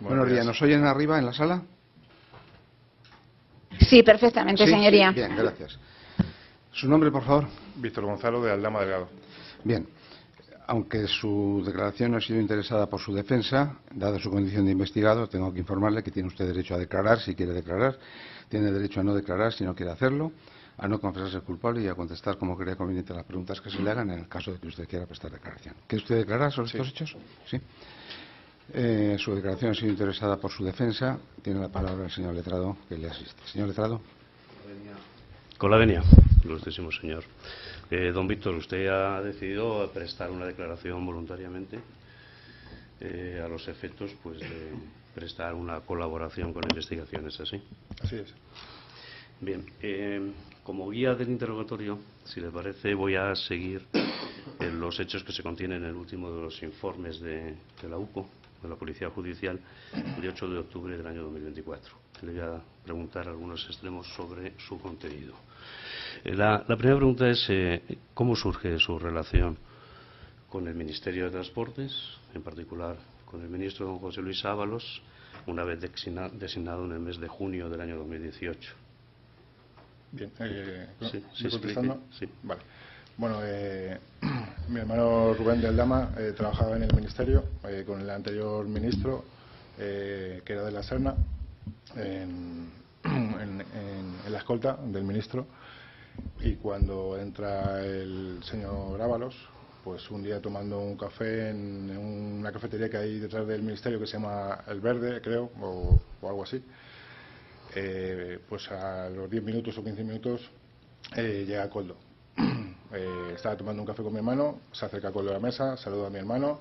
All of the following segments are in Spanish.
Buenos días. ¿Nos oyen arriba en la sala? Sí, perfectamente, ¿Sí? señoría. Sí. Bien, gracias. ¿Su nombre, por favor? Víctor Gonzalo, de Aldama Delgado. Bien. Aunque su declaración no ha sido interesada por su defensa, dada su condición de investigado, tengo que informarle que tiene usted derecho a declarar si quiere declarar, tiene derecho a no declarar si no quiere hacerlo, a no confesarse culpable y a contestar como crea conveniente las preguntas que se le hagan en el caso de que usted quiera prestar declaración. ¿Quiere usted declarar sobre estos hechos? Sí. Su declaración ha sido interesada por su defensa. Tiene la palabra el señor letrado que le asiste. Señor letrado. Con la venia, ilustrísimo señor. Don Víctor, usted ha decidido prestar una declaración voluntariamente a los efectos pues, de prestar una colaboración con la investigación, ¿es así? Así es. Bien, como guía del interrogatorio, si le parece, voy a seguir los hechos que se contienen en el último de los informes de la UCO, de la Policía Judicial, de 8 de octubre del año 2024. Le voy a preguntar algunos extremos sobre su contenido. La primera pregunta es, ¿cómo surge su relación con el Ministerio de Transportes, en particular con el ministro don José Luis Ábalos, una vez designado en el mes de junio del año 2018? Bien, sí, contestando. Sí. Vale. Bueno, mi hermano Rubén de Aldama trabajaba en el ministerio con el anterior ministro, que era de la Serna, en la escolta del ministro, y cuando entra el señor Ábalos, pues un día tomando un café en una cafetería que hay detrás del ministerio que se llama El Verde, creo, o algo así, pues a los 10 minutos o 15 minutos llega Koldo. Estaba tomando un café con mi hermano, se acerca a Koldo a la mesa, saluda a mi hermano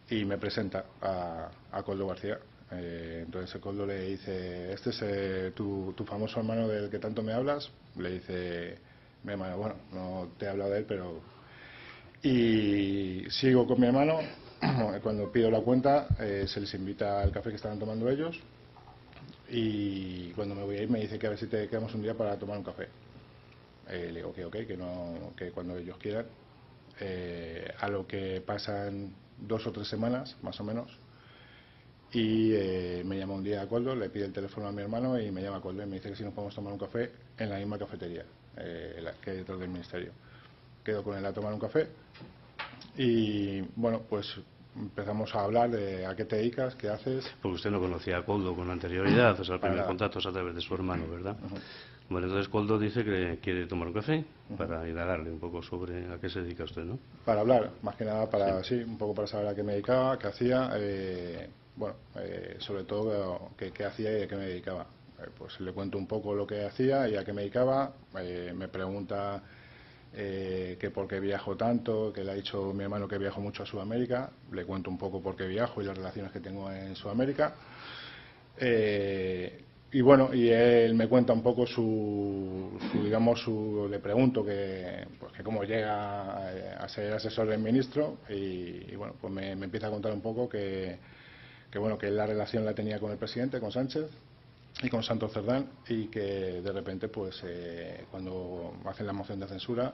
y me presenta a Koldo García. Entonces el Koldo le dice: este es tu famoso hermano del que tanto me hablas. Le dice mi hermano: bueno, no te he hablado de él, pero... Y sigo con mi hermano. Cuando pido la cuenta, se les invita al café que estaban tomando ellos, y cuando me voy a ir me dice que a ver si te quedamos un día para tomar un café. Le digo que ok, que cuando ellos quieran. A lo que pasan 2 o 3 semanas, más o menos, y me llama un día a Koldo, le pide el teléfono a mi hermano y me llama a Koldo y me dice que si nos podemos tomar un café en la misma cafetería que hay detrás del ministerio. Quedo con él a tomar un café y bueno, pues empezamos a hablar de a qué te dedicas, qué haces. Porque usted no conocía a Koldo con anterioridad, o sea, el primer contacto es a través de su hermano, ¿verdad? Bueno, entonces Koldo dice que quiere tomar un café para indagarle un poco sobre a qué se dedica usted, ¿no? Para hablar, más que nada para, sí, un poco para saber a qué me dedicaba, qué hacía, bueno, sobre todo qué hacía y a qué me dedicaba. Pues le cuento un poco lo que hacía y a qué me dedicaba. Me pregunta que por qué viajo tanto, que le ha dicho mi hermano que viajo mucho a Sudamérica. Le cuento un poco por qué viajo y las relaciones que tengo en Sudamérica. Y bueno, y él me cuenta un poco le pregunto que cómo llega a ser asesor del ministro, y bueno, pues me empieza a contar un poco que bueno, que la relación la tenía con el presidente, con Sánchez y con Santos Cerdán, y que de repente pues cuando hacen la moción de censura,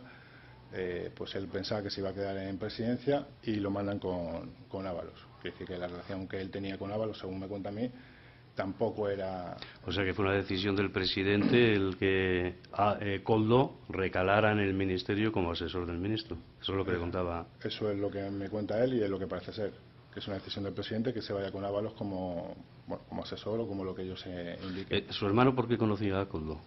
pues él pensaba que se iba a quedar en presidencia y lo mandan con Ábalos. Es decir, que la relación que él tenía con Ábalos, según me cuenta a mí, tampoco era... O sea que fue una decisión del presidente el que Koldo recalara en el ministerio como asesor del ministro. Eso es lo que le contaba. Eso es lo que me cuenta él y es lo que parece ser, que es una decisión del presidente que se vaya con Ábalos como asesor o como lo que ellos indiquen. ¿Su hermano por qué conocía a Koldo?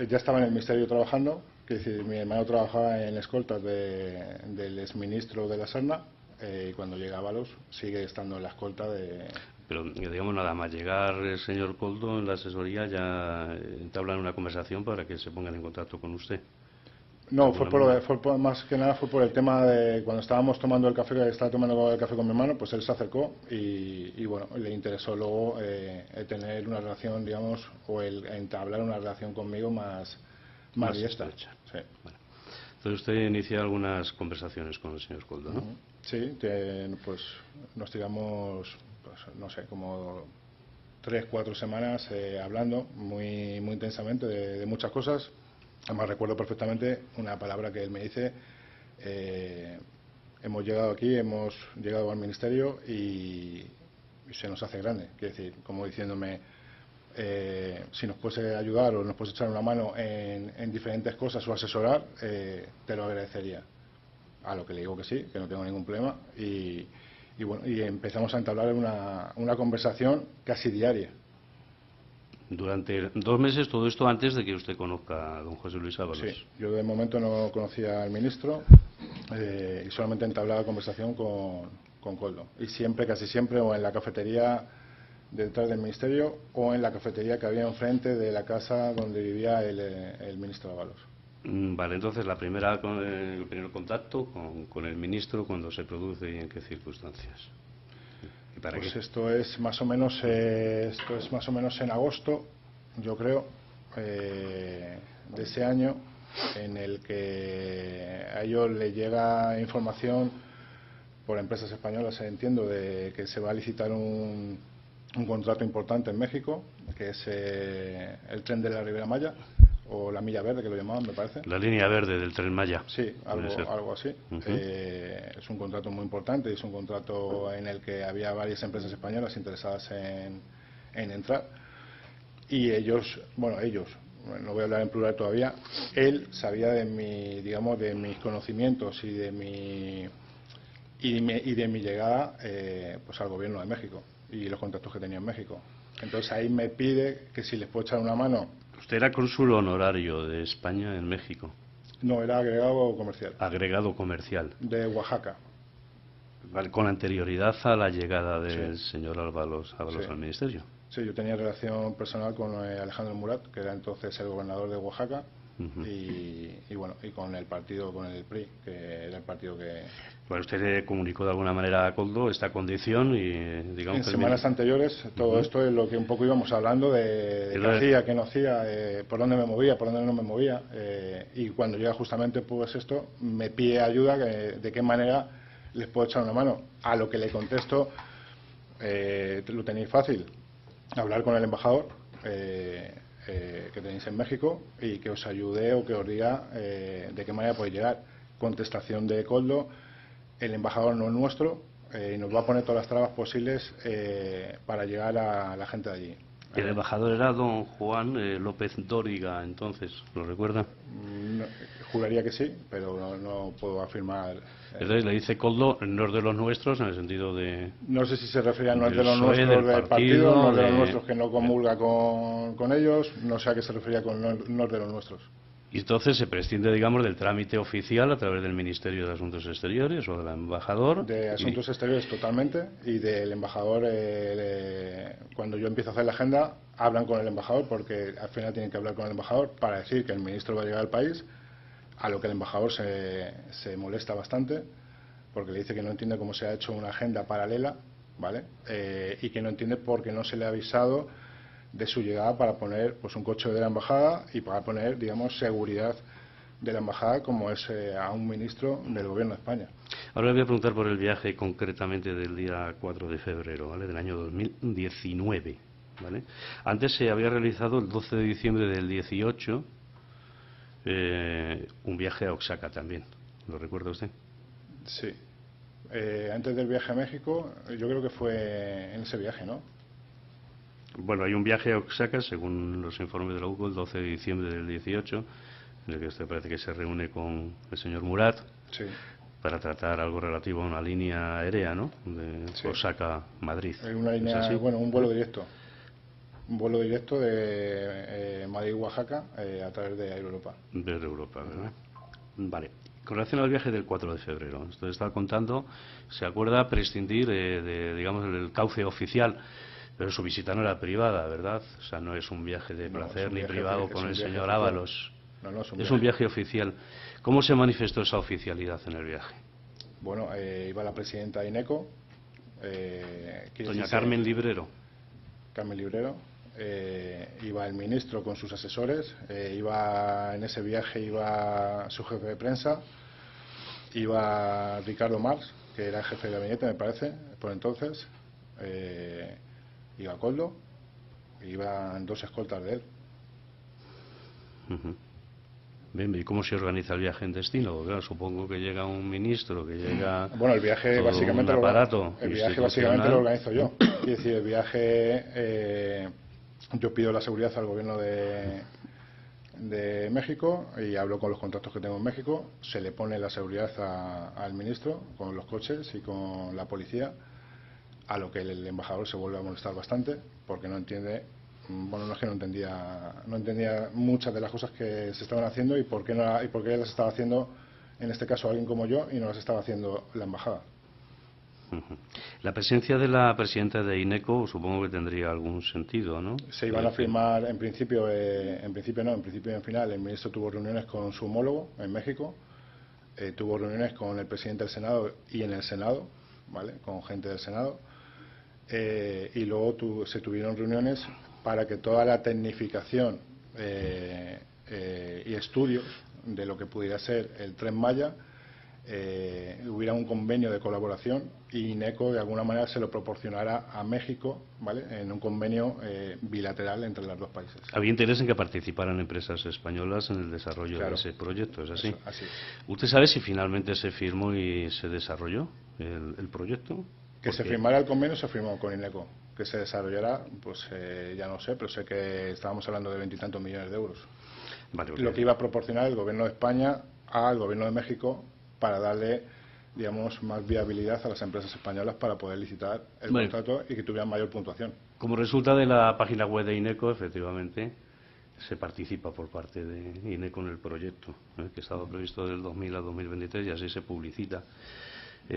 Ya estaba en el ministerio trabajando, que es decir, mi hermano trabajaba en escoltas del exministro de la Serna, y cuando llega Ábalos sigue estando en la escolta de... Pero digamos nada más llegar el señor Koldo en la asesoría ya entablan una conversación para que se pongan en contacto con usted. No, más que nada fue por el tema de cuando estábamos tomando el café, estaba tomando el café con mi hermano, pues él se acercó y bueno, le interesó luego tener una relación, digamos, o el entablar una relación conmigo más directa. Estrecha. Sí. Bueno. Entonces usted inicia algunas conversaciones con el señor Koldo, ¿no? Sí, pues nos tiramos, pues, no sé, como 3-4 semanas hablando muy intensamente de muchas cosas. Además recuerdo perfectamente una palabra que él me dice: hemos llegado aquí, hemos llegado al ministerio y se nos hace grande. Quiere decir, como diciéndome, si nos puedes ayudar o nos puedes echar una mano en diferentes cosas o asesorar, te lo agradecería. A lo que le digo que sí, que no tengo ningún problema, y bueno, y empezamos a entablar una conversación casi diaria. Durante 2 meses, todo esto antes de que usted conozca a don José Luis Ábalos. Sí, yo de momento no conocía al ministro y solamente entablaba conversación con Koldo. Y siempre, casi siempre, o en la cafetería detrás del ministerio o en la cafetería que había enfrente de la casa donde vivía el ministro Ábalos. Vale, entonces el primer contacto con el ministro, ¿cuándo se produce y en qué circunstancias? ¿Y para Pues qué? esto es más o menos en agosto, yo creo, de ese año, en el que a ellos le llega información por empresas españolas, entiendo, de que se va a licitar un contrato importante en México, que es el tren de la Ribera Maya, o la Milla Verde, que lo llamaban, me parece. La línea verde del Tren Maya. Sí, algo así. Es un contrato muy importante, es un contrato en el que había varias empresas españolas interesadas en entrar. Y ellos, no voy a hablar en plural todavía, él sabía de mis conocimientos y de mi llegada pues al gobierno de México y los contactos que tenía en México. Entonces ahí me pide que si les puedo echar una mano. Usted era cónsul honorario de España en México. No, era agregado comercial. Agregado comercial. De Oaxaca. Vale, con anterioridad a la llegada del Sí. señor Ábalos Sí. al ministerio. Sí, yo tenía relación personal con Alejandro Murat, que era entonces el gobernador de Oaxaca, y bueno, y con el partido, con el PRI, que era el partido que... Bueno, usted le comunicó de alguna manera a Koldo esta condición y, digamos... En semanas anteriores, todo esto es lo que un poco íbamos hablando de qué hacía, qué no hacía, por dónde me movía, por dónde no me movía, y cuando llega justamente pues esto, me pide ayuda, de qué manera les puedo echar una mano. A lo que le contesto, lo tenéis fácil, hablar con el embajador que tenéis en México y que os ayude o que os diga de qué manera podéis llegar. Contestación de Koldo: el embajador no es nuestro y nos va a poner todas las trabas posibles para llegar a la gente de allí. El embajador era don Juan López Dóriga, entonces, ¿lo recuerda? Juraría que sí, pero no puedo afirmar. Entonces le dice Koldo, no es de los nuestros, en el sentido de... No sé si se refería a no es de los PSOE, nuestros del partido, no es de los de... nuestros que no comulga con ellos, no sé a qué se refería con no es de los nuestros. Y entonces se prescinde, digamos, del trámite oficial a través del Ministerio de Asuntos Exteriores o del embajador. De Asuntos Exteriores totalmente, y del embajador, cuando yo empiezo a hacer la agenda, hablan con el embajador, porque al final tienen que hablar con el embajador para decir que el ministro va a llegar al país, a lo que el embajador se molesta bastante, porque le dice que no entiende cómo se ha hecho una agenda paralela, ¿vale? Y que no entiende por qué no se le ha avisado de su llegada para poner pues un coche de la embajada y para poner, digamos, seguridad de la embajada como es a un ministro del gobierno de España. Ahora le voy a preguntar por el viaje concretamente del día 4 de febrero, ¿vale? Del año 2019, ¿vale? Antes se había realizado el 12 de diciembre del 18 un viaje a Oaxaca también, ¿lo recuerda usted? Sí. Antes del viaje a México, yo creo que fue en ese viaje, ¿no? Bueno, hay un viaje a Oaxaca, según los informes de la UCO, el 12 de diciembre del 18, en el que usted parece que se reúne con el señor Murat, Sí. para tratar algo relativo a una línea aérea, ¿no? De Sí. Oaxaca-Madrid. Una línea, un vuelo directo. Un vuelo directo de Madrid-Oaxaca a través de Aeroeuropa. Desde Europa, ¿verdad? Vale. Con relación al viaje del 4 de febrero, usted estaba contando, se acuerda prescindir digamos, del cauce oficial, pero su visita no era privada, ¿verdad? O sea, no es un viaje de placer ni privado con el señor Ábalos. No, no, es un viaje oficial. ¿Cómo se manifestó esa oficialidad en el viaje? Bueno, iba la presidenta INECO. Doña Carmen Librero. Carmen Librero. Iba el ministro con sus asesores. En ese viaje iba su jefe de prensa. Iba Ricardo Marx, que era jefe de gabinete, me parece, por entonces. Iba Koldo. Iban 2 escoltas de él. Bien, ¿y cómo se organiza el viaje en destino? Porque, claro, supongo que llega un ministro, que llega Bueno, el viaje todo básicamente un aparato lo organizo yo. Es decir, el viaje, yo pido la seguridad al gobierno de México y hablo con los contactos que tengo en México. Se le pone la seguridad al ministro con los coches y con la policía, a lo que el embajador se vuelve a molestar bastante porque no entiende. Bueno, no es que no entendía muchas de las cosas que se estaban haciendo y por qué las estaba haciendo, en este caso, alguien como yo y no las estaba haciendo la embajada. La presencia de la presidenta de INECO supongo que tendría algún sentido, ¿no? Se iban a firmar, en principio y en final, el ministro tuvo reuniones con su homólogo en México, tuvo reuniones con el presidente del Senado y en el Senado, ¿vale?, con gente del Senado, y luego se tuvieron reuniones para que toda la tecnificación y estudios de lo que pudiera ser el Tren Maya, hubiera un convenio de colaboración y INECO de alguna manera se lo proporcionara a México, ¿vale?, en un convenio bilateral entre los dos países. Había interés en que participaran empresas españolas en el desarrollo de ese proyecto, ¿es así? Eso, así es. ¿Usted sabe si finalmente se firmó y se desarrolló el proyecto? Que se firmara el convenio, se firmó con INECO. Que se desarrollara, pues ya no sé, pero sé que estábamos hablando de 20 y tantos millones de euros. Vale, lo que iba a proporcionar el gobierno de España al gobierno de México para darle, digamos, más viabilidad a las empresas españolas para poder licitar el contrato y que tuvieran mayor puntuación. Como resulta de la página web de INECO, efectivamente, se participa por parte de INECO en el proyecto, que estaba previsto del 2000 a 2023 y así se publicita.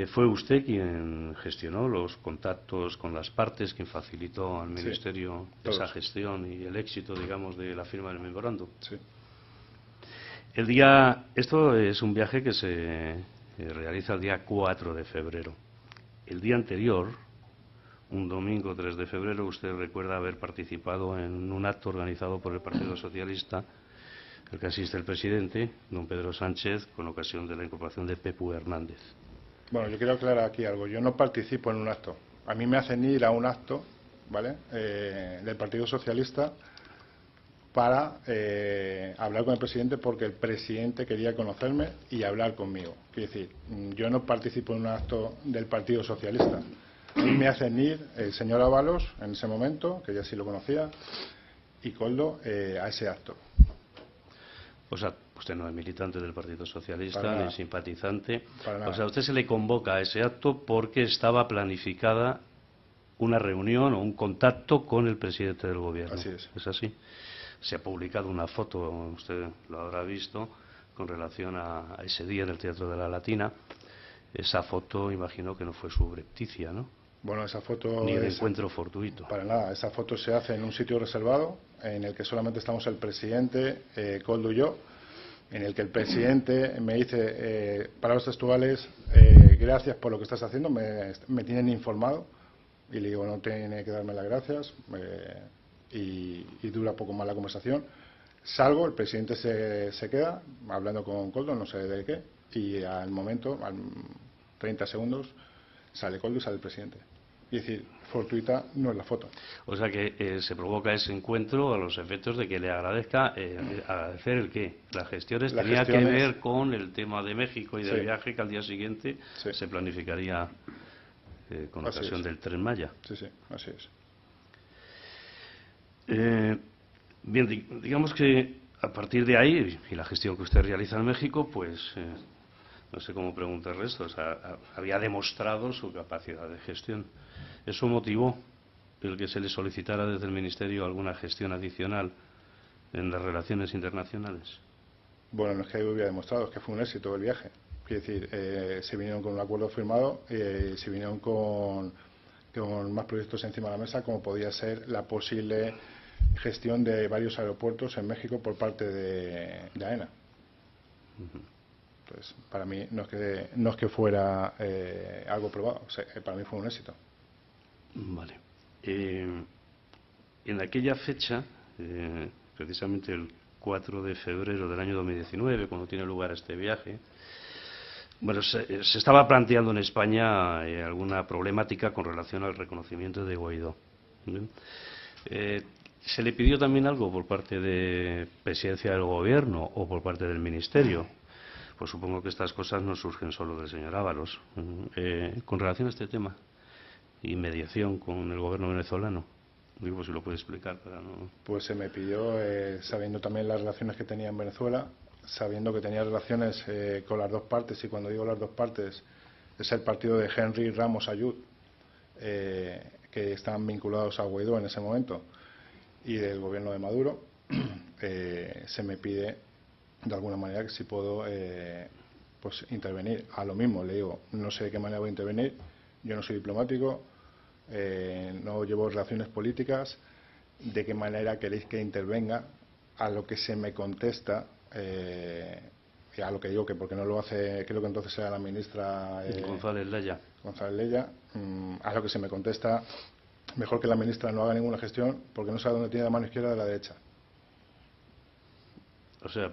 ¿Fue usted quien gestionó los contactos con las partes, quien facilitó al Ministerio esa gestión y el éxito, digamos, de la firma del memorándum? Sí. Esto es un viaje que se realiza el día 4 de febrero. El día anterior, un domingo 3 de febrero, usted recuerda haber participado en un acto organizado por el Partido Socialista, al que asiste el presidente, don Pedro Sánchez, con ocasión de la incorporación de Pepu Hernández. Bueno, yo quiero aclarar aquí algo. Yo no participo en un acto. A mí me hacen ir a un acto, ¿vale?, del Partido Socialista para hablar con el presidente porque el presidente quería conocerme y hablar conmigo. Quiero decir, yo no participo en un acto del Partido Socialista. A mí me hacen ir el señor Ábalos, en ese momento, que ya sí lo conocía, y Koldo, a ese acto. O sea, usted no es militante del Partido Socialista ni simpatizante. O sea, a usted se le convoca a ese acto porque estaba planificada una reunión o un contacto con el presidente del gobierno. Así es. ¿Es así? Se ha publicado una foto, usted lo habrá visto, con relación a ese día en el Teatro de la Latina. Esa foto, imagino que no fue subrepticia, ¿no? Bueno, esa foto... Ni de encuentro fortuito. Para nada, esa foto se hace en un sitio reservado, en el que solamente estamos el presidente, Koldo y yo, en el que el presidente me dice, palabras textuales, gracias por lo que estás haciendo, me tienen informado, y le digo, no tiene que darme las gracias, y dura poco más la conversación. Salgo, el presidente se queda hablando con Koldo, no sé de qué, y al momento, a 30 segundos, sale Koldo y sale el presidente. Es decir, fortuita no es la foto. O sea que se provoca ese encuentro a los efectos de que le agradezca, agradecer el qué. Las gestiones tenía que ver con el tema de México y del viaje que al día siguiente se planificaría con ocasión del Tren Maya. Sí, sí, así es. Bien, digamos que a partir de ahí, y la gestión que usted realiza en México, pues no sé cómo preguntar el resto, o sea, había demostrado su capacidad de gestión. ¿Eso motivó el que se le solicitara desde el Ministerio alguna gestión adicional en las relaciones internacionales? Bueno, no es que hubiera demostrado, es que fue un éxito el viaje. Es decir, se vinieron con un acuerdo firmado, se vinieron con más proyectos encima de la mesa, como podía ser la posible gestión de varios aeropuertos en México por parte de AENA. Entonces, para mí no es que fuera algo probado, o sea, para mí fue un éxito. Vale. En aquella fecha, precisamente el 4 de febrero del año 2019, cuando tiene lugar este viaje, bueno, se estaba planteando en España alguna problemática con relación al reconocimiento de Guaidó. ¿Se le pidió también algo por parte de Presidencia del Gobierno o por parte del Ministerio? Pues supongo que estas cosas no surgen solo del señor Ábalos. Con relación a este tema y mediación con el Gobierno venezolano, digo, pues si lo puede explicar para no... Pues se me pidió, sabiendo también las relaciones que tenía en Venezuela, sabiendo que tenía relaciones con las dos partes, y cuando digo las dos partes es el partido de Henry Ramos Ayud, que estaban vinculados a Guaidó en ese momento, y del gobierno de Maduro, se me pide de alguna manera que si puedo pues intervenir. A lo mismo le digo, no sé de qué manera voy a intervenir, yo no soy diplomático, no llevo relaciones políticas, de qué manera queréis que intervenga. A lo que se me contesta, y a lo que digo que porque no lo hace, creo que entonces era la ministra González Laya. A lo que se me contesta: mejor que la ministra no haga ninguna gestión porque no sabe dónde tiene la mano izquierda de la derecha. O sea,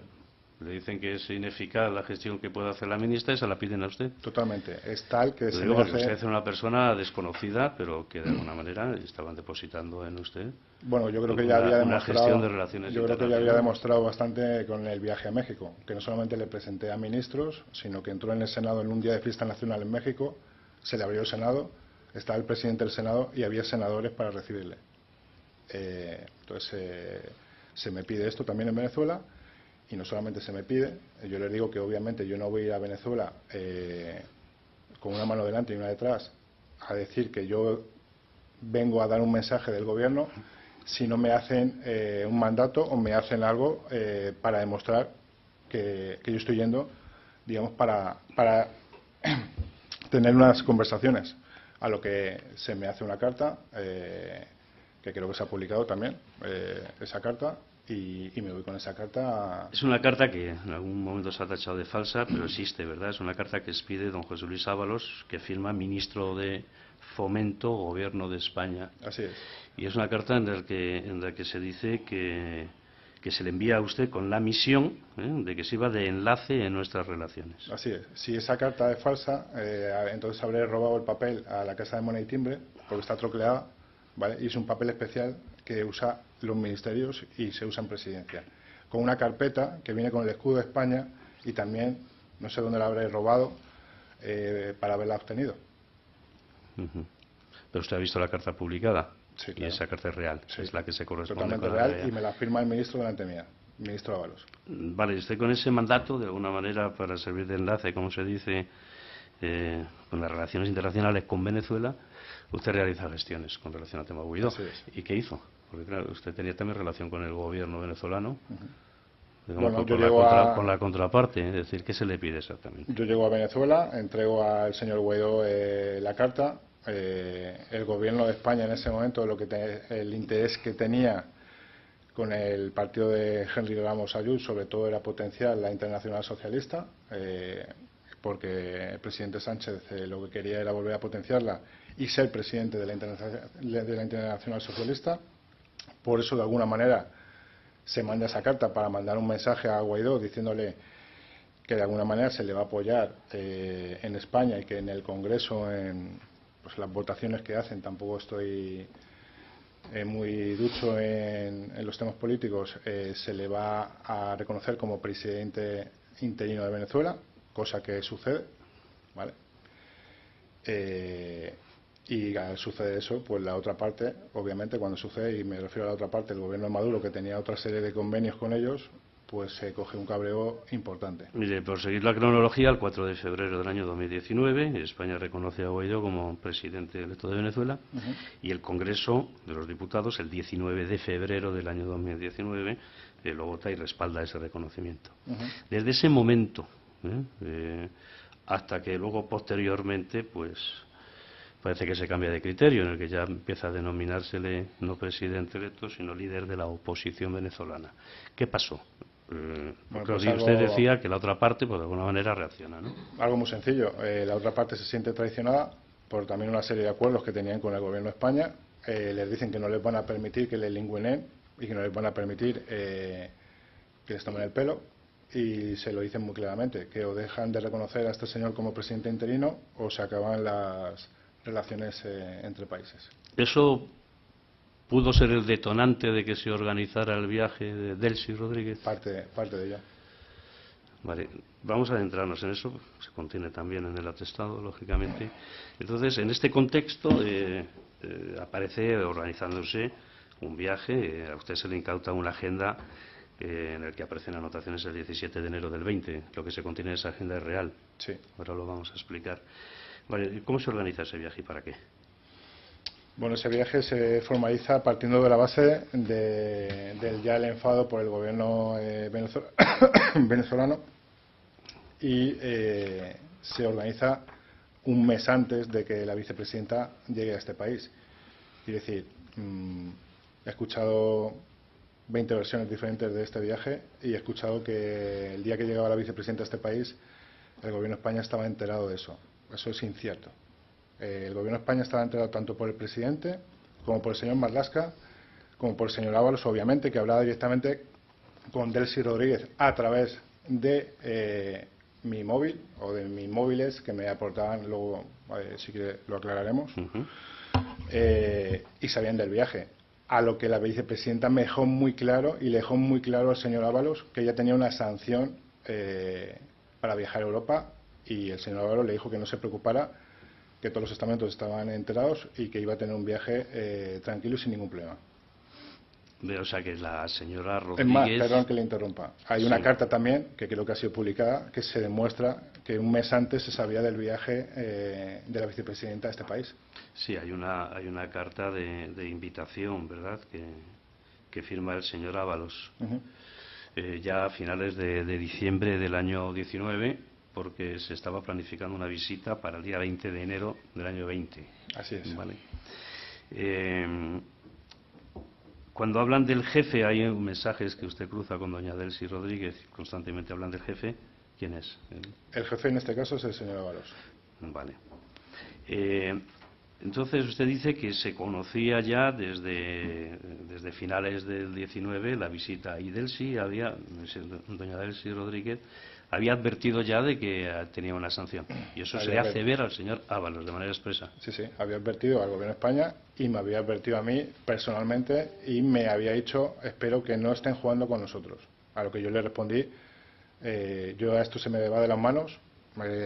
le dicen que es ineficaz la gestión que puede hacer la ministra y se la piden a usted. Totalmente. Es tal que Lo digo porque usted es una persona desconocida, pero que de alguna manera estaban depositando en usted. Bueno, yo creo que ya había demostrado, gestión de relaciones yo creo que ya había demostrado bastante con el viaje a México, que no solamente le presenté a ministros, sino que entró en el Senado en un día de fiesta nacional en México, se le abrió el Senado, estaba el presidente del Senado y había senadores para recibirle. Entonces se me pide esto también en Venezuela, y no solamente se me pide, yo les digo que obviamente yo no voy a ir a Venezuela con una mano delante y una detrás a decir que yo vengo a dar un mensaje del gobierno si no me hacen un mandato o me hacen algo para demostrar que yo estoy yendo, digamos, para tener unas conversaciones. A lo que se me hace una carta, que creo que se ha publicado también, esa carta, y me voy con esa carta. Es una carta que en algún momento se ha tachado de falsa, pero existe, ¿verdad? Es una carta que expide don José Luis Ábalos, que firma ministro de Fomento, Gobierno de España. Así es. Y es una carta en la que se dice que se le envía a usted con la misión de que sirva de enlace en nuestras relaciones. Así es. Si esa carta es falsa, entonces habré robado el papel a la Casa de Moneda y Timbre, porque está troqueleada, ¿vale? Y es un papel especial que usa los ministerios y se usa en presidencia, con una carpeta que viene con el escudo de España, y también no sé dónde la habré robado para haberla obtenido. Pero usted ha visto la carta publicada. Sí, claro. Y esa carta es real, sí, es la que se corresponde totalmente con la real, realidad. y me la firma el ministro delante mía, el ministro Ábalos. Vale, usted con ese mandato, de alguna manera, para servir de enlace, como se dice, con las relaciones internacionales con Venezuela, usted realiza gestiones con relación al tema Guaidó. Así es. ¿Y qué hizo? Porque claro, usted tenía también relación con el gobierno venezolano, digamos, Bueno, con la contraparte, es decir, ¿qué se le pide exactamente? Yo llego a Venezuela, entrego al señor Guaidó la carta. El gobierno de España en ese momento, el interés que tenía con el partido de Henry Ramos Ayud, sobre todo, era potenciar la Internacional Socialista, porque el presidente Sánchez lo que quería era volver a potenciarla y ser presidente de la Internacional Socialista. Por eso, de alguna manera, se manda esa carta para mandar un mensaje a Guaidó diciéndole que de alguna manera se le va a apoyar en España, y que en el Congreso, en pues las votaciones que hacen, tampoco estoy muy ducho en los temas políticos, se le va a reconocer como presidente interino de Venezuela, cosa que sucede, ¿vale? Y al suceder eso, pues la otra parte, obviamente, cuando sucede, y me refiero a la otra parte, el gobierno de Maduro, que tenía otra serie de convenios con ellos, pues se coge un cabreo importante. Mire, por seguir la cronología, el 4 de febrero del año 2019, España reconoce a Guaidó como presidente electo de Venezuela, y el Congreso de los Diputados, el 19 de febrero del año 2019, lo vota y respalda ese reconocimiento. Desde ese momento, hasta que luego posteriormente, pues parece que se cambia de criterio, en el que ya empieza a denominársele no presidente electo, sino líder de la oposición venezolana. ¿Qué pasó? Porque pues usted decía que la otra parte, pues de alguna manera reacciona, ¿no? Algo muy sencillo. La otra parte se siente traicionada por también una serie de acuerdos que tenían con el gobierno de España. Les dicen que no les van a permitir que les lingüinen y que no les van a permitir que les tomen el pelo. Y se lo dicen muy claramente, que o dejan de reconocer a este señor como presidente interino o se acaban las relaciones entre países. Eso ¿Pudo ser el detonante de que se organizara el viaje de Delcy Rodríguez? Parte de ello. Vale, vamos a adentrarnos en eso, se contiene también en el atestado, lógicamente. Entonces, en este contexto aparece organizándose un viaje, a usted se le incauta una agenda en el que aparecen anotaciones el 17 de enero del 20, lo que se contiene en esa agenda es real. Sí. Ahora lo vamos a explicar. Vale, ¿cómo se organiza ese viaje y para qué? Bueno, ese viaje se formaliza partiendo de la base del ya el enfado por el gobierno venezolano y se organiza un mes antes de que la vicepresidenta llegue a este país. Es decir, he escuchado 20 versiones diferentes de este viaje y he escuchado que el día que llegaba la vicepresidenta a este país, el gobierno de España estaba enterado de eso. Eso es incierto. El gobierno de España estaba enterado tanto por el presidente como por el señor Marlaska, como por el señor Ábalos, obviamente, que hablaba directamente con Delcy Rodríguez a través de mi móvil o de mis móviles que me aportaban, luego sí que lo aclararemos, y sabían del viaje. A lo que la vicepresidenta me dejó muy claro y le dejó muy claro al señor Ábalos que ella tenía una sanción para viajar a Europa, y el señor Ábalos le dijo que no se preocupara, que todos los estamentos estaban enterados y que iba a tener un viaje tranquilo y sin ningún problema. O sea que la señora Rodríguez... Es más, perdón que le interrumpa. Hay una carta también, que creo que ha sido publicada, que se demuestra que un mes antes se sabía del viaje de la vicepresidenta a este país. Sí, hay una carta de invitación, ¿verdad?, que firma el señor Ábalos. Ya a finales de diciembre del año 19, porque se estaba planificando una visita para el día 20 de enero del año 20. Así es. ¿Vale? Cuando hablan del jefe, hay mensajes que usted cruza con doña Delcy Rodríguez, constantemente hablan del jefe. ¿Quién es? El jefe en este caso es el señor Ábalos. Vale. Entonces usted dice que se conocía ya desde finales del 19 la visita a Delcy, doña Delcy Rodríguez había advertido ya de que tenía una sanción, y eso se le hace ver al señor Ábalos de manera expresa. Sí, sí, había advertido al gobierno de España y me había advertido a mí personalmente y me había dicho: espero que no estén jugando con nosotros. A lo que yo le respondí: yo a esto se me va de las manos,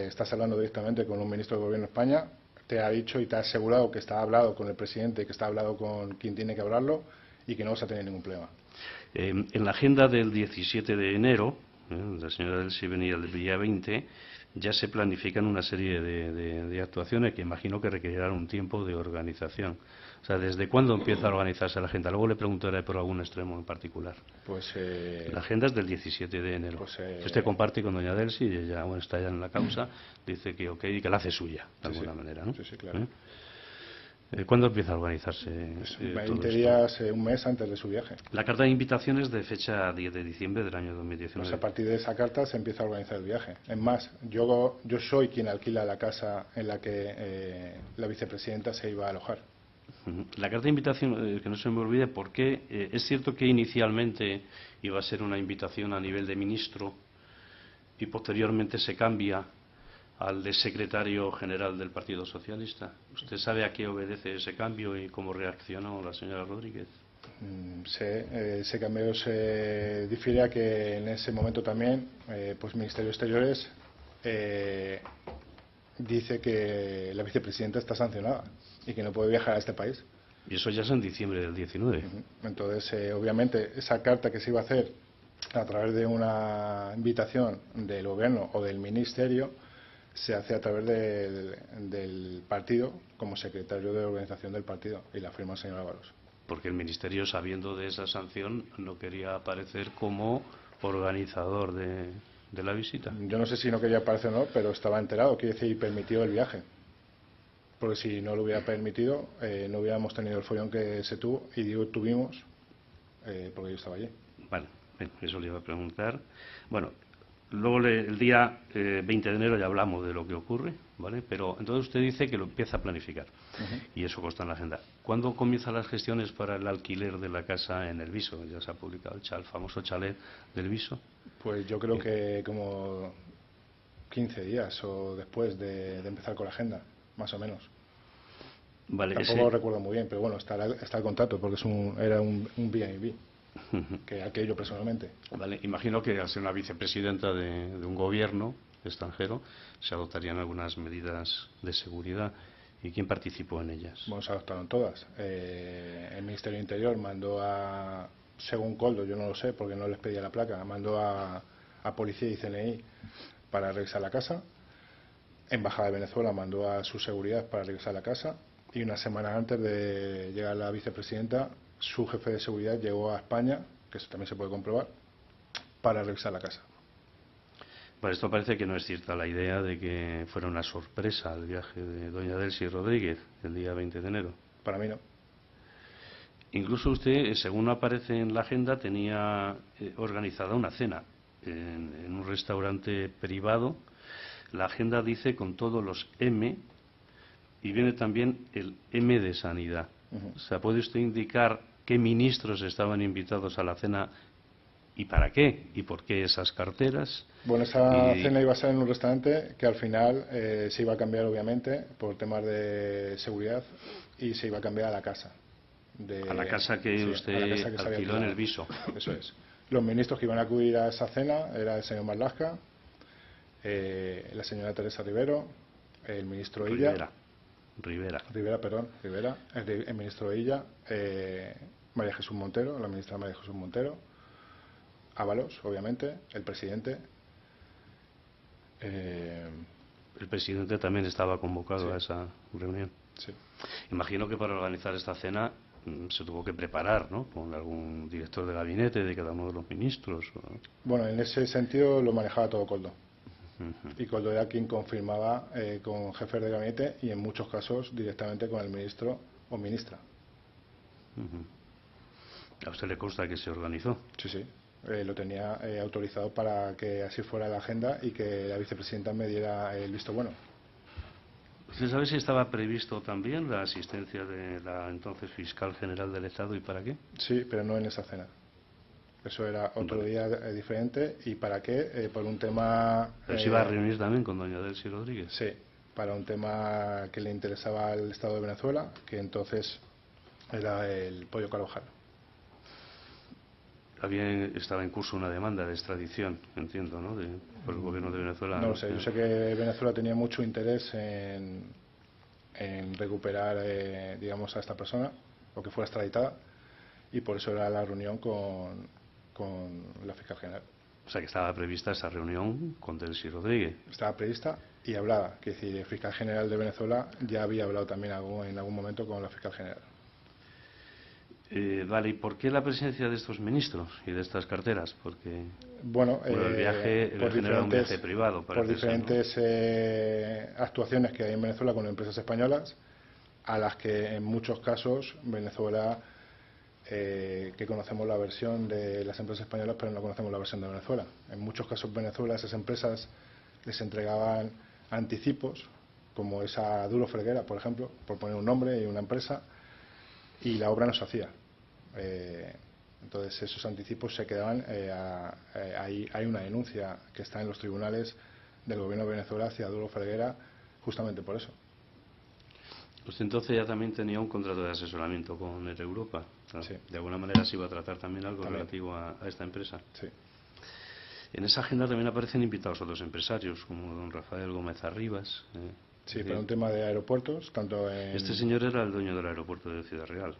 estás hablando directamente con un ministro del gobierno de España, te ha dicho y te ha asegurado que está hablado con el presidente, que está hablado con quien tiene que hablarlo y que no vas a tener ningún problema. En la agenda del 17 de enero, la señora Delcy venía el día 20, ya se planifican una serie de actuaciones que imagino que requerirán un tiempo de organización. O sea, ¿desde cuándo empieza a organizarse la agenda? Luego le preguntaré por algún extremo en particular. Pues la agenda es del 17 de enero. Pues, que usted comparte con doña Delcy, y ella está ya en la causa, dice que ok, y que la hace suya, de alguna manera, ¿no? Sí, sí, claro. ¿Cuándo empieza a organizarse? 20 días, un mes antes de su viaje. La carta de invitación es de fecha 10 de diciembre del año 2019. Pues a partir de esa carta se empieza a organizar el viaje. Es más, yo soy quien alquila la casa en la que la vicepresidenta se iba a alojar. La carta de invitación, que no se me olvide, porque es cierto que inicialmente iba a ser una invitación a nivel de ministro y posteriormente se cambia al de secretario general del Partido Socialista. ¿Usted sabe a qué obedece ese cambio y cómo reaccionó la señora Rodríguez? Ese cambio se difiere a que en ese momento también pues Ministerio de Exteriores dice que la vicepresidenta está sancionada y que no puede viajar a este país. Y eso ya es en diciembre del 19. Entonces, obviamente, esa carta que se iba a hacer a través de una invitación del gobierno o del ministerio se hace a través del partido como secretario de organización del partido y la firma el señor Ábalos. Porque el ministerio, sabiendo de esa sanción, no quería aparecer como organizador de la visita. Yo no sé si no quería aparecer o no, pero estaba enterado, quiere decir, y permitió el viaje. Porque si no lo hubiera permitido, no hubiéramos tenido el follón que se tuvo, y digo tuvimos, porque yo estaba allí. Vale, eso le iba a preguntar. Bueno, luego el día 20 de enero ya hablamos de lo que ocurre, ¿vale? Pero entonces usted dice que lo empieza a planificar, y eso consta en la agenda. ¿Cuándo comienzan las gestiones para el alquiler de la casa en El Viso? Ya se ha publicado el famoso chalet del Viso. Pues yo creo que como 15 días o después de empezar con la agenda, más o menos. Vale, Tampoco recuerdo muy bien, pero bueno, está el contrato, porque era un B&B, que aquello personalmente. Vale, imagino que al ser una vicepresidenta de un gobierno extranjero se adoptarían algunas medidas de seguridad. ¿Y quién participó en ellas? Bueno, se adoptaron todas. El Ministerio del Interior mandó según Coldo, yo no lo sé porque no les pedía la placa, mandó a Policía y CNI para revisar la casa. Embajada de Venezuela mandó a su seguridad para revisar la casa. Y una semana antes de llegar la vicepresidenta, su jefe de seguridad llegó a España, que eso también se puede comprobar, para revisar la casa. Por esto parece que no es cierta la idea de que fuera una sorpresa el viaje de doña Delcy Rodríguez el día 20 de enero. Para mí no. Incluso usted, según aparece en la agenda, tenía organizada una cena en un restaurante privado. La agenda dice con todos los M y viene también el M de Sanidad. O sea, ¿puede usted indicar qué ministros estaban invitados a la cena y para qué? ¿Y por qué esas carteras? Bueno, esa cena iba a ser en un restaurante que al final se iba a cambiar, obviamente, por temas de seguridad, y se iba a cambiar a la casa. A la casa que usted alquiló en el Viso. Eso es. Los ministros que iban a acudir a esa cena era el señor Marlaska, la señora Teresa Rivero, el ministro Illa. Rivera, el ministro Illa, María Jesús Montero, la ministra María Jesús Montero, Ábalos, obviamente, el presidente. El presidente también estaba convocado a esa reunión. Sí. Imagino que para organizar esta cena se tuvo que preparar, ¿no? Con algún director de gabinete de cada uno de los ministros. Bueno, en ese sentido lo manejaba todo Coldo. Y Coldo era quien confirmaba con jefes de gabinete y en muchos casos directamente con el ministro o ministra. ¿A usted le consta que se organizó? Sí, sí. Lo tenía autorizado para que así fuera la agenda y que la vicepresidenta me diera el visto bueno. ¿Usted sabe si estaba previsto también la asistencia de la entonces fiscal general del Estado y para qué? Sí, pero no en esa cena. Eso era otro día diferente. ¿Y para qué? Por un tema... ¿Pero se iba a reunir también con doña Delcy Rodríguez? Sí, para un tema que le interesaba al Estado de Venezuela, que entonces era el pollo Carvajal. Estaba en curso una demanda de extradición, entiendo, ¿no? Por el gobierno de Venezuela. No lo sé, yo sé que Venezuela tenía mucho interés en recuperar, digamos, a esta persona, o que fuera extraditada, y por eso era la reunión con la fiscal general. O sea, que estaba prevista esa reunión con Delcy Rodríguez. Estaba prevista y hablada, que es decir, el fiscal general de Venezuela ya había hablado también en algún momento con la fiscal general. Vale, ¿y por qué la presencia de estos ministros y de estas carteras? Porque el viaje no era un viaje privado. Por diferentes actuaciones que hay en Venezuela con empresas españolas, a las que en muchos casos Venezuela, que conocemos la versión de las empresas españolas, pero no conocemos la versión de Venezuela. En muchos casos Venezuela, esas empresas les entregaban anticipos, como esa Duro Felguera, por ejemplo, por poner un nombre y una empresa, y la obra no se hacía. Entonces esos anticipos se quedaban, hay una denuncia que está en los tribunales del gobierno de Venezuela hacia Duro Felguera justamente por eso. Usted entonces ya también tenía un contrato de asesoramiento con Air Europa. Sí. De alguna manera se iba a tratar también algo relativo a esta empresa. Sí. En esa agenda también aparecen invitados otros empresarios, como don Rafael Gómez Arribas. Sí, para un tema de aeropuertos, tanto en... Este señor era el dueño del aeropuerto de Ciudad Real.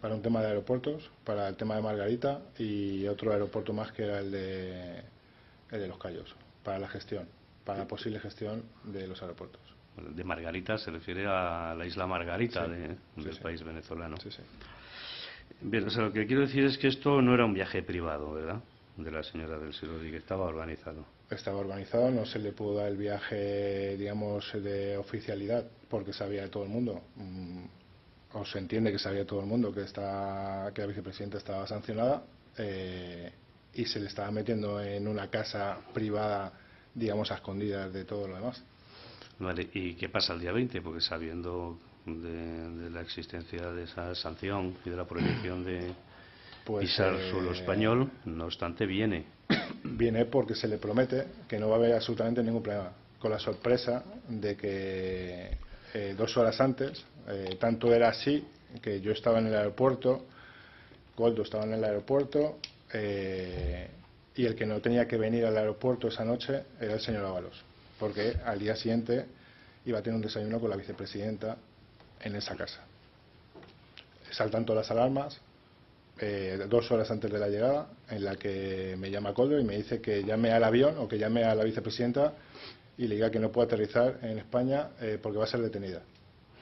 Para un tema de aeropuertos, para el tema de Margarita y otro aeropuerto más que era el de Los Cayos, para la gestión, para la posible gestión de los aeropuertos. De Margarita se refiere a la isla Margarita del país venezolano. Sí, sí. Bien, o sea, lo que quiero decir es que esto no era un viaje privado, ¿verdad?, de la señora Delcy Rodríguez, estaba organizado. Estaba organizado, no se le pudo dar el viaje, digamos, de oficialidad, porque sabía de todo el mundo. O se entiende que sabía todo el mundo que la vicepresidenta estaba sancionada y se le estaba metiendo en una casa privada, digamos, a escondidas de todo lo demás. Vale, ¿y qué pasa el día 20? Porque sabiendo de la existencia de esa sanción y de la prohibición de pisar suelo español, no obstante viene. Viene porque se le promete que no va a haber absolutamente ningún problema, con la sorpresa de que 2 horas antes. Tanto era así que yo estaba en el aeropuerto, Koldo estaba en el aeropuerto, y el que no tenía que venir al aeropuerto esa noche era el señor Ábalos, porque al día siguiente iba a tener un desayuno con la vicepresidenta en esa casa. Saltan todas las alarmas, 2 horas antes de la llegada, en la que me llama Koldo y me dice que llame al avión o que llame a la vicepresidenta y le diga que no puede aterrizar en España porque va a ser detenida.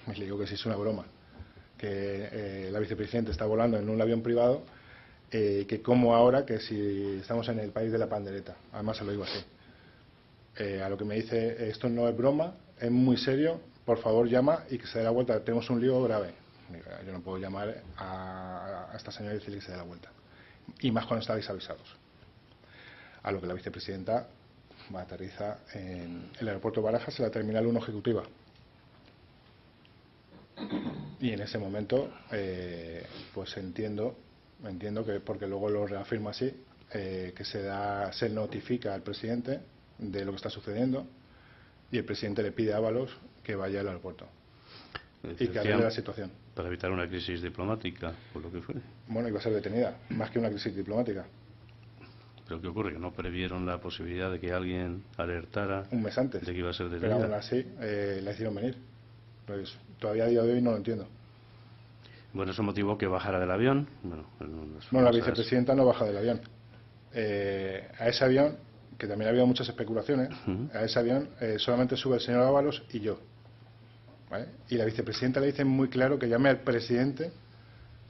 Y le digo que sí, es una broma, que la vicepresidenta está volando en un avión privado, que como ahora, que si estamos en el país de la pandereta. Además se lo digo así. A lo que me dice, esto no es broma, es muy serio, por favor llama y que se dé la vuelta, tenemos un lío grave. Yo no puedo llamar a esta señora y decirle que se dé la vuelta. Y más cuando estáis avisados. A lo que la vicepresidenta aterriza en el aeropuerto de Barajas, en la terminal 1 ejecutiva. Y en ese momento, pues entiendo que, porque luego lo reafirma así, que se notifica al presidente de lo que está sucediendo y el presidente le pide a Ábalos que vaya al aeropuerto y que arregle la situación. Para evitar una crisis diplomática, por lo que fue. Bueno, iba a ser detenida, más que una crisis diplomática. ¿Pero qué ocurre? ¿Que no previeron la posibilidad de que alguien alertara un mes antes de que iba a ser detenida? Pero aún así la hicieron venir. Pues todavía a día de hoy no lo entiendo. Bueno, eso motivó que bajara del avión. No, la vicepresidenta no baja del avión. A ese avión, que también ha habido muchas especulaciones, a ese avión solamente sube el señor Ábalos y yo. ¿Vale? Y la vicepresidenta le dice muy claro que llame al presidente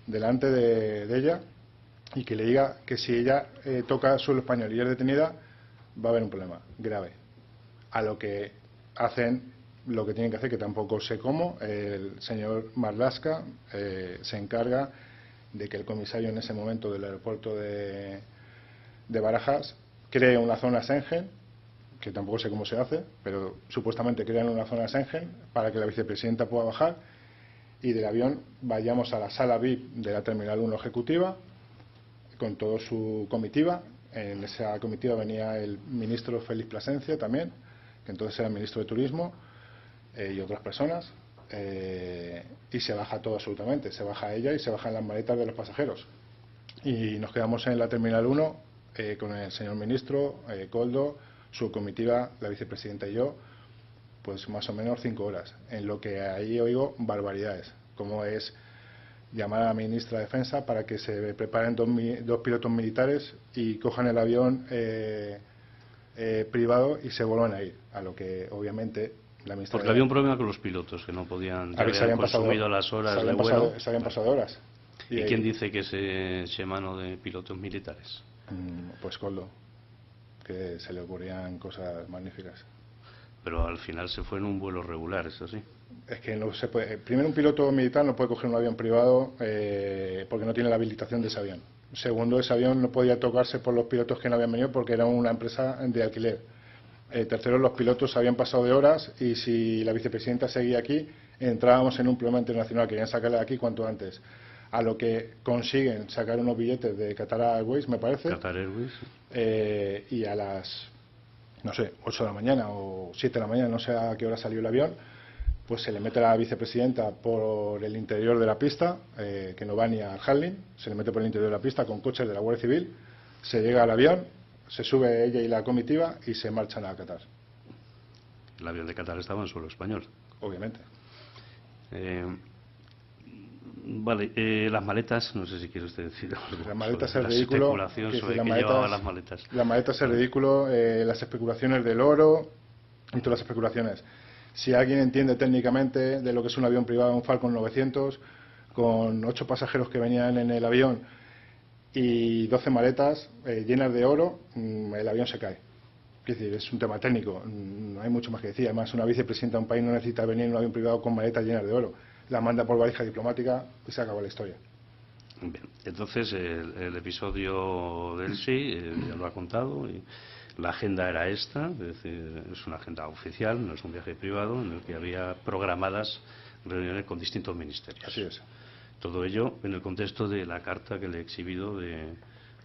delante de ella y que le diga que si ella toca suelo español y es detenida, va a haber un problema grave. A lo que hacen lo que tienen que hacer, que tampoco sé cómo, el señor Marlaska se encarga de que el comisario en ese momento del aeropuerto de Barajas cree una zona Schengen, que tampoco sé cómo se hace, pero supuestamente crean una zona Schengen para que la vicepresidenta pueda bajar y del avión vayamos a la sala VIP de la Terminal 1 ejecutiva con toda su comitiva. En esa comitiva venía el ministro Félix Plasencia también, que entonces era el ministro de Turismo, y otras personas, y se baja todo absolutamente, se baja ella y se bajan las maletas de los pasajeros. Y nos quedamos en la Terminal 1 con el señor ministro, Koldo, su comitiva, la vicepresidenta y yo, pues más o menos 5 horas, en lo que ahí oigo barbaridades, como es llamar a la ministra de Defensa para que se preparen 2 pilotos militares y cojan el avión privado y se vuelvan a ir, a lo que obviamente la ministra... Porque había un problema con los pilotos, que no podían, ya habían consumido las horas de vuelo. Se habían pasado horas. ¿Y quién dice que se eche mano de pilotos militares? Pues Koldo, que se le ocurrían cosas magníficas. Pero al final se fue en un vuelo regular, ¿es así? Es que no se puede. Primero, un piloto militar no puede coger un avión privado porque no tiene la habilitación de ese avión. Segundo, ese avión no podía tocarse por los pilotos que no habían venido porque era una empresa de alquiler. Tercero, los pilotos habían pasado de horas y si la vicepresidenta seguía aquí, entrábamos en un problema internacional. Querían sacarla de aquí cuanto antes. A lo que consiguen sacar unos billetes de Qatar Airways, me parece. Qatar Airways. Y a las, no sé, 8 de la mañana o 7 de la mañana, no sé a qué hora salió el avión, pues se le mete a la vicepresidenta por el interior de la pista, que no va ni al handling, se le mete por el interior de la pista con coches de la Guardia Civil, se llega al avión, se sube ella y la comitiva y se marchan a Qatar. El avión de Qatar estaba en suelo español. Obviamente. Vale, las maletas, no sé si quiere usted decir algo. Las maletas es la ridículo. Especulación sobre qué llevaban las maletas. Las maletas es ridículo, las especulaciones del oro y todas las especulaciones. Si alguien entiende técnicamente de lo que es un avión privado, un Falcon 900, con 8 pasajeros que venían en el avión y 12 maletas llenas de oro, el avión se cae. Es decir, es un tema técnico, no hay mucho más que decir. Además, una vicepresidenta de un país no necesita venir en un avión privado con maletas llenas de oro. La manda por valija diplomática y se acabó la historia. Bien, entonces el episodio del sí ya lo ha contado y la agenda era esta, es decir, es una agenda oficial, no es un viaje privado en el que había programadas reuniones con distintos ministerios. Así es. Todo ello en el contexto de la carta que le he exhibido de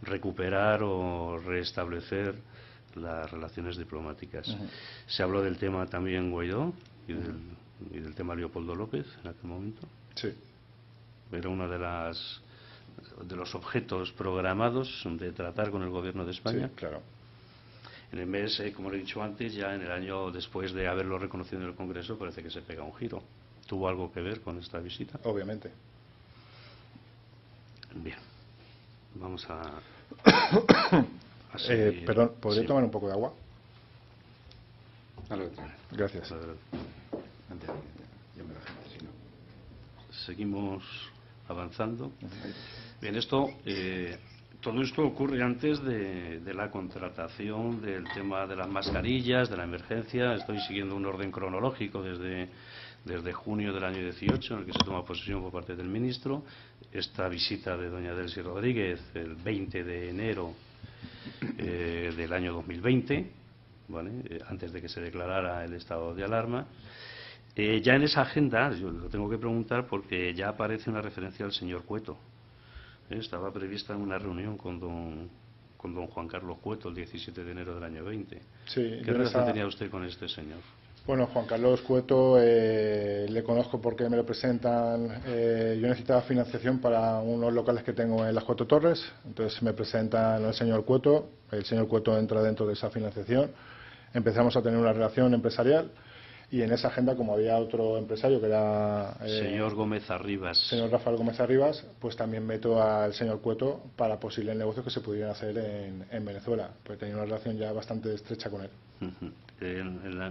recuperar o restablecer las relaciones diplomáticas. Se habló del tema también Guaidó y del y del tema Leopoldo López en aquel momento. Sí. Era uno de los objetos programados de tratar con el gobierno de España. Sí, claro. En el mes, como le he dicho antes, ya en el año después de haberlo reconocido en el Congreso, parece que se pega un giro. ¿Tuvo algo que ver con esta visita? Obviamente. Bien. Vamos a perdón, ¿podría sí. tomar un poco de agua? Vale. Gracias. Seguimos avanzando. Bien, todo esto ocurre antes de la contratación del tema de las mascarillas, de la emergencia. Estoy siguiendo un orden cronológico desde junio del año 18, en el que se toma posesión por parte del ministro. Esta visita de doña Delcy Rodríguez el 20 de enero del año 2020, ¿vale? Antes de que se declarara el estado de alarma. Ya en esa agenda, yo lo tengo que preguntar porque ya aparece una referencia al señor Cueto. Estaba prevista una reunión con don Juan Carlos Cueto el 17 de enero del año 20. Sí, ¿Qué relación tenía usted con este señor? Bueno, Juan Carlos Cueto le conozco porque me lo presentan. Yo necesitaba financiación para unos locales que tengo en las Cuatro Torres, entonces me presentan al señor Cueto. El señor Cueto entra dentro de esa financiación. Empezamos a tener una relación empresarial y en esa agenda, como había otro empresario que era señor Gómez Arribas. Señor Rafael Gómez Arribas, pues también meto al señor Cueto para posibles negocios que se pudieran hacer en Venezuela, pues tenía una relación ya bastante estrecha con él.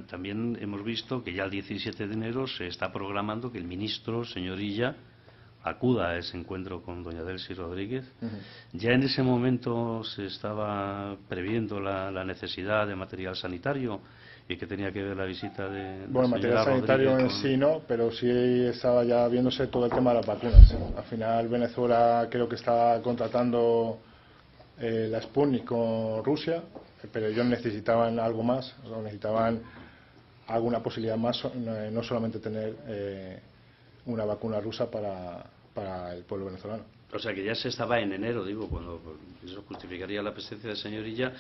También hemos visto que ya el 17 de enero se está programando que el ministro, señor Illa, acuda a ese encuentro con doña Delcy Rodríguez. Ya en ese momento se estaba previendo la necesidad de material sanitario y que tenía que ver la visita de bueno, la material señora sanitario Rodríguez en sí no, pero sí estaba ya viéndose todo el tema de las vacunas. Al final Venezuela creo que está contratando la Sputnik con Rusia, pero ellos necesitaban algo más, o necesitaban alguna posibilidad más, no solamente tener una vacuna rusa para el pueblo venezolano. O sea que ya se estaba en enero, digo, cuando eso justificaría la presencia de señor Illa,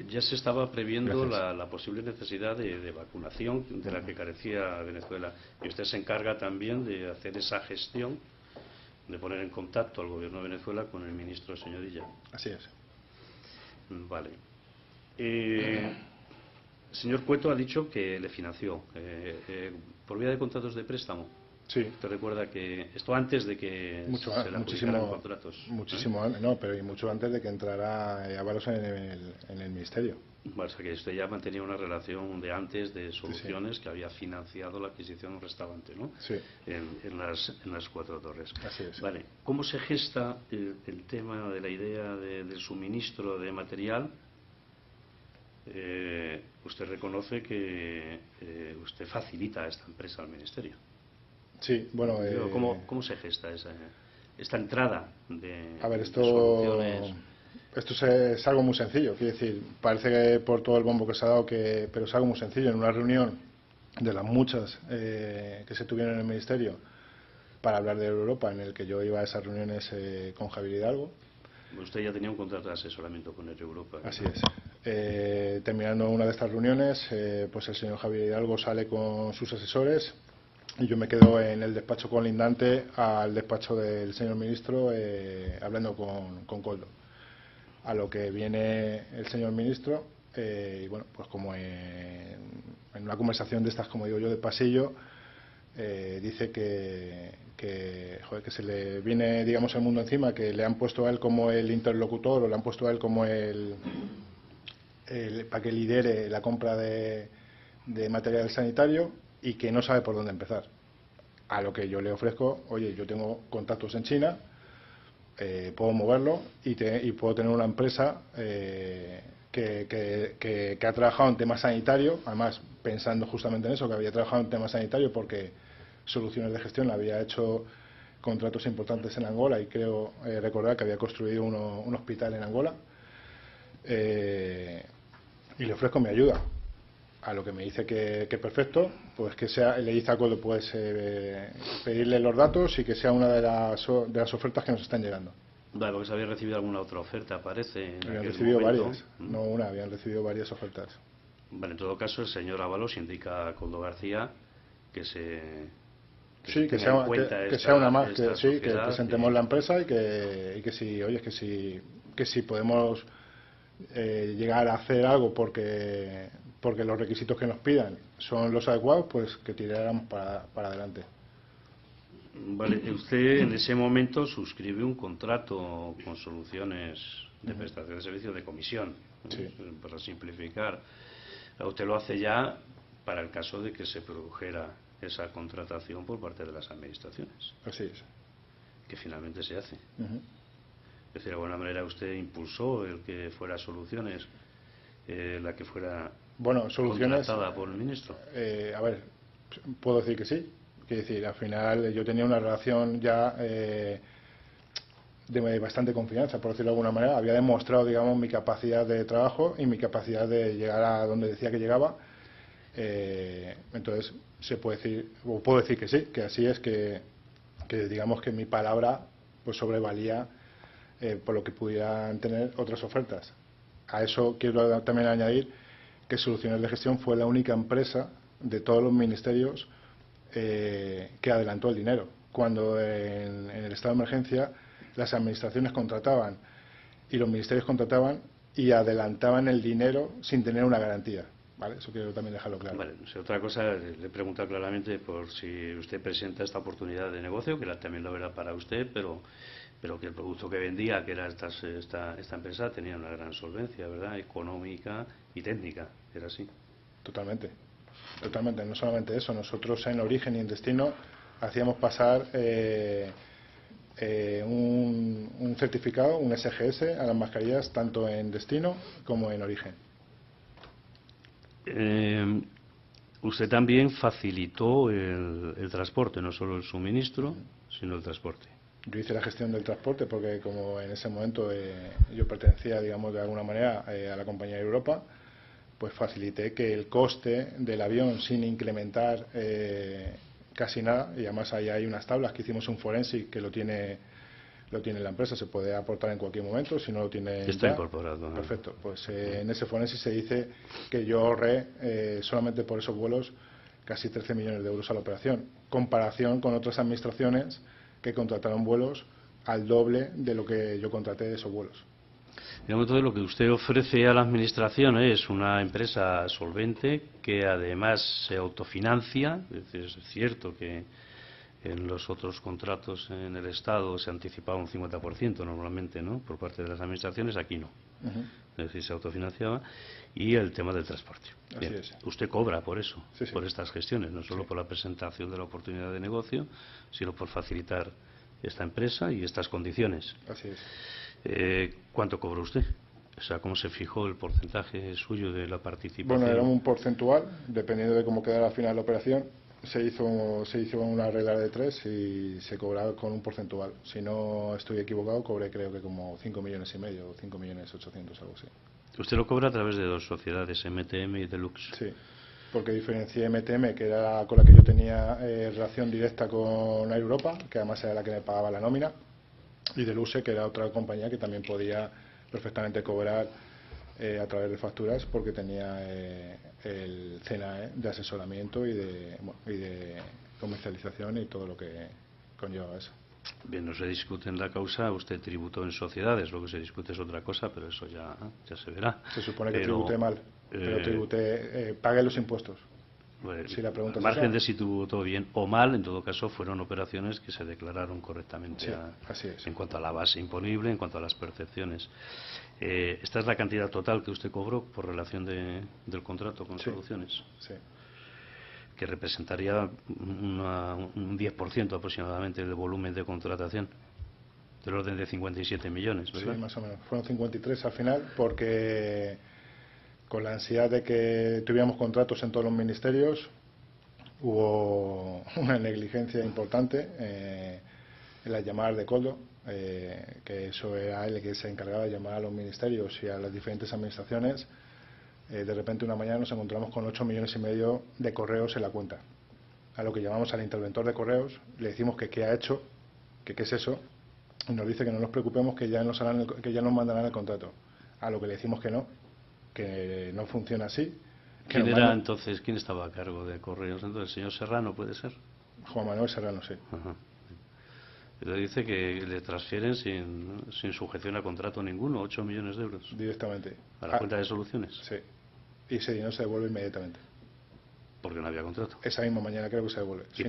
ya se estaba previendo la posible necesidad de vacunación de la que carecía Venezuela. Y usted se encarga también de hacer esa gestión, de poner en contacto al gobierno de Venezuela con el ministro señor Illa. Así es. Vale. El señor Cueto ha dicho que le financió por vía de contratos de préstamo. Sí. ¿Te recuerda que esto antes de que se le adjudicaran contratos? Muchísimo antes, no, pero y mucho antes de que entrara Ábalos en el ministerio. Bueno, o sea que usted ya mantenía una relación de antes de Soluciones, sí, que había financiado la adquisición de un restaurante, ¿no? Sí. En las Cuatro Torres. Así es. Vale. ¿Cómo se gesta el tema de la idea del suministro de material? Usted reconoce que usted facilita a esta empresa al ministerio. Sí, bueno. ¿Cómo se gesta esta entrada de Soluciones? Esto es algo muy sencillo, quiero decir, parece que por todo el bombo que se ha dado, pero es algo muy sencillo. En una reunión de las muchas que se tuvieron en el ministerio para hablar de Europa, en el que yo iba a esas reuniones con Javier Hidalgo. Usted ya tenía un contrato de asesoramiento con Europa. Así es. Terminando una de estas reuniones, pues el señor Javier Hidalgo sale con sus asesores y yo me quedo en el despacho colindante al despacho del señor ministro hablando con Coldo. A lo que viene el señor ministro y bueno, pues como en una conversación de estas, como digo yo, de pasillo, dice que se le viene, digamos, el mundo encima, que le han puesto a él como el interlocutor o le han puesto a él como para que lidere la compra de material sanitario y que no sabe por dónde empezar. A lo que yo le ofrezco, oye, yo tengo contactos en China, puedo moverlo y puedo tener una empresa que ha trabajado en temas sanitarios, además pensando justamente en eso, que había trabajado en temas sanitarios porque Soluciones de Gestión había hecho contratos importantes en Angola y creo recordar que había construido un hospital en Angola, y le ofrezco mi ayuda. A lo que me dice que perfecto, pues que sea, le dice a Coldo, pues pedirle los datos y que sea una de las ofertas que nos están llegando. Vale, porque se había recibido alguna otra oferta, parece. Habían recibido varias, no una, habían recibido varias ofertas. Vale, en todo caso, el señor Ábalos indica a Coldo García Sí, que sea una más, que presentemos la empresa y que si, oye, que si podemos llegar a hacer algo porque los requisitos que nos pidan son los adecuados, pues que tiráramos para adelante. Vale, usted en ese momento suscribe un contrato con Soluciones de prestación de servicio de comisión, sí, para simplificar. Usted lo hace ya para el caso de que se produjera esa contratación por parte de las administraciones. Así es. Que finalmente se hace. Es decir, de alguna manera usted impulsó el que fuera Soluciones la que fuera contratada por el ministro. A ver, puedo decir que sí. Quiero decir, al final yo tenía una relación ya de bastante confianza, por decirlo de alguna manera. Había demostrado, digamos, mi capacidad de trabajo y mi capacidad de llegar a donde decía que llegaba. Entonces, se puede decir, o puedo decir que sí, que así es, que digamos que mi palabra pues sobrevalía por lo que pudieran tener otras ofertas. A eso quiero también añadir que Soluciones de Gestión fue la única empresa de todos los ministerios que adelantó el dinero. Cuando en el estado de emergencia las administraciones contrataban y los ministerios contrataban y adelantaban el dinero sin tener una garantía. ¿Vale? Eso quiero también dejarlo claro. Vale, si otra cosa, le pregunto claramente por si usted presenta esta oportunidad de negocio, que también lo verá para usted, pero que el producto que vendía, que era esta empresa, tenía una gran solvencia, ¿verdad? Económica y técnica, era así. Totalmente, totalmente. No solamente eso, nosotros en Origen y en Destino hacíamos pasar un certificado, un SGS, a las mascarillas, tanto en Destino como en Origen. Usted también facilitó el transporte, no solo el suministro, sino el transporte. Yo hice la gestión del transporte porque como en ese momento yo pertenecía, digamos, de alguna manera a la compañía de Europa, pues facilité que el coste del avión sin incrementar casi nada, y además ahí hay unas tablas que hicimos un forensic que lo tiene la empresa, se puede aportar en cualquier momento, si no lo tiene está ya, incorporado, ¿no? Perfecto, pues en ese forensic se dice que yo ahorré solamente por esos vuelos casi 13 millones de euros a la operación, comparación con otras administraciones que contrataron vuelos al doble de lo que yo contraté de esos vuelos. Digamos, entonces lo que usted ofrece a la administración es una empresa solvente que además se autofinancia. Es decir, es cierto que en los otros contratos en el Estado se anticipaba un 50% normalmente, ¿no?, por parte de las administraciones, aquí no. Es decir, se autofinanciaba. Y el tema del transporte. Así es. Usted cobra por eso, sí. por estas gestiones, no solo sí. por la presentación de la oportunidad de negocio, sino por facilitar esta empresa y estas condiciones. Así es. ¿Cuánto cobró usted? O sea, ¿cómo se fijó el porcentaje suyo de la participación? Bueno, era un porcentual, dependiendo de cómo quedara al final la operación. Se hizo una regla de 3 y se cobraba con un porcentual. Si no estoy equivocado, cobré creo que como 5,5 millones o 5,8 millones, algo así. Usted lo cobra a través de dos sociedades, MTM y Deluxe. Sí, porque diferencié MTM, que era con la que yo tenía relación directa con Air Europa, que además era la que me pagaba la nómina, y Deluxe, que era otra compañía que también podía perfectamente cobrar a través de facturas, porque tenía el CNAE de asesoramiento y de comercialización y todo lo que conlleva eso. Bien, no se discute en la causa, usted tributó en sociedades, lo que se discute es otra cosa, pero eso ya se verá. Se supone que tributé mal, pero pagué los impuestos. Bueno, si la pregunta al margen de si tributó bien o mal, en todo caso fueron operaciones que se declararon correctamente, sí, así es. En cuanto a la base imponible, en cuanto a las percepciones. ¿Esta es la cantidad total que usted cobró por relación del contrato con Soluciones? Sí. Que representaría un 10% aproximadamente del volumen de contratación, del orden de 57 millones, ¿verdad? Sí, más o menos. Fueron 53 al final, porque con la ansiedad de que tuviéramos contratos en todos los ministerios, hubo una negligencia importante en las llamadas de coldo, que eso era el que se encargaba de llamar a los ministerios y a las diferentes administraciones. De repente una mañana nos encontramos con 8,5 millones de correos en la cuenta. A lo que llamamos al interventor de correos, le decimos que qué ha hecho, que qué es eso, y nos dice que no nos preocupemos, que ya nos mandarán el contrato. A lo que le decimos que no funciona así, ¿Quién era entonces, quién estaba a cargo de Correos? Entonces, el señor Serrano, ¿puede ser? Juan Manuel Serrano, sí. Ajá. Le dice que le transfieren sin sujeción a contrato ninguno, 8 millones de euros. Directamente. ¿A la cuenta de Soluciones? Sí. Y ese dinero se devuelve inmediatamente. Porque no había contrato. Esa misma mañana creo que se devuelve. ¿Y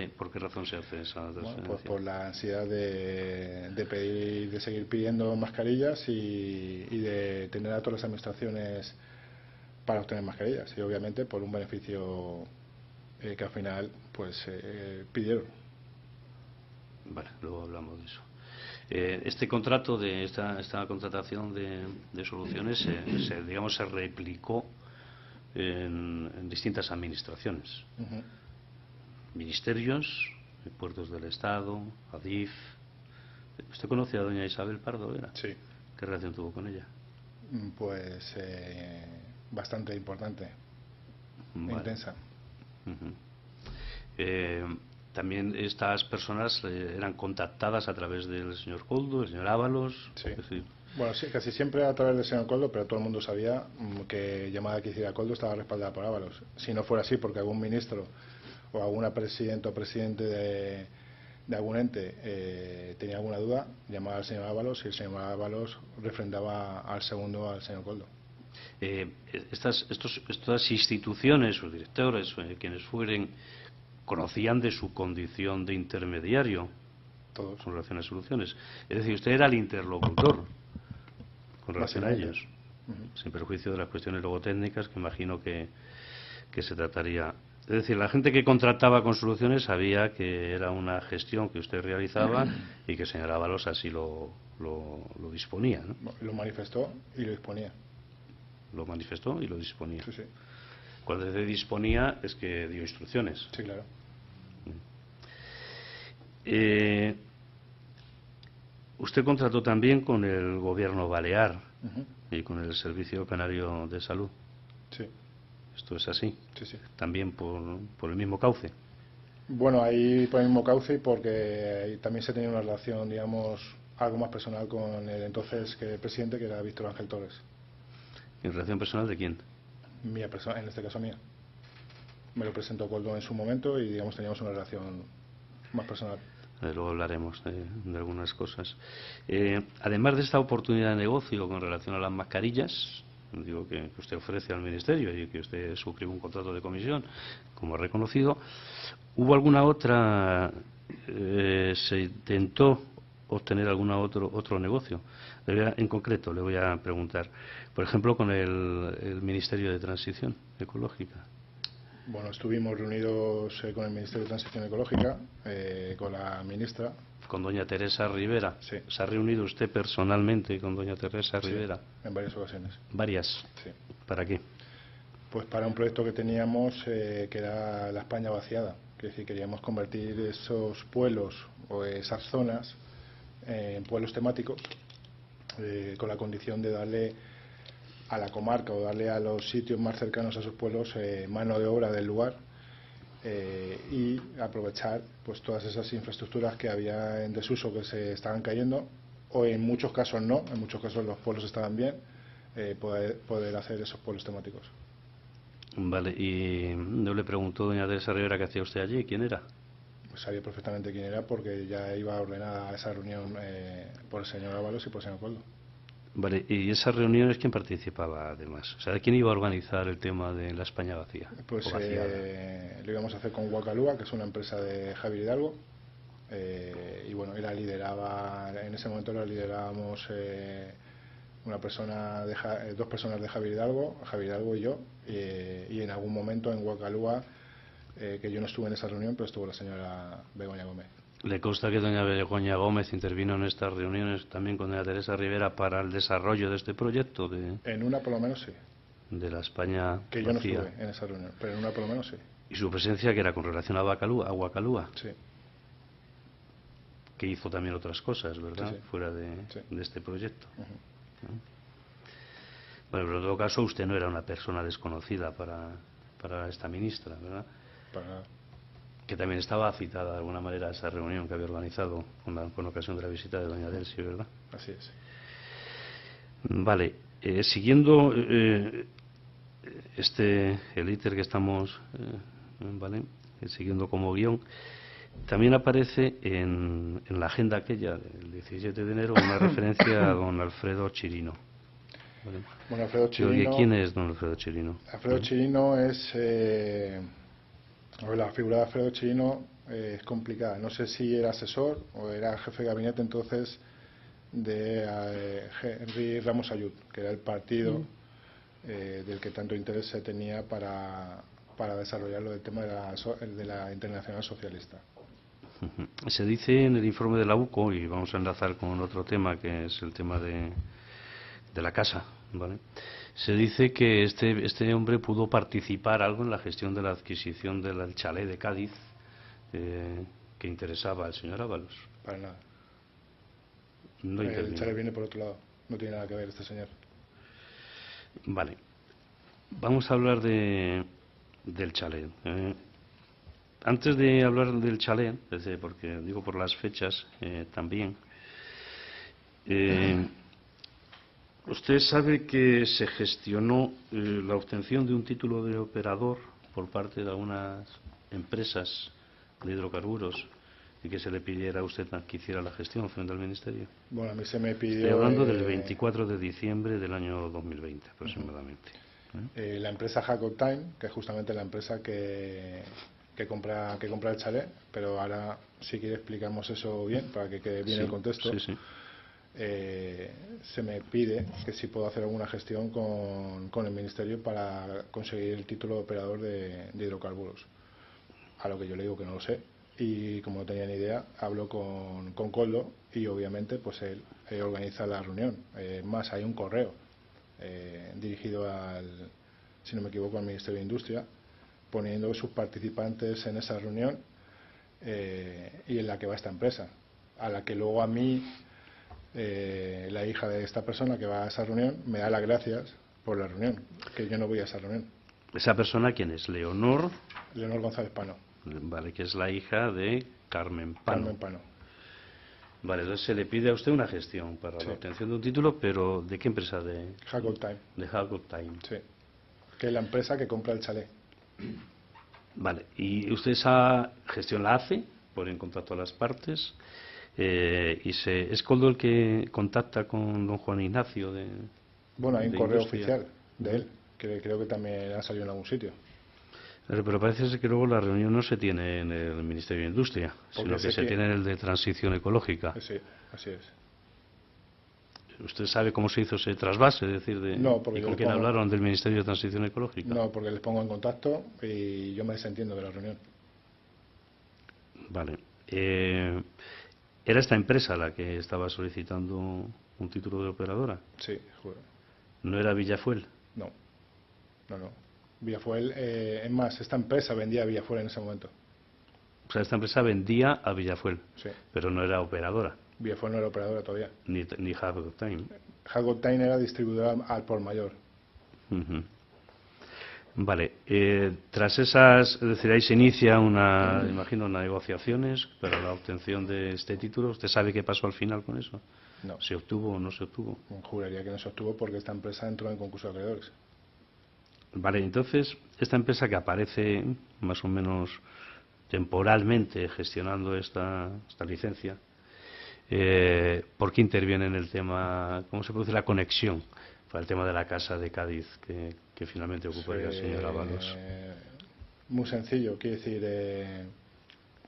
por qué razón se hace esa transferencia? Bueno, pues por la ansiedad de pedir, de seguir pidiendo mascarillas y de tener a todas las administraciones para obtener mascarillas. Y obviamente por un beneficio que al final pues pidieron. Vale, luego hablamos de eso. Este contrato, de esta contratación de Soluciones, se replicó en distintas administraciones. Ministerios, puertos del Estado, Adif. ¿Usted conoce a doña Isabel Pardo, era? Sí. ¿Qué relación tuvo con ella? Pues bastante importante, vale. Intensa. También estas personas eran contactadas a través del señor Coldo, el señor Ábalos. Sí. Es decir, Bueno, sí, casi siempre a través del señor Coldo, pero todo el mundo sabía que llamada que hiciera Coldo estaba respaldada por Ábalos. Si no fuera así, porque algún ministro o alguna presidenta o presidente de algún ente tenía alguna duda, llamaba al señor Ábalos y el señor Ábalos refrendaba al segundo al señor Coldo. Estas instituciones, sus directores, quienes fueren, conocían de su condición de intermediario. Todos. Con relación a Soluciones. Es decir, usted era el interlocutor con relación a ellos, sin perjuicio de las cuestiones luego técnicas que imagino que se trataría. Es decir, la gente que contrataba con Soluciones sabía que era una gestión que usted realizaba y que el señor Ábalos así lo disponía, ¿no? Lo manifestó y lo disponía. Lo manifestó y lo disponía. Sí, sí. Cuando dice disponía es que dio instrucciones. Sí, claro. Usted contrató también con el gobierno balear y con el Servicio Canario de Salud. Sí. ¿Esto es así? Sí, sí. ¿También por el mismo cauce? Bueno, ahí por el mismo cauce y porque ahí también se tenía una relación, digamos, algo más personal con el entonces presidente, que era Víctor Ángel Torres. ¿En relación personal de quién? Mía persona, en este caso mía. Me lo presentó Coldo en su momento y, digamos, teníamos una relación más personal. Luego hablaremos de algunas cosas. Además de esta oportunidad de negocio con relación a las mascarillas, digo que usted ofrece al Ministerio y que usted suscribe un contrato de comisión, como ha reconocido, ¿hubo alguna otra, se intentó obtener algún otro negocio? En concreto, le voy a preguntar, por ejemplo, con el Ministerio de Transición Ecológica. Bueno, estuvimos reunidos con el Ministerio de Transición Ecológica, con la ministra. ¿Con doña Teresa Rivera? Sí. ¿Se ha reunido usted personalmente con doña Teresa Rivera? En varias ocasiones. ¿Varias? Sí. ¿Para qué? Pues para un proyecto que teníamos que era la España vaciada. Es decir, queríamos convertir esos pueblos o esas zonas en pueblos temáticos con la condición de darle a la comarca o darle a los sitios más cercanos a esos pueblos mano de obra del lugar y aprovechar pues todas esas infraestructuras que había en desuso que se estaban cayendo, o en muchos casos no, en muchos casos los pueblos estaban bien, poder hacer esos pueblos temáticos. Vale, y yo le preguntó doña Teresa Rivera qué hacía usted allí, ¿quién era? Pues sabía perfectamente quién era porque ya iba ordenada esa reunión por el señor Ábalos y por el señor Coldo. Vale, ¿y esas reuniones quién participaba además? O sea, ¿quién iba a organizar el tema de la España vacía? Pues lo íbamos a hacer con Guacalúa, que es una empresa de Javier Hidalgo, y bueno, y la lideraba, en ese momento la liderábamos dos personas de Javier Hidalgo y yo, y en algún momento en Guacalúa, que yo no estuve en esa reunión, pero estuvo la señora Begoña Gómez. ¿Le consta que doña Begoña Gómez intervino en estas reuniones también con doña Teresa Rivera para el desarrollo de este proyecto? En una por lo menos sí. De la España que yo vacía. No estuve en esa reunión, pero en una por lo menos sí. ¿Y su presencia que era con relación a Guacalúa? Sí. Que hizo también otras cosas, ¿verdad? Sí, sí. Fuera de este proyecto. Uh-huh. Bueno, pero en todo caso usted no era una persona desconocida para esta ministra, ¿verdad? Para nada. Que también estaba citada de alguna manera a esa reunión que había organizado con ocasión de la visita de doña Delcy, ¿verdad? Así es. Vale, siguiendo el íter que estamos ¿vale? Siguiendo como guión, también aparece en la agenda aquella del 17 de enero una referencia a don Alfredo Chirino. ¿Vale? Bueno, Alfredo Chirino... ¿Quién es don Alfredo Chirino? Alfredo Chirino es... la figura de Alfredo Chirino es complicada. No sé si era asesor o era jefe de gabinete entonces de Henry Ramos Ayud, que era el partido del que tanto interés se tenía para desarrollarlo del tema de la Internacional Socialista. Se dice en el informe de la UCO, y vamos a enlazar con otro tema que es el tema de la casa, ¿vale? Se dice que este hombre pudo participar algo en la gestión de la adquisición del chalet de Cádiz que interesaba al señor Ábalos. Para nada. No el chalet viene por otro lado, no tiene nada que ver este señor. Vale, vamos a hablar del chalet. Antes de hablar del chalet, porque digo por las fechas también, usted sabe que se gestionó la obtención de un título de operador por parte de algunas empresas de hidrocarburos y que se le pidiera a usted que hiciera la gestión frente al Ministerio. Bueno, a mí se me pidió... Estoy hablando del 24 de diciembre del año 2020 aproximadamente. La empresa Jacob Time, que es justamente la empresa que compra el chalet, pero ahora si quiere explicamos eso bien para que quede bien el contexto. Sí. Se me pide que si puedo hacer alguna gestión con el Ministerio para conseguir el título de operador de hidrocarburos, a lo que yo le digo que no lo sé, y como no tenía ni idea hablo con Coldo y obviamente pues él organiza la reunión. Más hay un correo dirigido si no me equivoco, al Ministerio de Industria, poniendo sus participantes en esa reunión y en la que va esta empresa, a la que luego a mí la hija de esta persona que va a esa reunión me da las gracias por la reunión, que yo no voy a esa reunión. ¿Esa persona quién es? Leonor González Pano. Vale, que es la hija de Carmen Pano. Carmen Pano. Vale, entonces se le pide a usted una gestión para la obtención de un título, pero ¿de qué empresa? De Jacob Time. De Jacob Time. Sí, que es la empresa que compra el chalet. Vale, y usted esa gestión la hace, pone en contacto a las partes, ¿es Coldo el que contacta con don Juan Ignacio de... Bueno, hay un correo Industria oficial de él, que creo que también ha salido en algún sitio. Pero parece ser que luego la reunión no se tiene en el Ministerio de Industria, sino que se tiene en el de Transición Ecológica. Sí, así es. ¿Usted sabe cómo se hizo ese trasvase? Es decir, no, porque ¿y con quién hablaron del Ministerio de Transición Ecológica? No, porque les pongo en contacto y yo me desentiendo de la reunión. Vale. ¿Era esta empresa la que estaba solicitando un título de operadora? Sí, juro. ¿No era Villafuel? No. Villafuel, es más, esta empresa vendía a Villafuel en ese momento. O sea, esta empresa vendía a Villafuel, sí, pero no era operadora. Villafuel no era operadora todavía. Ni Jacob Time. Jacob Time era distribuidora al por mayor. Vale. Tras esas, es decir, ahí se inicia imagino, unas negociaciones para la obtención de este título. ¿Usted sabe qué pasó al final con eso? No. ¿Se obtuvo o no se obtuvo? Juraría que no se obtuvo porque esta empresa entró en concurso de acreedores. Vale, entonces, esta empresa que aparece más o menos temporalmente gestionando esta licencia, ¿por qué interviene en el tema? ¿Cómo se produce la conexión para el tema de la casa de Cádiz que finalmente ocuparía el señor Ábalos? Muy sencillo, quiero decir,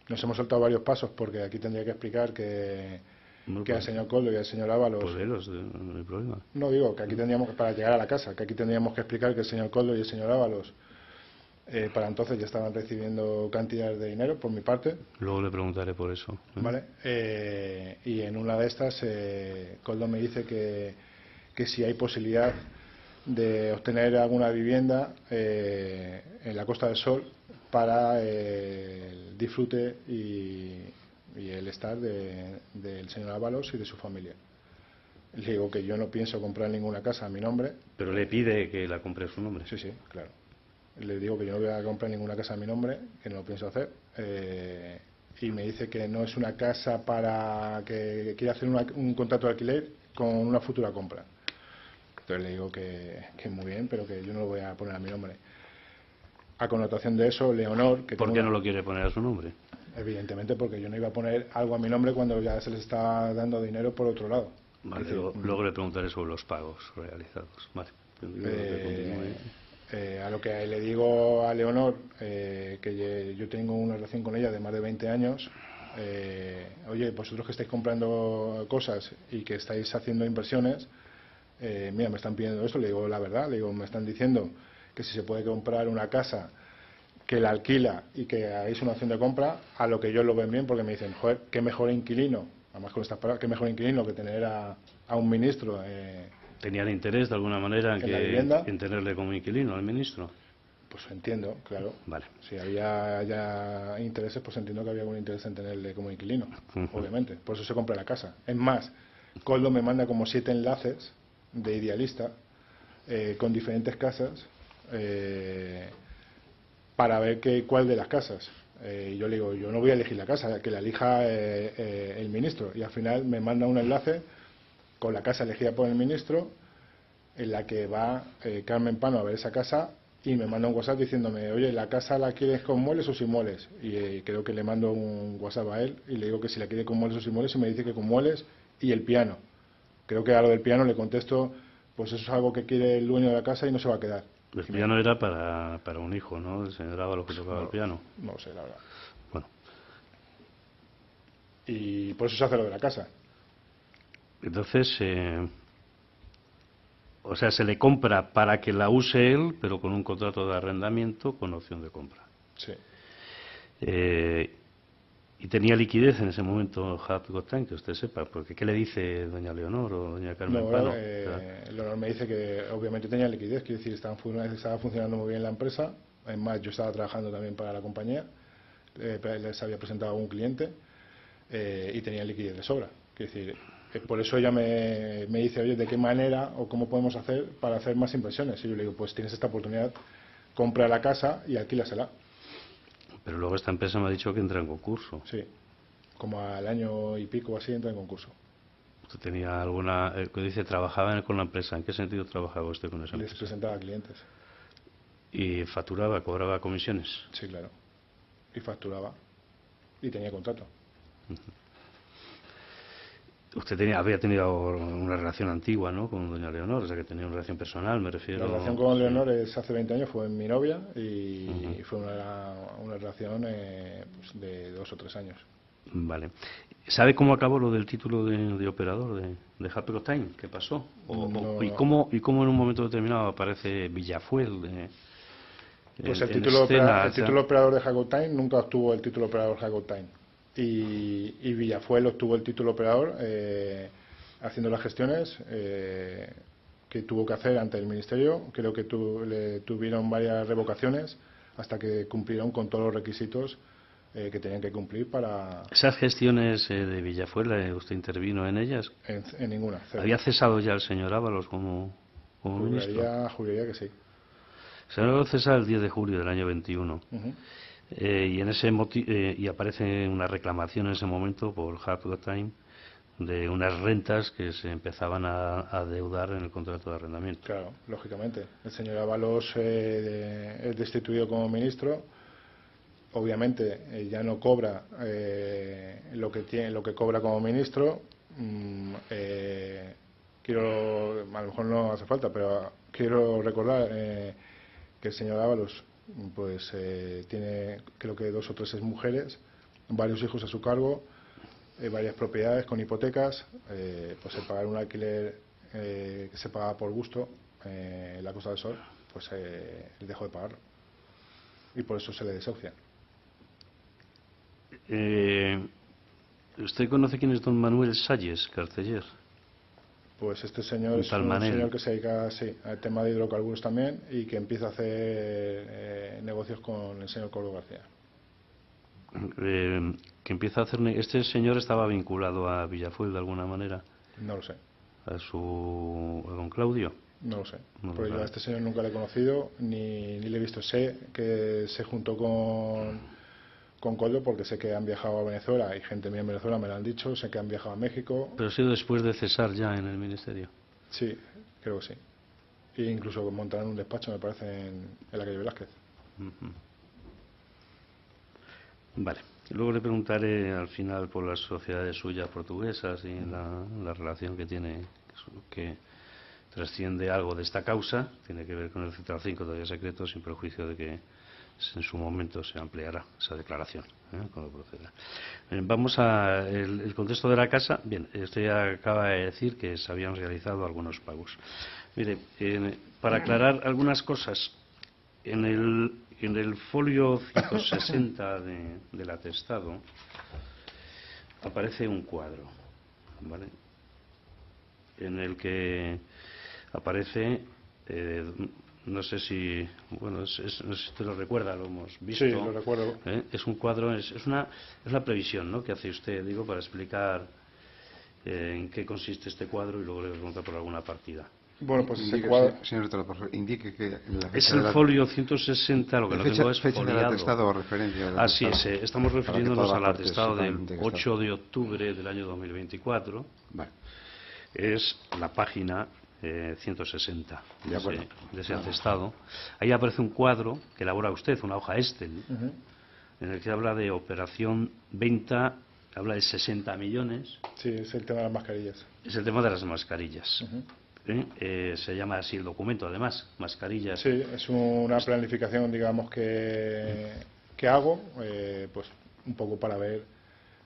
nos hemos saltado varios pasos porque aquí tendría que explicar que al señor Coldo y al señor Ábalos... no hay problema. No, digo que aquí tendríamos que, para llegar a la casa, que aquí tendríamos que explicar que el señor Coldo y el señor Ábalos para entonces ya estaban recibiendo cantidades de dinero por mi parte. Luego le preguntaré por eso. Vale. Y en una de estas Coldo me dice que si hay posibilidad de obtener alguna vivienda en la Costa del Sol para el disfrute y el estar del señor Ábalos y de su familia. Le digo que yo no pienso comprar ninguna casa a mi nombre. Pero le pide que la compre a su nombre. Sí, claro. Le digo que yo no voy a comprar ninguna casa a mi nombre, que no lo pienso hacer. Y me dice que no es una casa para que quiera hacer un contrato de alquiler con una futura compra. Entonces le digo que muy bien, pero que yo no lo voy a poner a mi nombre. A connotación de eso, Leonor... que ¿Por tengo qué no lo quiere poner a su nombre? Evidentemente porque yo no iba a poner algo a mi nombre cuando ya se les está dando dinero por otro lado. Vale, Es decir, luego le preguntaré sobre los pagos realizados. Vale. A lo que le digo a Leonor, yo tengo una relación con ella de más de 20 años, oye, vosotros que estáis comprando cosas y que estáis haciendo inversiones, mira, me están pidiendo esto, le digo la verdad, le digo, me están diciendo que si se puede comprar una casa que la alquila y que hagáis una opción de compra, a lo que ellos lo ven bien, porque me dicen, joder, qué mejor inquilino, además con estas palabras, qué mejor inquilino que tener a un ministro. ¿Tenían interés de alguna manera en tenerle como inquilino al ministro? Pues entiendo, claro. Vale. Si había ya intereses, pues entiendo que había algún interés en tenerle como inquilino, obviamente. Por eso se compra la casa. Es más, Coldo me manda como 7 enlaces de Idealista con diferentes casas para ver cuál de las casas. Y yo le digo, yo no voy a elegir la casa, que la elija el ministro. Y al final me manda un enlace con la casa elegida por el ministro, en la que va Carmen Pano a ver esa casa y me manda un WhatsApp diciéndome, oye, ¿la casa la quieres con muebles o sin muebles? Y creo que le mando un WhatsApp a él y le digo que si la quiere con muebles o sin muebles y me dice que con muebles y el piano. Creo que a lo del piano le contesto, pues eso es algo que quiere el dueño de la casa y no se va a quedar. El piano era para un hijo, ¿no? El señor Ábalos que tocaba el piano. No lo sé, la verdad. Bueno. Y por eso se hace lo de la casa. Entonces, o sea, se le compra para que la use él, pero con un contrato de arrendamiento con opción de compra. Sí. Y tenía liquidez en ese momento Happy Time, que usted sepa, porque ¿qué le dice doña Leonor o doña Carmen Pano? Leonor me dice que obviamente tenía liquidez, quiere decir, estaba funcionando muy bien la empresa. Además, yo estaba trabajando también para la compañía, les había presentado a un cliente y tenía liquidez de sobra. Quiere decir, por eso ella me dice, oye, ¿de qué manera o cómo podemos hacer para hacer más inversiones? Y yo le digo, pues tienes esta oportunidad, compra la casa y alquílasela. Pero luego esta empresa me ha dicho que entra en concurso. Sí, como al año y pico así entra en concurso. ¿Usted tenía alguna, que dice, trabajaba con la empresa? ¿En qué sentido trabajaba usted con esa empresa? Les presentaba a clientes. ¿Y facturaba, cobraba comisiones? Sí, claro. Y facturaba. Y tenía contrato. Usted había tenido una relación antigua, ¿no?, con doña Leonor, o sea que tenía una relación personal, me refiero. La relación con Leonor es hace 20 años, fue mi novia y fue una relación pues, de 2 o 3 años. Vale. ¿Sabe cómo acabó lo del título de operador de Happy Time? ¿Qué pasó? ¿Y cómo en un momento determinado aparece Villafuel? Pues el título operador de Happy Time nunca obtuvo el título operador Happy Time. Y Villafuel obtuvo el título operador haciendo las gestiones que tuvo que hacer ante el ministerio. Creo que le tuvieron varias revocaciones hasta que cumplieron con todos los requisitos que tenían que cumplir para... ¿Esas gestiones de Villafuel, usted intervino en ellas? En ninguna. Cero. ¿Había cesado ya el señor Ábalos como ministro? Juraría que sí. El señor Ábalos cesa el 10 de julio del año 21. Y aparece una reclamación en ese momento por Happy Time de unas rentas que se empezaban a adeudar en el contrato de arrendamiento. Claro, lógicamente. El señor Ábalos es destituido como ministro. Obviamente ya no cobra lo que cobra como ministro. A lo mejor no hace falta, pero quiero recordar que el señor Ábalos pues tiene creo que 2 o 3 mujeres, varios hijos a su cargo, varias propiedades con hipotecas, pues el pagar un alquiler que se pagaba por gusto en la Costa del Sol, pues dejó de pagarlo y por eso se le desahucia. ¿Usted conoce quién es don Manuel Salles, carceller? Pues este señor es un señor que se dedica al tema de hidrocarburos también y que empieza a hacer negocios con el señor Coldo García. Que empieza a hacer... ¿Este señor estaba vinculado a Villafuel de alguna manera? No lo sé. ¿A don Claudio? No lo sé. Porque yo a este señor nunca le he conocido ni le he visto. Sé que se juntó con Coldo porque sé que han viajado a Venezuela, hay gente mía en Venezuela, me lo han dicho, sé que han viajado a México. ¿Pero ha sido después de cesar ya en el ministerio? Sí, creo que sí. E incluso montarán un despacho, me parece, en la calle Velázquez. Vale. Luego le preguntaré al final por las sociedades suyas portuguesas y la relación que tiene, que trasciende algo de esta causa, tiene que ver con el Central 5, todavía secreto, sin perjuicio de que en su momento se ampliará esa declaración, cuando proceda. Vamos a el contexto de la casa. Bien, usted ya acaba de decir que se habían realizado algunos pagos. Mire, para aclarar algunas cosas, en el folio 160 del atestado aparece un cuadro, ¿vale?, en el que aparece, no sé si, bueno, no sé si usted lo recuerda, lo hemos visto. Sí, lo recuerdo. Es un cuadro, es una previsión, ¿no?, que hace usted, digo, para explicar en qué consiste este cuadro, y luego le voy a preguntar por alguna partida. Bueno, pues ese Indique, cuadro... señor Toro, por favor, indique que la fecha Es el folio 160, lo que no tengo es fecha del foliado. atestado o referencia del Así atestado. es, estamos refiriéndonos todas al las partes atestado sepan del de qué 8 de octubre del año 2024. Vale. Es la página 160 De acuerdo. de ese atestado. Ahí aparece un cuadro que elabora usted, una hoja Excel, en el que habla de operación venta, habla de 60 millones. Sí, es el tema de las mascarillas. Es el tema de las mascarillas. Se llama así el documento, además, mascarillas. Sí, es una planificación, digamos, que hago, pues un poco para ver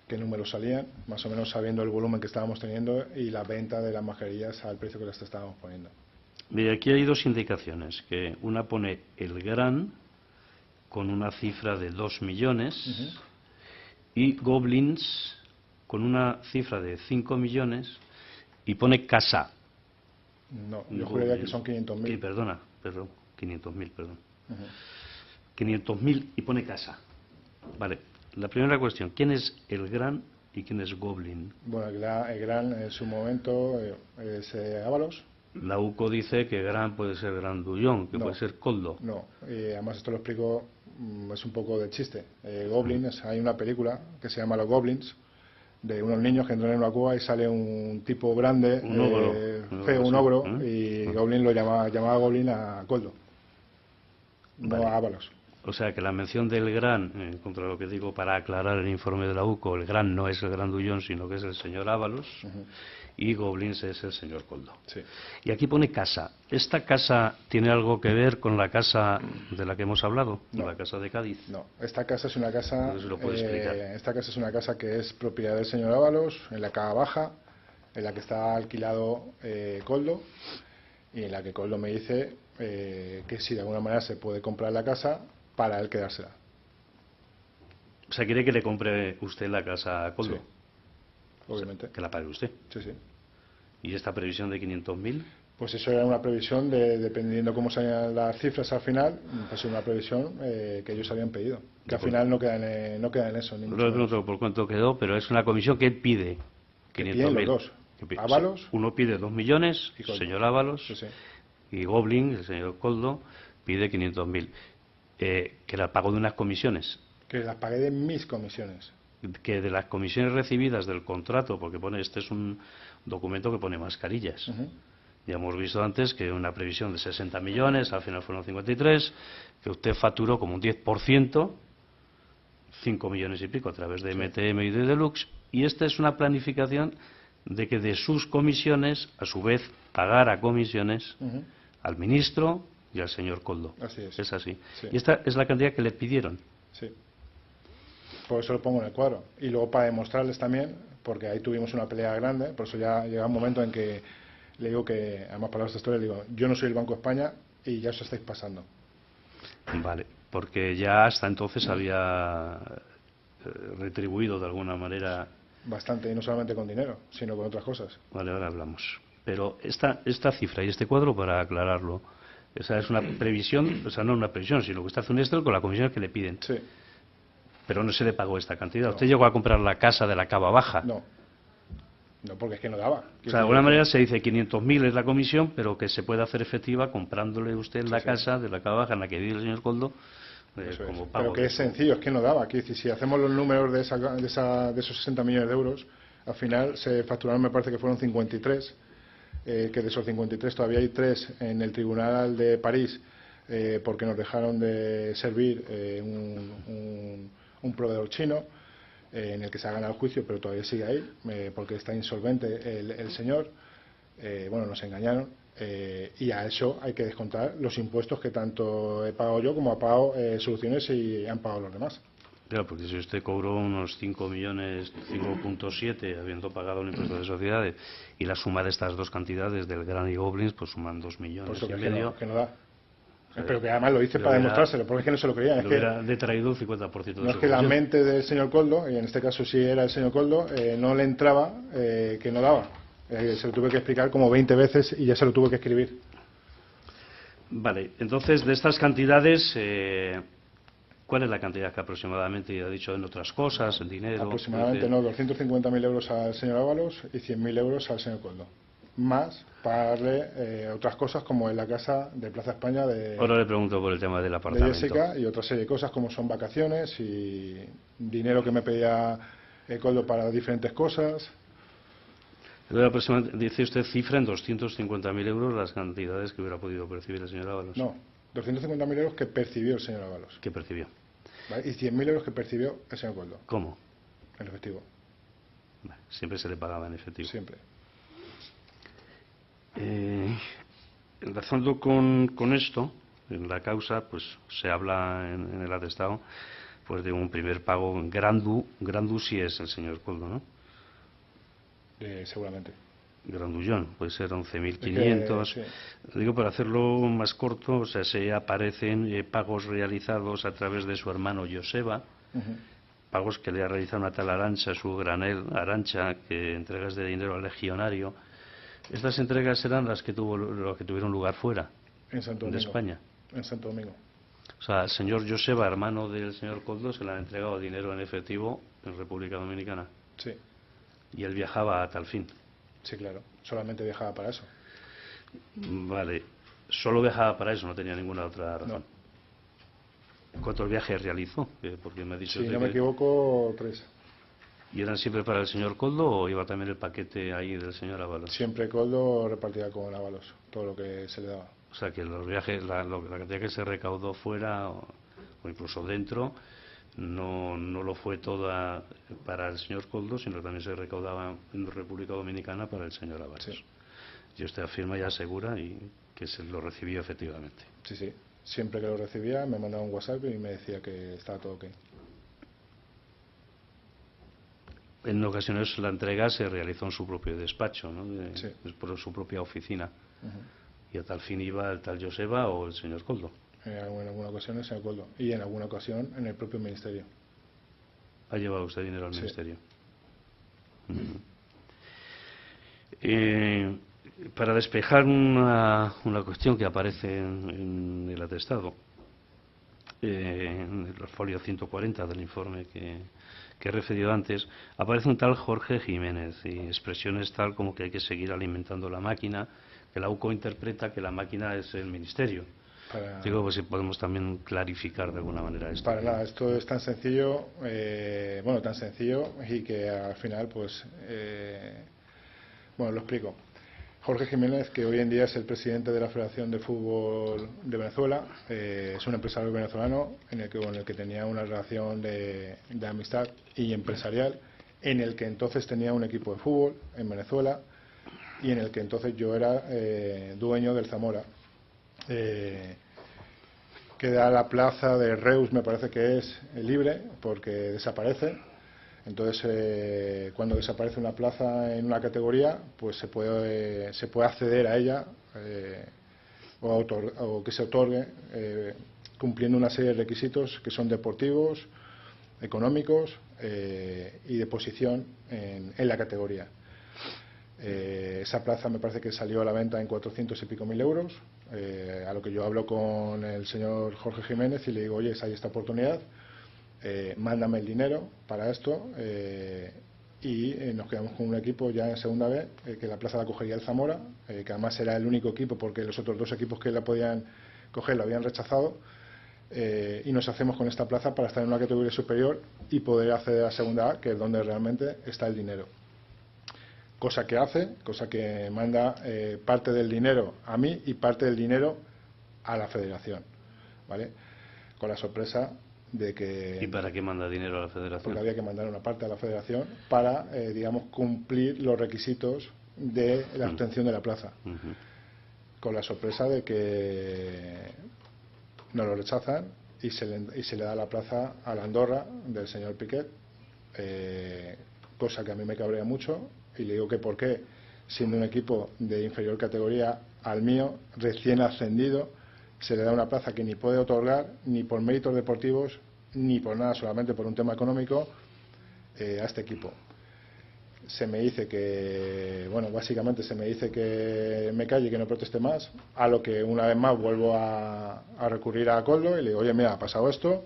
qué números salían, más o menos sabiendo el volumen que estábamos teniendo y la venta de las mascarillas al precio que las estábamos poniendo. Mire, aquí hay dos indicaciones, que una pone el gran con una cifra de 2 millones y Goblins con una cifra de 5 millones y pone casa. No, yo juraría que son 500.000. Sí, perdón, 500.000, perdón. 500.000 y pone casa. Vale, la primera cuestión, ¿quién es el gran y quién es Goblin? Bueno, el gran en su momento es Ábalos. La UCO dice que gran puede ser Grandullón, que No, puede ser Coldo. No, además esto lo explico, es un poco de chiste. Goblins, hay una película que se llama Los Goblins, de unos niños que entran en una cueva y sale un tipo grande, un ogro, feo, un ogro, y Goblin lo llamaba Goblin a Coldo, vale, no a Ábalos. O sea que la mención del gran, contra lo que digo para aclarar el informe de la UCO, el gran no es el Grandullón, sino que es el señor Ábalos, y Goblins es el señor Coldo. Sí. Y aquí pone casa. ¿Esta casa tiene algo que ver con la casa de la que hemos hablado? No. La casa de Cádiz. No, esta casa es una casa, Entonces lo puede explicar. esta casa es una casa que es propiedad del señor Ábalos, en la Cava Baja, en la que está alquilado Coldo, y en la que Coldo me dice que si de alguna manera se puede comprar la casa para él quedársela. O sea, quiere que le compre usted la casa a Coldo. Sí, obviamente. O sea, que la pague usted. Sí, sí. ¿Y esta previsión de 500.000? Pues eso era una previsión, dependiendo cómo salían las cifras al final, pues una previsión que ellos habían pedido. Que al final no queda en eso. Ni mucho No le menos. pregunto por cuánto quedó, pero es una comisión que él pide. Que piden los dos. Ábalos. Sí, uno pide 2 millones, Y el Coldo. señor Ábalos, Sí, sí. y Goblin, el señor Coldo, pide 500.000. Que era el pago de unas comisiones. Que las pagué de mis comisiones. Que de las comisiones recibidas del contrato, porque pone, este es un documento que pone mascarillas. Ya hemos visto antes que una previsión de 60 millones, al final fueron 53, que usted facturó como un 10%, 5 millones y pico a través de MTM y de Deluxe, y esta es una planificación de que de sus comisiones, a su vez, pagara comisiones al ministro y al señor Coldo. Así es. Es así. Sí. Y esta es la cantidad que le pidieron. Sí. Por eso lo pongo en el cuadro. Y luego para demostrarles también, porque ahí tuvimos una pelea grande, por eso ya llega un momento en que le digo que, además para esta historia, le digo, yo no soy el Banco de España y ya os estáis pasando. Vale, porque ya hasta entonces había retribuido de alguna manera. Bastante, y no solamente con dinero, sino con otras cosas. Vale, ahora hablamos. Pero esta cifra y este cuadro, para aclararlo, esa es una previsión, o sea, no una previsión, sino que usted hace un Excel con la comisión que le piden. Sí. Pero no se le pagó esta cantidad. No. ¿Usted llegó a comprar la casa de la Cava Baja? No. No, porque es que no daba. O sea, de alguna manera se dice 500.000 es la comisión, pero que se puede hacer efectiva comprándole usted la casa de la Cava Baja en la que vive el señor Coldo como pago. Pero que es sencillo, es que no daba. Quiero decir, si hacemos los números de esos 60 millones de euros, al final se facturaron, me parece que fueron 53. que de esos 53 todavía hay 3 en el Tribunal de París porque nos dejaron de servir un proveedor chino en el que se ha ganado el juicio, pero todavía sigue ahí porque está insolvente el señor. Bueno, nos engañaron y a eso hay que descontar los impuestos que tanto he pagado yo como ha pagado Soluciones y han pagado los demás. Claro, porque si usted cobró unos 5 millones, 5,7, habiendo pagado el impuesto de sociedades, y la suma de estas dos cantidades del Gran y Goblins, pues suman 2 millones Por eso y medio. que no da. Pero que además lo hice para demostrárselo, porque es que no se lo creían. Le hubiera detraído el 50% de no su es que la comisión. mente del señor Koldo, y en este caso sí era el señor Koldo, no le entraba que no daba. Se lo tuve que explicar como 20 veces y ya se lo tuve que escribir. Vale, entonces de estas cantidades, ¿cuál es la cantidad que aproximadamente, ya ha dicho, en otras cosas, en dinero? Aproximadamente, no, 250.000 euros al señor Ábalos y 100.000 euros al señor Koldo. Más pagarle otras cosas como en la casa de Plaza España Ahora le pregunto por el tema del de apartamento. Jessica y otra serie de cosas como son vacaciones y dinero que me pedía Koldo para diferentes cosas. Dice usted cifra en 250.000 euros las cantidades que hubiera podido percibir el señor Ábalos. No, 250.000 euros que percibió el señor Ábalos. ¿Qué percibió? ¿Vale? Y 100.000 euros que percibió el señor Koldo. ¿Cómo? En efectivo. Vale, siempre se le pagaba en efectivo. Siempre. Enlazando con esto, en la causa, pues se habla en el atestado pues de un primer pago en Grandu sí es el señor Koldo, ¿no? Seguramente. Grandullón, puede ser 11.500. Sí. Digo, para hacerlo más corto, o sea, se aparecen pagos realizados a través de su hermano Joseba, pagos que le ha realizado una tal Arancha, su granel Arancha, que entregas de dinero al legionario. Estas entregas eran las que tuvieron lugar fuera En Santo de Domingo. España. En Santo Domingo. O sea, el señor Joseba, hermano del señor Koldo, se le han entregado dinero en efectivo en República Dominicana. Sí. Y él viajaba a tal fin. Sí, claro. Solamente viajaba para eso. Vale. Solo viajaba para eso, no tenía ninguna otra razón. No. ¿Cuántos viajes realizó? Porque me ha dicho Si no me equivoco, 3. ¿Y eran siempre para el señor Koldo o iba también el paquete ahí del señor Ábalos? Siempre Koldo repartía con Ábalos todo lo que se le daba. O sea, que los viajes, la cantidad que se recaudó fuera o incluso dentro, no lo fue toda para el señor Koldo, sino también se recaudaba en República Dominicana para el señor Ábalos. Sí. Y usted afirma y asegura y que se lo recibió efectivamente. Sí, sí. Siempre que lo recibía me mandaba un WhatsApp y me decía que estaba todo ok. En ocasiones la entrega se realizó en su propio despacho, ¿no? Sí. Por su propia oficina. Y a tal fin iba el tal Joseba o el señor Koldo. En alguna ocasión el señor Koldo. Y en alguna ocasión en el propio ministerio. ¿Ha llevado usted dinero al Sí. ministerio? Para despejar una cuestión que aparece en el atestado, en el folio 140 del informe que he referido antes, aparece un tal Jorge Jiménez y expresiones tal como que hay que seguir alimentando la máquina, que la UCO interpreta que la máquina es el ministerio. Digo, pues si podemos también clarificar de alguna manera esto. Para nada, esto es tan sencillo, tan sencillo y que al final, pues, lo explico. Jorge Jiménez, que hoy en día es el presidente de la Federación de Fútbol de Venezuela, es un empresario venezolano con el que tenía una relación de amistad y empresarial, en el que entonces tenía un equipo de fútbol en Venezuela y en el que entonces yo era dueño del Zamora. Queda la plaza de Reus, me parece que es libre, porque desaparece. Entonces, cuando desaparece una plaza en una categoría, pues se puede acceder a ella o que se otorgue cumpliendo una serie de requisitos que son deportivos, económicos y de posición en la categoría. Esa plaza me parece que salió a la venta en 400 y pico mil euros, a lo que yo hablo con el señor Jorge Jiménez y le digo, oye, hay esta oportunidad, mándame el dinero para esto y nos quedamos con un equipo ya en segunda B, que la plaza la cogería el Zamora, que además era el único equipo porque los otros dos equipos que la podían coger lo habían rechazado, y nos hacemos con esta plaza para estar en una categoría superior y poder acceder a segunda A, que es donde realmente está el dinero. cosa que manda parte del dinero a mí y parte del dinero a la federación, ¿vale? Con la sorpresa de que... ¿Y para qué manda dinero a la federación? Porque había que mandar una parte a la federación para, digamos, cumplir los requisitos de la obtención de la plaza. Con la sorpresa de que nos lo rechazan y se le da la plaza a la Andorra del señor Piquet, cosa que a mí me cabrea mucho, y le digo que por qué, siendo un equipo de inferior categoría al mío, recién ascendido, se le da una plaza que ni puede otorgar ni por méritos deportivos ni por nada, solamente por un tema económico, a este equipo. Se me dice que, bueno, básicamente se me dice que me calle y que no proteste más, a lo que una vez más vuelvo a recurrir a Coldo y le digo, oye, mira, ha pasado esto.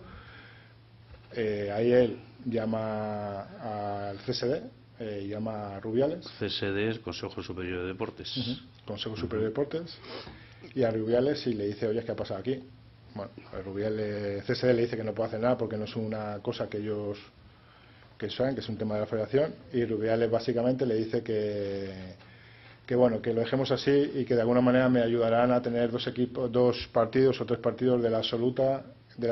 Ahí él llama al CSD, llama a Rubiales. CSD es Consejo Superior de Deportes. Consejo Superior de Deportes. Y a Rubiales y le dice, oye, ¿qué ha pasado aquí? Bueno, a Rubiales, CSD le dice que no puede hacer nada porque no es una cosa que ellos saben, que es un tema de la federación, y Rubiales básicamente le dice que bueno, que lo dejemos así y que de alguna manera me ayudarán a tener dos partidos o tres partidos de la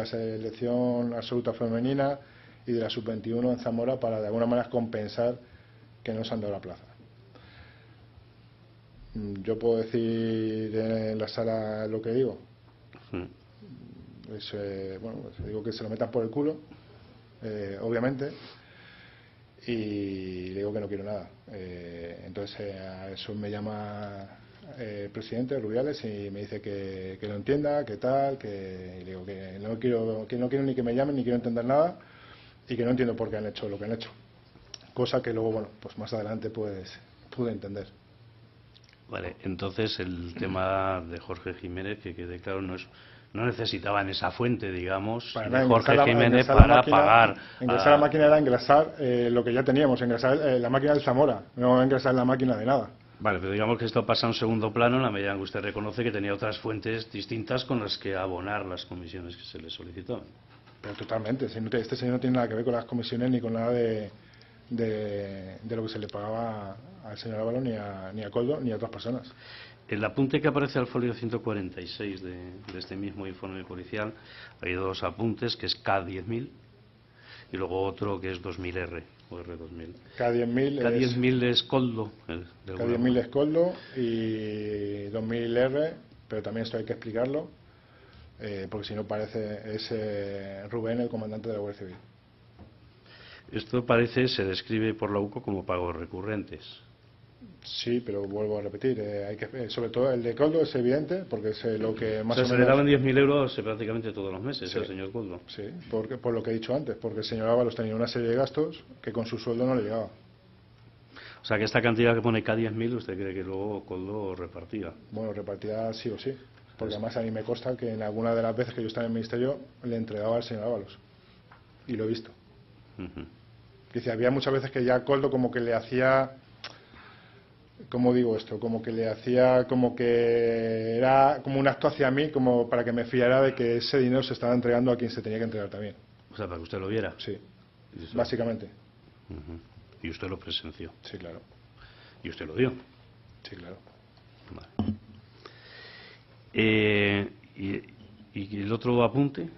selección absoluta femenina y de la sub-21 en Zamora para de alguna manera compensar que no se han dado la plaza. Yo puedo decir en la sala lo que digo. Bueno, pues digo que se lo metan por el culo, obviamente, y le digo que no quiero nada. Entonces a eso me llama el presidente Rubiales y me dice que lo entienda, que tal, y le digo que no quiero ni que me llamen, ni quiero entender nada, y que no entiendo por qué han hecho lo que han hecho. Cosa que luego, bueno, pues más adelante pues pude entender. Vale, entonces el tema de Jorge Jiménez, que quede claro, no necesitaban esa fuente, digamos, de Jorge Jiménez para pagar. Ingresar la máquina era ingresar lo que ya teníamos, ingresar la máquina del Zamora, no ingresar la máquina de nada. Vale, pero digamos que esto pasa a un segundo plano en la medida en que usted reconoce que tenía otras fuentes distintas con las que abonar las comisiones que se le solicitaban. Pero totalmente, este señor no tiene nada que ver con las comisiones ni con nada de lo que se le pagaba al señor Ábalos, ni a Coldo, ni a otras personas. El apunte que aparece al folio 146 de este mismo informe policial, hay dos apuntes, que es K10.000 y luego otro que es 2000R o R2000. K10.000 es Coldo. K10.000 es Coldo y 2000R, pero también esto hay que explicarlo, porque si no parece, es Rubén, el comandante de la Guardia Civil. Esto se describe por la UCO como pagos recurrentes. Sí, pero vuelvo a repetir, sobre todo el de Coldo es evidente, porque es lo que más o menos... se le daban 10.000 euros prácticamente todos los meses, sí, al señor Coldo. Sí, por lo que he dicho antes, porque el señor Ábalos tenía una serie de gastos que con su sueldo no le llegaba. O sea, que esta cantidad que pone K10.000, ¿usted cree que luego Coldo repartía? Bueno, repartía sí o sí, porque además a mí me consta que en alguna de las veces que yo estaba en el ministerio le entregaba al señor Ábalos, y lo he visto. Dice, había muchas veces que ya Coldo como que le hacía... ¿Cómo digo esto? Como que le hacía, como que era como un acto hacia mí, como para que me fiara de que ese dinero se estaba entregando a quien se tenía que entregar también. O sea, para que usted lo viera. Sí, básicamente. Y usted lo presenció. Sí, claro. Y usted lo dio. Sí, claro. Vale. ¿Y el otro apunte?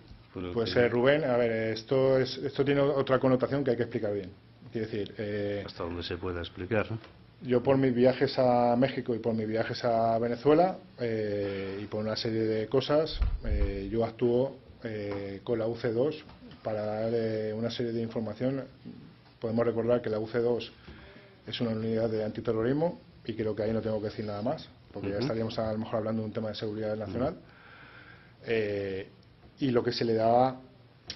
Pues Rubén, a ver, esto tiene otra connotación que hay que explicar bien. Quiero decir... hasta donde se pueda explicar, ¿no? Yo por mis viajes a México y por mis viajes a Venezuela y por una serie de cosas, yo actúo con la UC2 para dar una serie de información. Podemos recordar que la UC2 es una unidad de antiterrorismo y creo que ahí no tengo que decir nada más, porque ya estaríamos a lo mejor hablando de un tema de seguridad nacional. Y lo que se le daba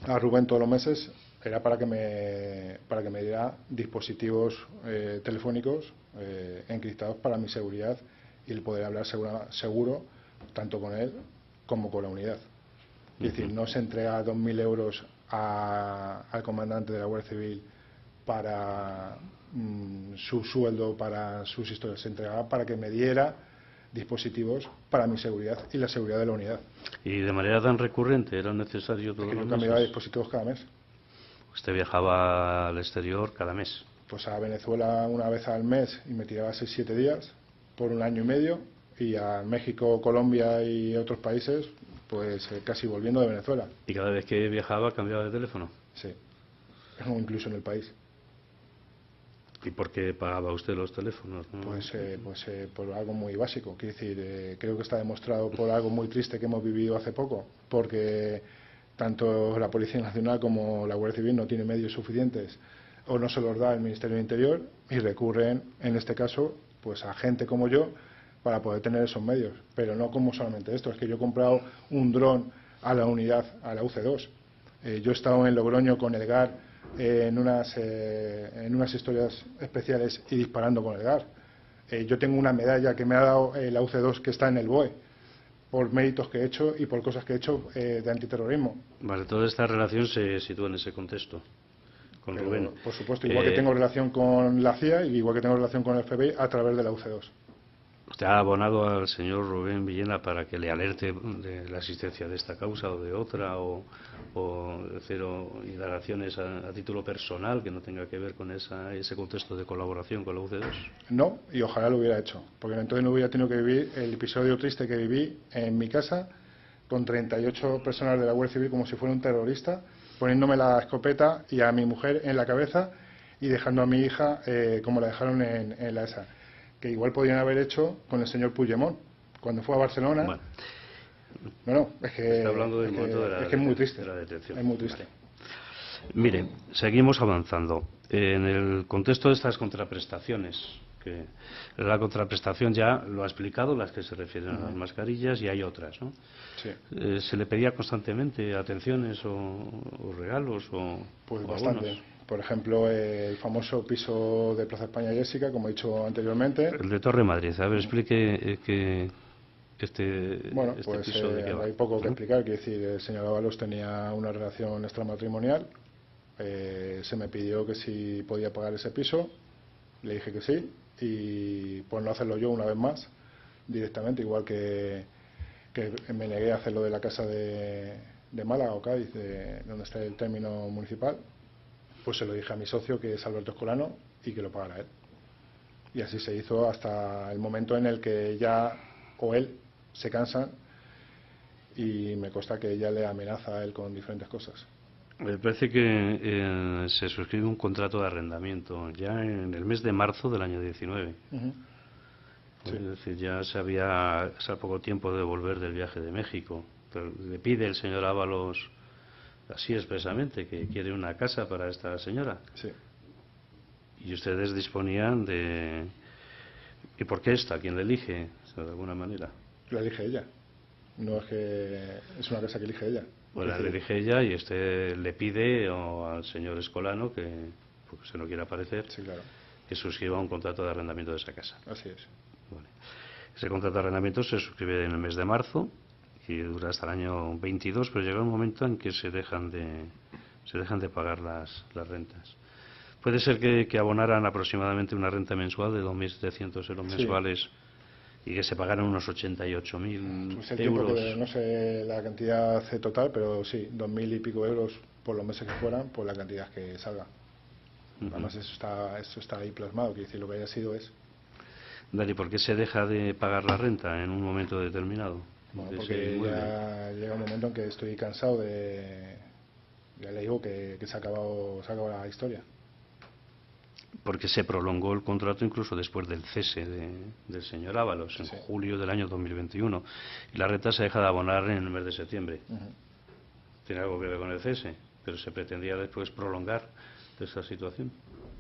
a Rubén todos los meses era para que me diera dispositivos telefónicos encriptados para mi seguridad y el poder hablar seguro tanto con él como con la unidad. Es decir, no se entrega 2.000 euros al comandante de la Guardia Civil para su sueldo, para sus historias, se entregaba para que me diera dispositivos para mi seguridad y la seguridad de la unidad. ¿Y de manera tan recurrente era necesario todo? Es que yo cambiaba dispositivos cada mes. Usted viajaba al exterior cada mes. pues a Venezuela una vez al mes y me tiraba 6-7 días por 1 año y medio, y a México, Colombia y otros países, pues casi volviendo de Venezuela. ¿Y cada vez que viajaba cambiaba de teléfono? Sí, o incluso en el país. ¿Y por qué pagaba usted los teléfonos? ¿No? Pues por algo muy básico. Quiero decir, creo que está demostrado por algo muy triste que hemos vivido hace poco, porque tanto la Policía Nacional como la Guardia Civil no tienen medios suficientes o no se los da el Ministerio del Interior y recurren, en este caso, pues a gente como yo para poder tener esos medios. Pero no como solamente esto, es que yo he comprado un dron a la unidad, a la UC2. Yo he estado en Logroño con el GAR en unas historias especiales y disparando con el GAR. Yo tengo una medalla que me ha dado la UC2 que está en el BOE por méritos que he hecho y por cosas que he hecho de antiterrorismo. Vale, toda esta relación se sitúa en ese contexto. Con Pero, Rubén. por supuesto, igual que tengo relación con la CIA y igual que tengo relación con el FBI a través de la UC2. ¿Usted ha abonado al señor Rubén Villena para que le alerte de la existencia de esta causa o de otra, o cero indagaciones a título personal que no tenga que ver con ese contexto de colaboración con la UC2? No, y ojalá lo hubiera hecho, porque entonces no hubiera tenido que vivir el episodio triste que viví en mi casa con 38 personas de la Guardia Civil como si fuera un terrorista, poniéndome la escopeta y a mi mujer en la cabeza y dejando a mi hija como la dejaron en la ESA. Que igual podrían haber hecho con el señor Puigdemont cuando fue a Barcelona. Bueno, no, es que está hablando del momento de la, es que es muy triste. De la detención. Es muy triste. Vale. Mire, seguimos avanzando. En el contexto de estas contraprestaciones, que la contraprestación ya lo ha explicado, las que se refieren a las mascarillas, y hay otras, ¿no? Sí. ¿Se le pedía constantemente atenciones o regalos? Pues o bastante. abonos? Por ejemplo, el famoso piso de Plaza España Jessica, como he dicho anteriormente. El de Torre Madrid. A ver, explique Bueno, este pues piso de qué va. hay poco que explicar. Quiero decir, el señor Ábalos tenía una relación extramatrimonial. Se me pidió que si podía pagar ese piso. Le dije que sí. Y por no hacerlo yo una vez más, directamente, igual que me negué a hacerlo de la casa de Málaga o Cádiz, donde está el término municipal, pues se lo dije a mi socio, que es Alberto Escolano, y que lo pagara él. Y así se hizo hasta el momento en el que ella o él se cansan, y me consta que ella le amenaza a él con diferentes cosas. Me parece que se suscribe un contrato de arrendamiento ya en el mes de marzo del año 19. Sí. Es decir, ya se había al poco tiempo de volver del viaje de México. Pero le pide el señor Ábalos así expresamente que quiere una casa para esta señora. Sí. Y ustedes disponían de... ¿Y por qué esta? ¿Quién le elige? O sea, de alguna manera. La elige ella. No es que es una casa que elige ella. Bueno, la elige ella y le pide al señor Escolano que, porque se no quiere aparecer, Sí, claro. que suscriba un contrato de arrendamiento de esa casa. Así es. Vale. Ese contrato de arrendamiento se suscribe en el mes de marzo y dura hasta el año 22, pero llega un momento en que se dejan de pagar las rentas. Puede ser que abonaran aproximadamente una renta mensual de 2.700 euros mensuales y que se pagaran unos 88.000 Pues el euros. tiempo que no sé la cantidad total, pero sí, 2.000 y pico euros por los meses que fueran, por la cantidad que salga. Además, eso está ahí plasmado, quiere decir, lo que haya sido es. Dani, ¿por qué se deja de pagar la renta en un momento determinado? Bueno, porque ya llega un momento en que estoy cansado ya le digo que se ha acabado la historia. Porque se prolongó el contrato incluso después del cese del señor Ábalos, en julio del año 2021. Y la renta se deja de abonar en el mes de septiembre. Tiene algo que ver con el cese, pero se pretendía después prolongar esa situación.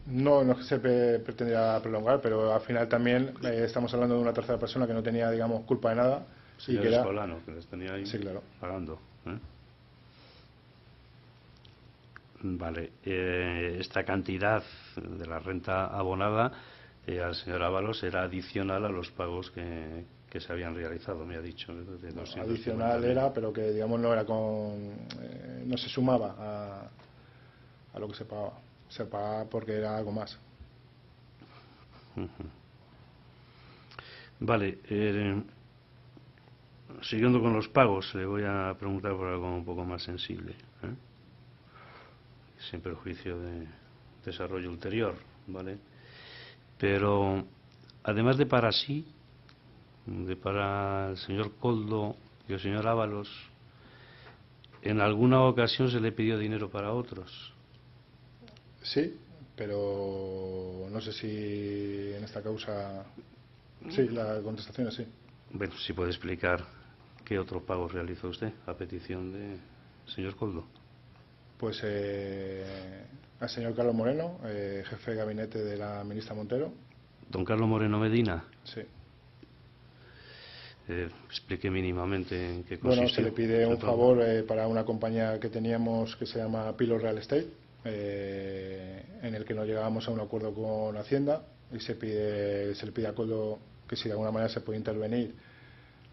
No es que se pretendía prolongar, pero al final también estamos hablando de una tercera persona que no tenía, digamos, culpa de nada. Señor y que Escolano, que les tenía ahí pagando. Vale, esta cantidad de la renta abonada al señor Ábalos era adicional a los pagos que se habían realizado, me ha dicho. Adicional era, pero que digamos no era no se sumaba a lo que se pagaba. Se pagaba porque era algo más. Vale, siguiendo con los pagos, le voy a preguntar por algo un poco más sensible, sin perjuicio de desarrollo ulterior. ¿vale? Pero además de para sí, de para el señor Koldo y el señor Ábalos, ¿en alguna ocasión se le pidió dinero para otros? Sí, pero no sé si en esta causa... Sí, la contestación es sí. Bueno, si puede explicar qué otro pago realizó usted a petición del señor Koldo. Pues al señor Carlos Moreno, jefe de gabinete de la ministra Montero. Don Carlos Moreno Medina. Sí. Explique mínimamente en qué consistió. Bueno, se le pide un favor para una compañía que teníamos que se llama Pilo Real Estate, en el que no llegábamos a un acuerdo con Hacienda y se le pide a Koldo que si de alguna manera se puede intervenir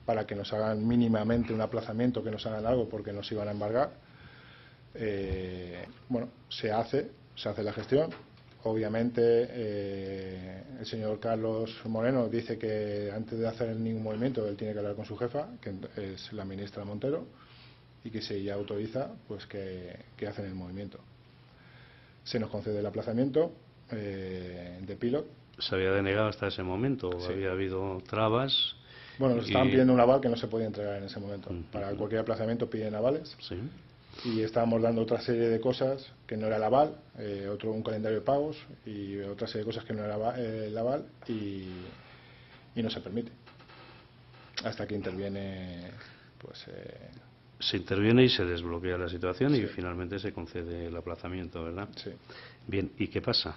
para que nos hagan mínimamente un aplazamiento, que nos hagan algo porque nos iban a embargar. Bueno, se hace la gestión. Obviamente el señor Carlos Moreno dice que antes de hacer ningún movimiento él tiene que hablar con su jefa, que es la ministra Montero, y que si ella autoriza, pues que hacen el movimiento. Se nos concede el aplazamiento de Pilot. ¿Se había denegado hasta ese momento? Sí. ¿Había habido trabas? Bueno, nos estaban pidiendo un aval que no se podía entregar en ese momento. Para cualquier aplazamiento piden avales. Sí. Y estábamos dando otra serie de cosas que no era el aval, un calendario de pagos y otra serie de cosas que no era el aval y no se permite. Hasta que interviene, pues... Se interviene y se desbloquea la situación, sí. Y finalmente se concede el aplazamiento, ¿verdad? Sí. Bien, ¿y qué pasa?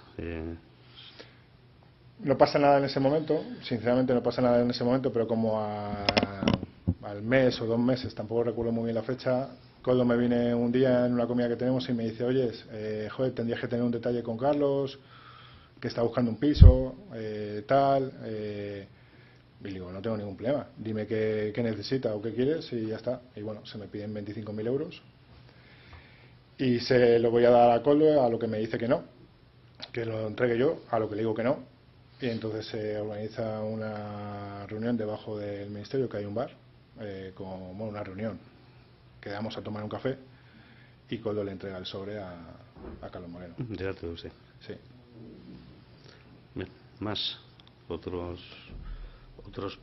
No pasa nada en ese momento, sinceramente no pasa nada en ese momento, pero como al mes o 2 meses, tampoco recuerdo muy bien la fecha, Koldo me viene un día en una comida que tenemos y me dice, oye, joder, tendrías que tener un detalle con Carlos, que está buscando un piso, tal... Y digo, no tengo ningún problema, dime qué necesita o qué quieres y ya está. Y bueno, se me piden 25.000 euros y se lo voy a dar a Koldo, a lo que me dice que no, que lo entregue yo, a lo que le digo que no. Y entonces se organiza una reunión debajo del ministerio, que hay un bar, una reunión. Quedamos a tomar un café y Koldo le entrega el sobre a Carlos Moreno. Ya te lo sé. Sí. Bien, más otros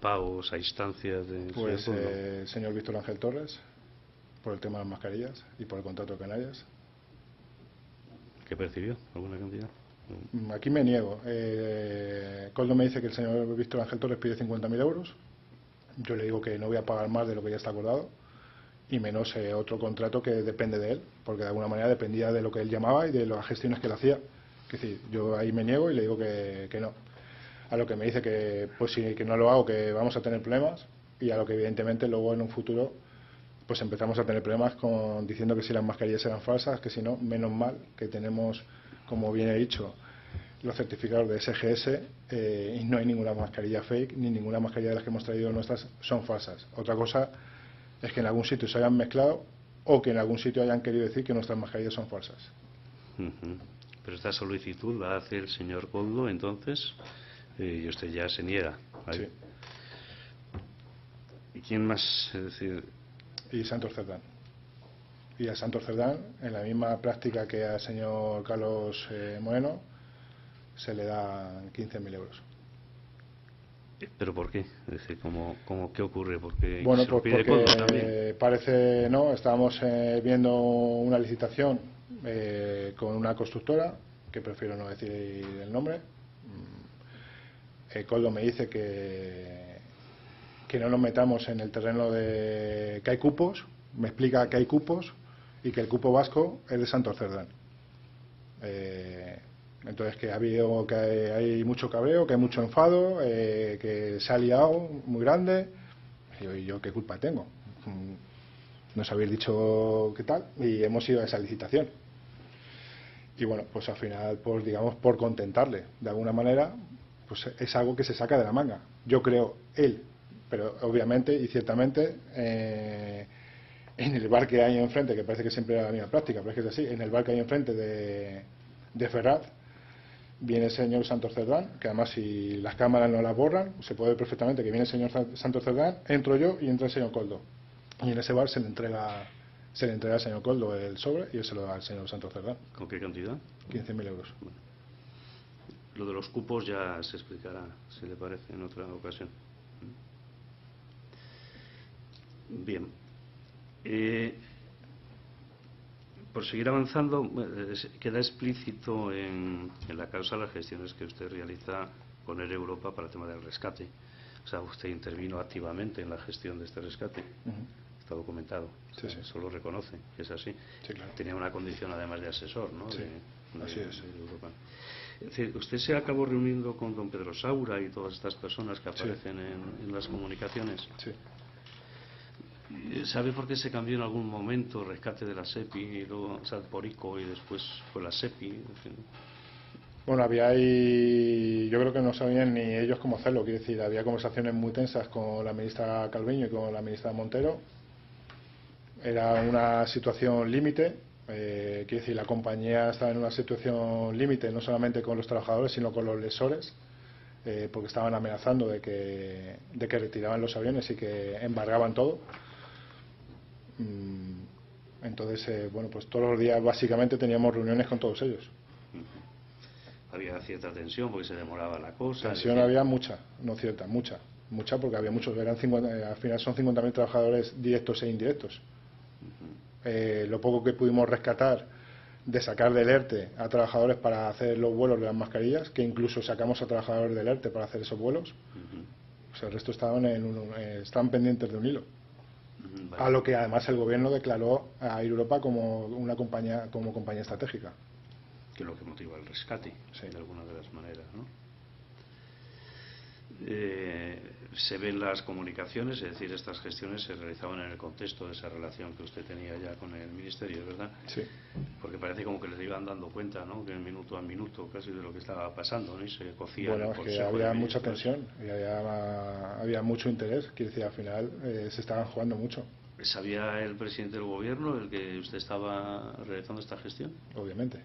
pagos a instancias de... Pues el señor Víctor Ángel Torres, por el tema de las mascarillas y por el contrato de Canarias. ¿Qué percibió? ¿Alguna cantidad? Aquí me niego. Koldo me dice que el señor Víctor Ángel Torres pide 50.000 euros. Yo le digo que no voy a pagar más de lo que ya está acordado y menos otro contrato que depende de él, porque de alguna manera dependía de lo que él llamaba y de las gestiones que él hacía. Es decir, yo ahí me niego y le digo que no. A lo que me dice que pues sí, que no lo hago, que vamos a tener problemas, y a lo que evidentemente luego en un futuro pues empezamos a tener problemas diciendo que si las mascarillas eran falsas, que si no, menos mal que tenemos, como bien he dicho, los certificados de SGS y no hay ninguna mascarilla fake, ni ninguna mascarilla de las que hemos traído nuestras son falsas. Otra cosa es que en algún sitio se hayan mezclado o que en algún sitio hayan querido decir que nuestras mascarillas son falsas. Pero esta solicitud la hace el señor Koldo, entonces, y usted ya se niega. ¿Vale? Sí. ¿Y quién más? Es decir... Y Santos Cerdán. Y a Santos Cerdán, en la misma práctica que al señor Carlos Moreno, se le dan 15.000 euros. ¿Pero por qué? Es decir, ¿qué ocurre? Porque bueno, se pues pide porque Koldo también. parece, no, estábamos viendo una licitación con una constructora, que prefiero no decir el nombre. Koldo me dice que no nos metamos en el terreno de que hay cupos, me explica que hay cupos y que el cupo vasco es de Santos Cerdán. Entonces que hay mucho cabreo, que hay mucho enfado, que se ha liado muy grande. Y yo qué culpa tengo, nos habéis dicho qué tal y hemos ido a esa licitación. Y bueno, pues al final, pues digamos, por contentarle de alguna manera, pues es algo que se saca de la manga, yo creo él, pero obviamente y ciertamente en el bar que hay enfrente, que parece que siempre era la misma práctica, pero es que es así, en el bar que hay enfrente de Ferraz viene el señor Santos Cerdán, que además si las cámaras no las borran, se puede ver perfectamente que viene el señor Santos Cerdán, entro yo y entra el señor Koldo. Y en ese bar se le entrega al señor Koldo el sobre y él se lo da al señor Santos Cerdán. ¿Con qué cantidad? 15.000 euros. Lo de los cupos ya se explicará, si le parece, en otra ocasión. Bien. Por seguir avanzando, queda explícito en la causa las gestiones que usted realiza con Air Europa para el tema del rescate. O sea, usted intervino activamente en la gestión de este rescate. Está documentado. Sí, sí. Eso lo reconoce, que es así. Sí, claro. Tenía una condición además de asesor, ¿no? Sí, así es. De Europa. Es decir, usted se acabó reuniendo con don Pedro Saura y todas estas personas que aparecen en las comunicaciones. Sí. ¿Sabe por qué se cambió en algún momento rescate de la SEPI, y luego, o sea, por ICO y después fue la SEPI? En fin. Bueno, había ahí, yo creo que no sabían ni ellos cómo hacerlo, quiero decir, había conversaciones muy tensas con la ministra Calviño y con la ministra Montero. Era una situación límite, quiero decir, la compañía estaba en una situación límite, no solamente con los trabajadores, sino con los lesores, porque estaban amenazando de que retiraban los aviones y que embargaban todo. Entonces, bueno, pues todos los días básicamente teníamos reuniones con todos ellos. Había cierta tensión porque se demoraba la cosa. Tensión había mucha, no cierta, mucha porque había muchos, eran 50, al final son 50.000 trabajadores directos e indirectos. Lo poco que pudimos rescatar de sacar del ERTE a trabajadores para hacer los vuelos de las mascarillas, que incluso sacamos a trabajadores del ERTE para hacer esos vuelos, pues el resto estaban pendientes de un hilo. Vale. A lo que además el gobierno declaró a Air Europa como una compañía estratégica. Que es lo que motiva el rescate, sí, de alguna de las maneras, ¿no? Se ven las comunicaciones, es decir, estas gestiones se realizaban en el contexto de esa relación que usted tenía ya con el Ministerio, ¿verdad? Sí. Porque parece como que les iban dando cuenta, ¿no? Que minuto a minuto casi de lo que estaba pasando, ¿no? Y se cocía bueno, en el es que Consejo había de mucha Ministros. tensión y había mucho interés, quiero decir, al final se estaban jugando mucho. ¿Sabía el presidente del gobierno el que usted estaba realizando esta gestión? Obviamente.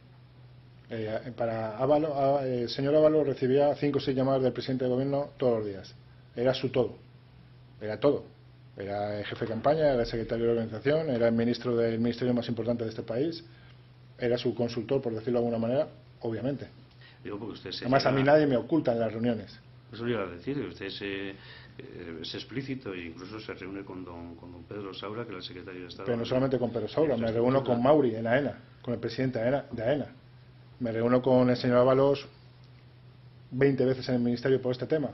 El señor Ábalos recibía 5 o 6 llamadas del presidente del gobierno todos los días. Era su todo. Era todo. Era el jefe de campaña, era el secretario de organización, era el ministro del ministerio más importante de este país, era su consultor, por decirlo de alguna manera, obviamente. Digo, porque usted Además, a mí nadie me oculta en las reuniones. Eso le iba a decir, que usted es explícito e incluso se reúne con don Pedro Saura, que era el secretario de Estado. Pero no solamente con Pedro Saura, me reúno con Mauri en AENA, con el presidente de AENA. Me reúno con el señor Ábalos 20 veces en el ministerio por este tema.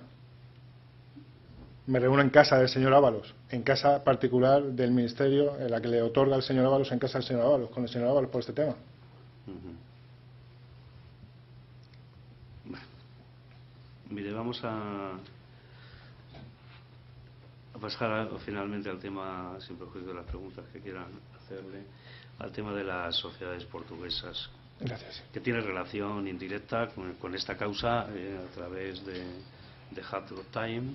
Me reúno en casa del señor Ábalos, en casa particular del ministerio, en la que le otorga el señor Ábalos, en casa del señor Ábalos, con el señor Ábalos por este tema. Mire, vamos a pasar finalmente al tema, sin perjuicio de las preguntas que quieran hacerle, al tema de las sociedades portuguesas. Gracias. Que tiene relación indirecta con esta causa a través de Hard Rock Time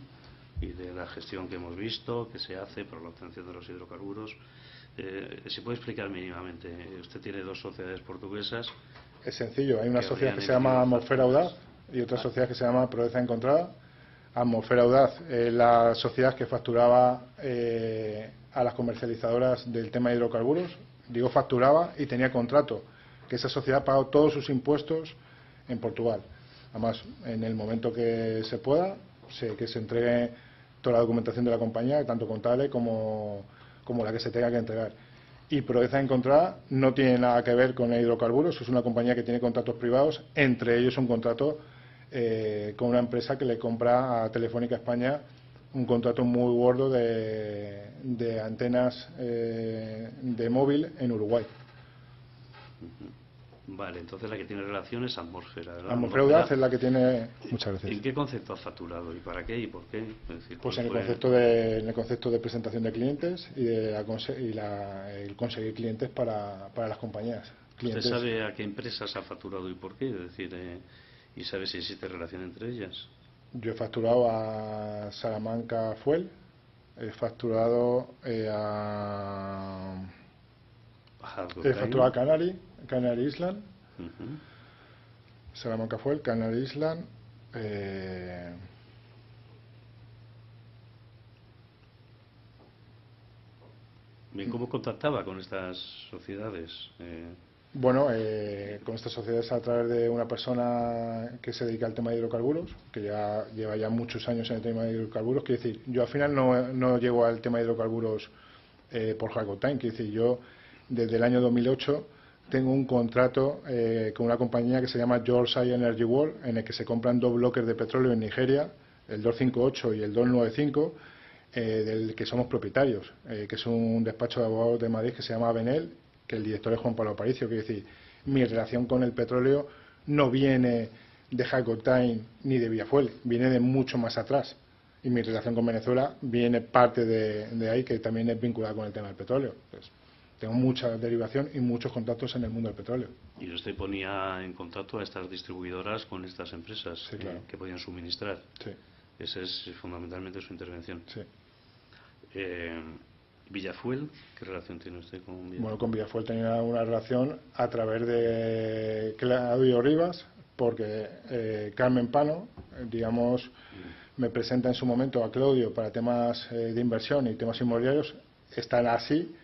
y de la gestión que hemos visto que se hace para la obtención de los hidrocarburos. ¿Se puede explicar mínimamente? Usted tiene 2 sociedades portuguesas. Es sencillo, hay una sociedad que se llama Atmosfera Audaz y otra sociedad que se llama Prodeza Encontrada. Atmosfera Audaz es la sociedad que facturaba a las comercializadoras del tema de hidrocarburos. Digo facturaba y tenía contrato, que esa sociedad pagó todos sus impuestos en Portugal. Además, en el momento que se pueda, que se entregue toda la documentación de la compañía, tanto contable como la que se tenga que entregar. Y Prodeza Encontrada no tiene nada que ver con hidrocarburos, es una compañía que tiene contratos privados, entre ellos un contrato con una empresa que le compra a Telefónica España un contrato muy gordo de antenas de móvil en Uruguay. Vale, entonces la que tiene relación es Atmosfera. Atmosfera Audaz es la que tiene... Muchas gracias. ¿En qué concepto ha facturado? ¿Y para qué? ¿Y por qué? Es decir, pues en el concepto de presentación de clientes y el conseguir clientes para las compañías. ¿Usted sabe a qué empresas ha facturado y por qué? Es decir, ¿y sabe si existe relación entre ellas? Yo he facturado a Salamanca Fuel, he facturado a Canary Island, Salamanca Fuel, Canary Island, Bien, ¿cómo contactaba con estas sociedades? Bueno, con esta sociedad es a través de una persona que se dedica al tema de hidrocarburos, que ya lleva ya muchos años en el tema de hidrocarburos. Quiero decir, yo al final no llego al tema de hidrocarburos por Harcourt Time. Quiero decir, yo desde el año 2008 tengo un contrato con una compañía que se llama Yorkshire Energy World, en el que se compran 2 bloques de petróleo en Nigeria, el 258 y el 295, del que somos propietarios, que es un despacho de abogados de Madrid que se llama Benel, que el director es Juan Pablo Aparicio. Quiero decir, mi relación con el petróleo no viene de Harcourt Time ni de Villafuel, viene de mucho más atrás. Y mi relación con Venezuela viene parte de ahí, que también es vinculada con el tema del petróleo. Pues, tengo mucha derivación y muchos contactos en el mundo del petróleo. ¿Y usted ponía en contacto a estas distribuidoras con estas empresas Sí, claro. que podían suministrar? Sí. Esa es fundamentalmente su intervención. Sí. ¿Villafuel? ¿Qué relación tiene usted con Villafuel? Bueno, con Villafuel tenía una relación a través de Claudio Rivas, porque Carmen Pano, digamos, me presenta en su momento a Claudio para temas de inversión y temas inmobiliarios. Están así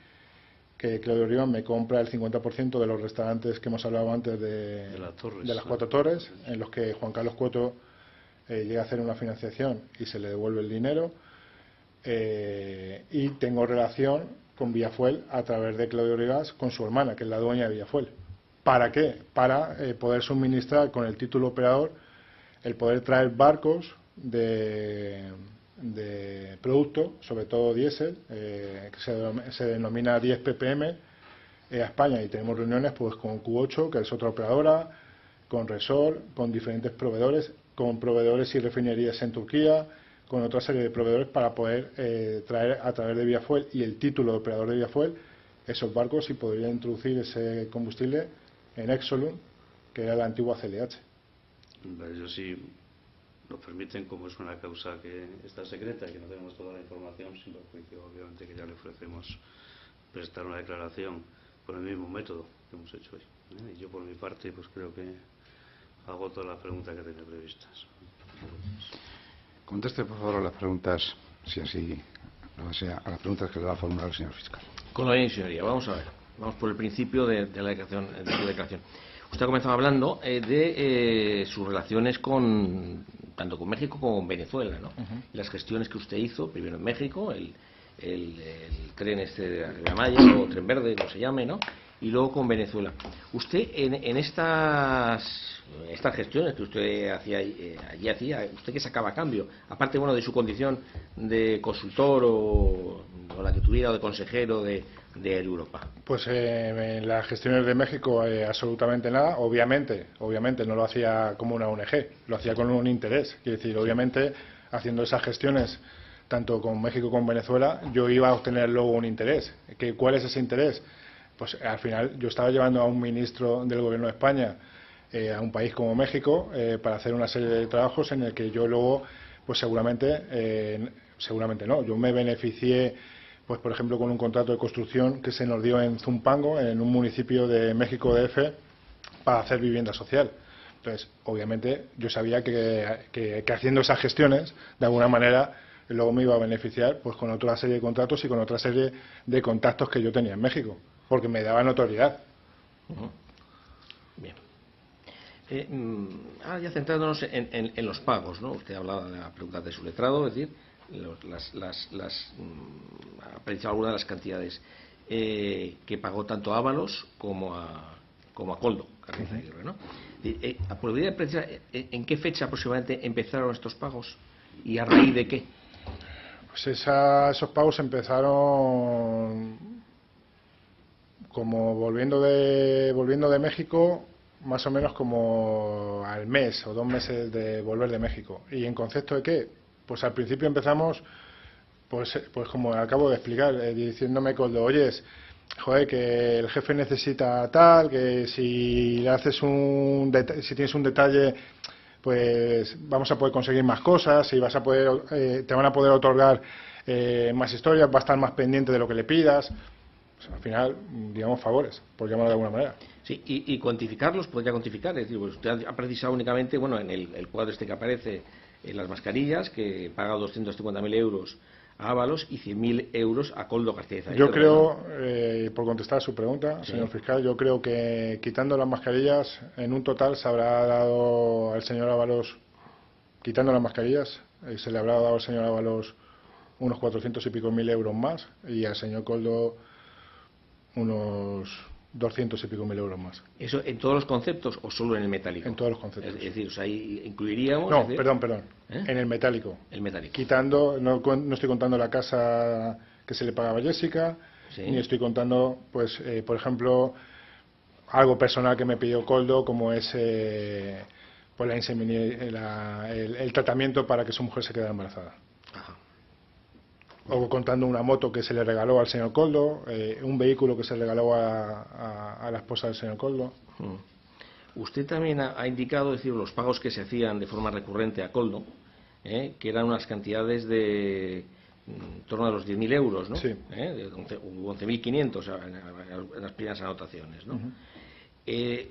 que Claudio Rivas me compra el 50% de los restaurantes que hemos hablado antes de las 4 torres, en los que Juan Carlos Cuoto llega a hacer una financiación y se le devuelve el dinero. Y tengo relación con Villafuel a través de Claudio Rivas con su hermana, que es la dueña de Villafuel. ¿Para qué? Para poder suministrar con el título operador, el poder traer barcos de producto, sobre todo diésel, que se denomina 10 ppm a España, y tenemos reuniones pues con Q8, que es otra operadora, con Resol, con diferentes proveedores, con proveedores y refinerías en Turquía, con otra serie de proveedores para poder traer a través de Villafuel y el título de operador de Villafuel esos barcos, y podría introducir ese combustible en Exolum, que era la antigua CLH. Yo sí, nos permiten, como es una causa que está secreta y que no tenemos toda la información, sin perjuicio, obviamente, que ya le ofrecemos prestar una declaración con el mismo método que hemos hecho hoy. Y yo, por mi parte, pues creo que hago todas las preguntas que tenía previstas. Conteste, por favor, a las preguntas, si así lo desea, a las preguntas que le va a formular el señor fiscal. Con la bien, señoría. Vamos a ver. Vamos por el principio de la declaración, de su declaración. Usted ha comenzado hablando de sus relaciones tanto con México como con Venezuela, ¿no? Y las gestiones que usted hizo, primero en México, el tren de la Maya, o tren verde, como se llame, ¿no? Y luego con Venezuela. Usted en estas gestiones que usted allí hacía, ¿usted qué sacaba a cambio? Aparte, bueno, de su condición de consultor o la que tuviera, o de consejero de Europa. Pues en las gestiones de México absolutamente nada. Obviamente no lo hacía como una ONG, lo hacía con un interés. Quiero decir, obviamente, haciendo esas gestiones tanto con México como con Venezuela, yo iba a obtener luego un interés. ¿Cuál es ese interés? Pues al final yo estaba llevando a un ministro del Gobierno de España a un país como México para hacer una serie de trabajos en el que yo luego, pues seguramente no, yo me beneficié, pues por ejemplo, con un contrato de construcción que se nos dio en Zumpango, en un municipio de México DF, para hacer vivienda social. Entonces, obviamente, yo sabía que haciendo esas gestiones, de alguna manera, luego me iba a beneficiar pues con otra serie de contratos y con otra serie de contactos que yo tenía en México, porque me daba notoriedad. Bien. Ahora ya centrándonos en los pagos, ¿no? Usted hablaba de la pregunta de su letrado, es decir, ha apreciado algunas de las cantidades que pagó tanto a Ábalos como a Coldo, Carniza Aguirre, ¿no? ¿Podría apreciar en qué fecha aproximadamente empezaron estos pagos y a raíz de qué? Pues esos pagos empezaron como volviendo de México, más o menos como al mes o 2 meses de volver de México. ¿Y en concepto de qué? Pues al principio empezamos, pues como acabo de explicar, diciéndome Coldo, oyes, joder, que el jefe necesita tal, que si le haces si tienes un detalle, pues vamos a poder conseguir más cosas, y vas a poder, te van a poder otorgar más historias, va a estar más pendiente de lo que le pidas. Pues al final, digamos, favores, por llamarlo de alguna manera. Sí, y cuantificarlos, podría cuantificar, es decir, pues usted ha precisado únicamente, bueno, en el cuadro que aparece en las mascarillas, que paga 250.000 euros a Ábalos y 100.000 euros a Koldo García Izagirre. Yo creo, por contestar a su pregunta, Sí. señor fiscal, yo creo que quitando las mascarillas, en un total se habrá dado al señor Ábalos, quitando las mascarillas, se le habrá dado al señor Ábalos unos 400 y pico mil euros más y al señor Koldo unos 200 y pico mil euros más. ¿Eso en todos los conceptos o solo en el metálico? En todos los conceptos. Es decir, o sea, ahí incluiríamos... No, es decir, perdón. ¿eh? En el metálico. El metálico. Quitando, no estoy contando la casa que se le pagaba a Jessica, Sí. ni estoy contando, pues, por ejemplo, algo personal que me pidió Koldo, como es pues el tratamiento para que su mujer se quedara embarazada. Ajá. O contando una moto que se le regaló al señor Koldo, un vehículo que se regaló a la esposa del señor Koldo. Usted también ha indicado, es decir, los pagos que se hacían de forma recurrente a Koldo, que eran unas cantidades de en torno a los 10.000 euros, ¿no? Sí. De 11.500 en las primeras anotaciones, ¿no?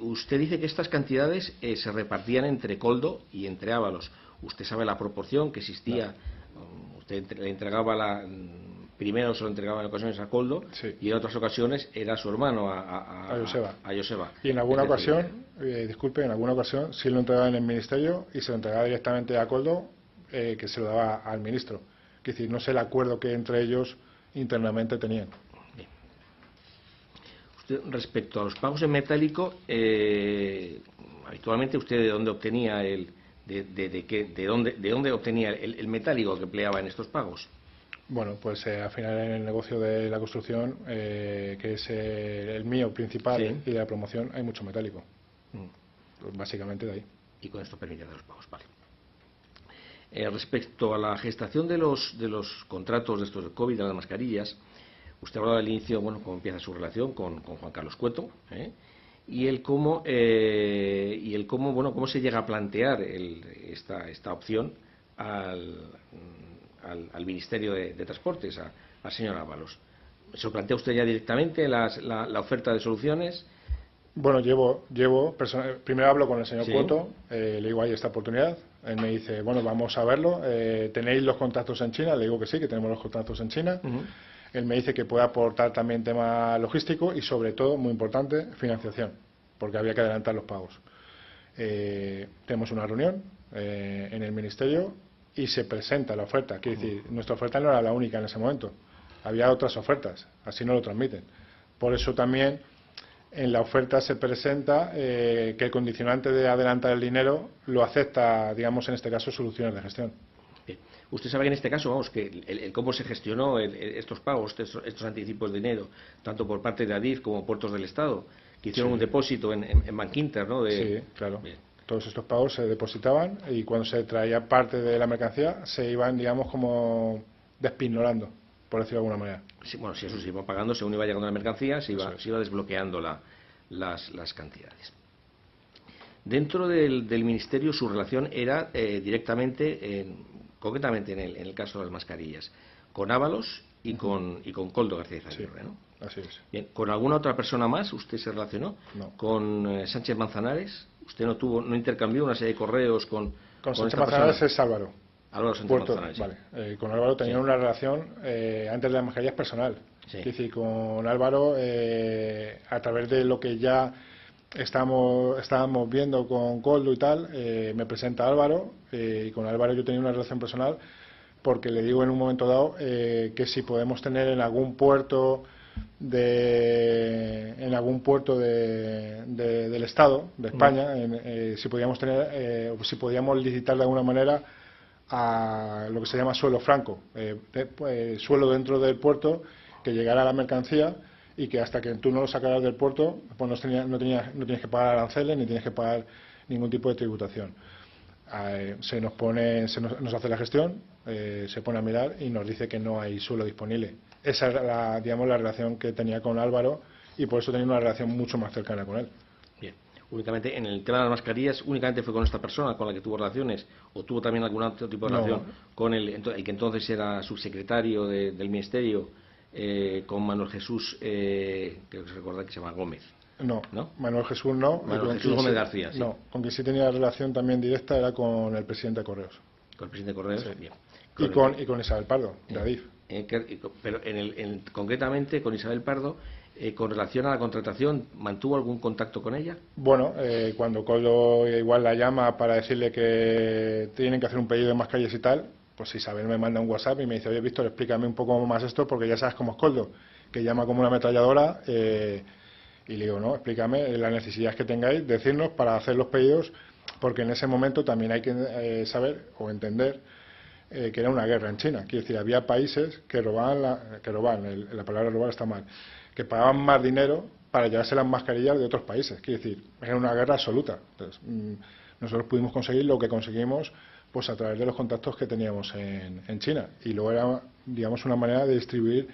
Usted dice que estas cantidades se repartían entre Koldo y entre Ábalos. ¿Usted sabe la proporción que existía? Usted le entregaba primero se lo entregaba en ocasiones a Koldo, sí, y en otras ocasiones era su hermano a Joseba. Y en alguna ocasión, disculpe, en alguna ocasión sí lo entregaba en el ministerio y se lo entregaba directamente a Koldo, que se lo daba al ministro. Es decir, no sé el acuerdo que entre ellos internamente tenían. Bien. Usted, respecto a los pagos en metálico, habitualmente usted de dónde obtenía de dónde obtenía el metálico que empleaba en estos pagos. Bueno, pues al final en el negocio de la construcción, que es el mío principal, Sí, y de la promoción, hay mucho metálico. Pues básicamente de ahí. Y con esto permite hacer los pagos, vale. Respecto a la gestación de los contratos de estos del COVID, de las mascarillas, usted hablaba al inicio, bueno, cómo empieza su relación con Juan Carlos Cueto, y el cómo, bueno, cómo se llega a plantear esta opción al Ministerio de Transportes, al señor Ábalos. ¿Se lo plantea usted ya directamente la oferta de soluciones? Bueno, primero hablo con el señor Sí. Cueto, le digo, hay esta oportunidad. Él me dice, bueno, vamos a verlo. ¿Tenéis los contactos en China? Le digo que sí, que tenemos los contactos en China. Él me dice que puede aportar también tema logístico y, sobre todo, muy importante, financiación, porque había que adelantar los pagos. Tenemos una reunión en el ministerio y se presenta la oferta. Quiere decir, nuestra oferta no era la única en ese momento. Había otras ofertas, así no lo transmiten. Por eso también en la oferta se presenta que el condicionante de adelantar el dinero lo acepta, digamos, en este caso, Soluciones de Gestión. Bien. Usted sabe que en este caso, vamos, que el cómo se gestionó estos pagos, estos anticipos de dinero, tanto por parte de Adif como Puertos del Estado, que hicieron un depósito en Bankinter, ¿no? Sí, claro. Bien. Todos estos pagos se depositaban y cuando se traía parte de la mercancía se iban, digamos, como despignorando, por decirlo de alguna manera. Sí, bueno, si eso se iba pagando, según iba llegando la mercancía, se iba desbloqueando las cantidades. Dentro del Ministerio, su relación era directamente, concretamente en el caso de las mascarillas, con Ábalos y con Koldo García Izagirre, ¿no? Así es. Bien, ¿con alguna otra persona más usted se relacionó? No. ¿Con Sánchez Manzanares? ¿Usted no intercambió una serie de correos con Sánchez esta Manzanares persona? es Álvaro. Álvaro Sánchez Puerto, Manzanares. vale. Con Álvaro tenía una relación antes de las mascarillas personal. Sí. Es decir, con Álvaro, a través de lo que ya estábamos viendo con Koldo y tal, me presenta Álvaro, y con Álvaro yo tenía una relación personal porque le digo en un momento dado que si podemos tener en algún puerto del Estado de España, si podíamos tener, si podíamos licitar de alguna manera a lo que se llama suelo franco, suelo dentro del puerto, que llegara la mercancía y que hasta que tú no lo sacaras del puerto, pues no tienes que pagar aranceles ni tienes que pagar ningún tipo de tributación. Nos hace la gestión, se pone a mirar y nos dice que no hay suelo disponible. Esa era la relación que tenía con Álvaro y por eso tenía una relación mucho más cercana con él. Bien. Únicamente en el tema de las mascarillas, únicamente fue con esta persona con la que tuvo relaciones, o tuvo también algún otro tipo de relación con el que entonces era subsecretario del Ministerio, con Manuel Jesús, creo que se recuerda que se llama Gómez. No, Manuel Jesús Manuel Jesús Gómez García, sí. No, con quien sí tenía relación también directa era con el presidente de Correos. Con el presidente de Correos, Sí. bien. Y con Isabel Pardo, de Adif. Pero concretamente con Isabel Pardo, con relación a la contratación, ¿mantuvo algún contacto con ella? Bueno, cuando Coldo igual la llama para decirle que tienen que hacer un pedido de mascarillas y tal, pues Isabel me manda un WhatsApp y me dice: oye, Víctor, explícame un poco más esto, porque ya sabes cómo es Coldo, que llama como una ametralladora. Y le digo: no, explícame las necesidades que tengáis, decirnos para hacer los pedidos, porque en ese momento también hay que saber o entender que era una guerra en China. Quiero decir, había países que robaban, la palabra robar está mal, que pagaban más dinero para llevarse las mascarillas de otros países. Quiero decir, era una guerra absoluta. Entonces, nosotros pudimos conseguir lo que conseguimos pues a través de los contactos que teníamos en China. Y luego era, digamos, una manera de distribuir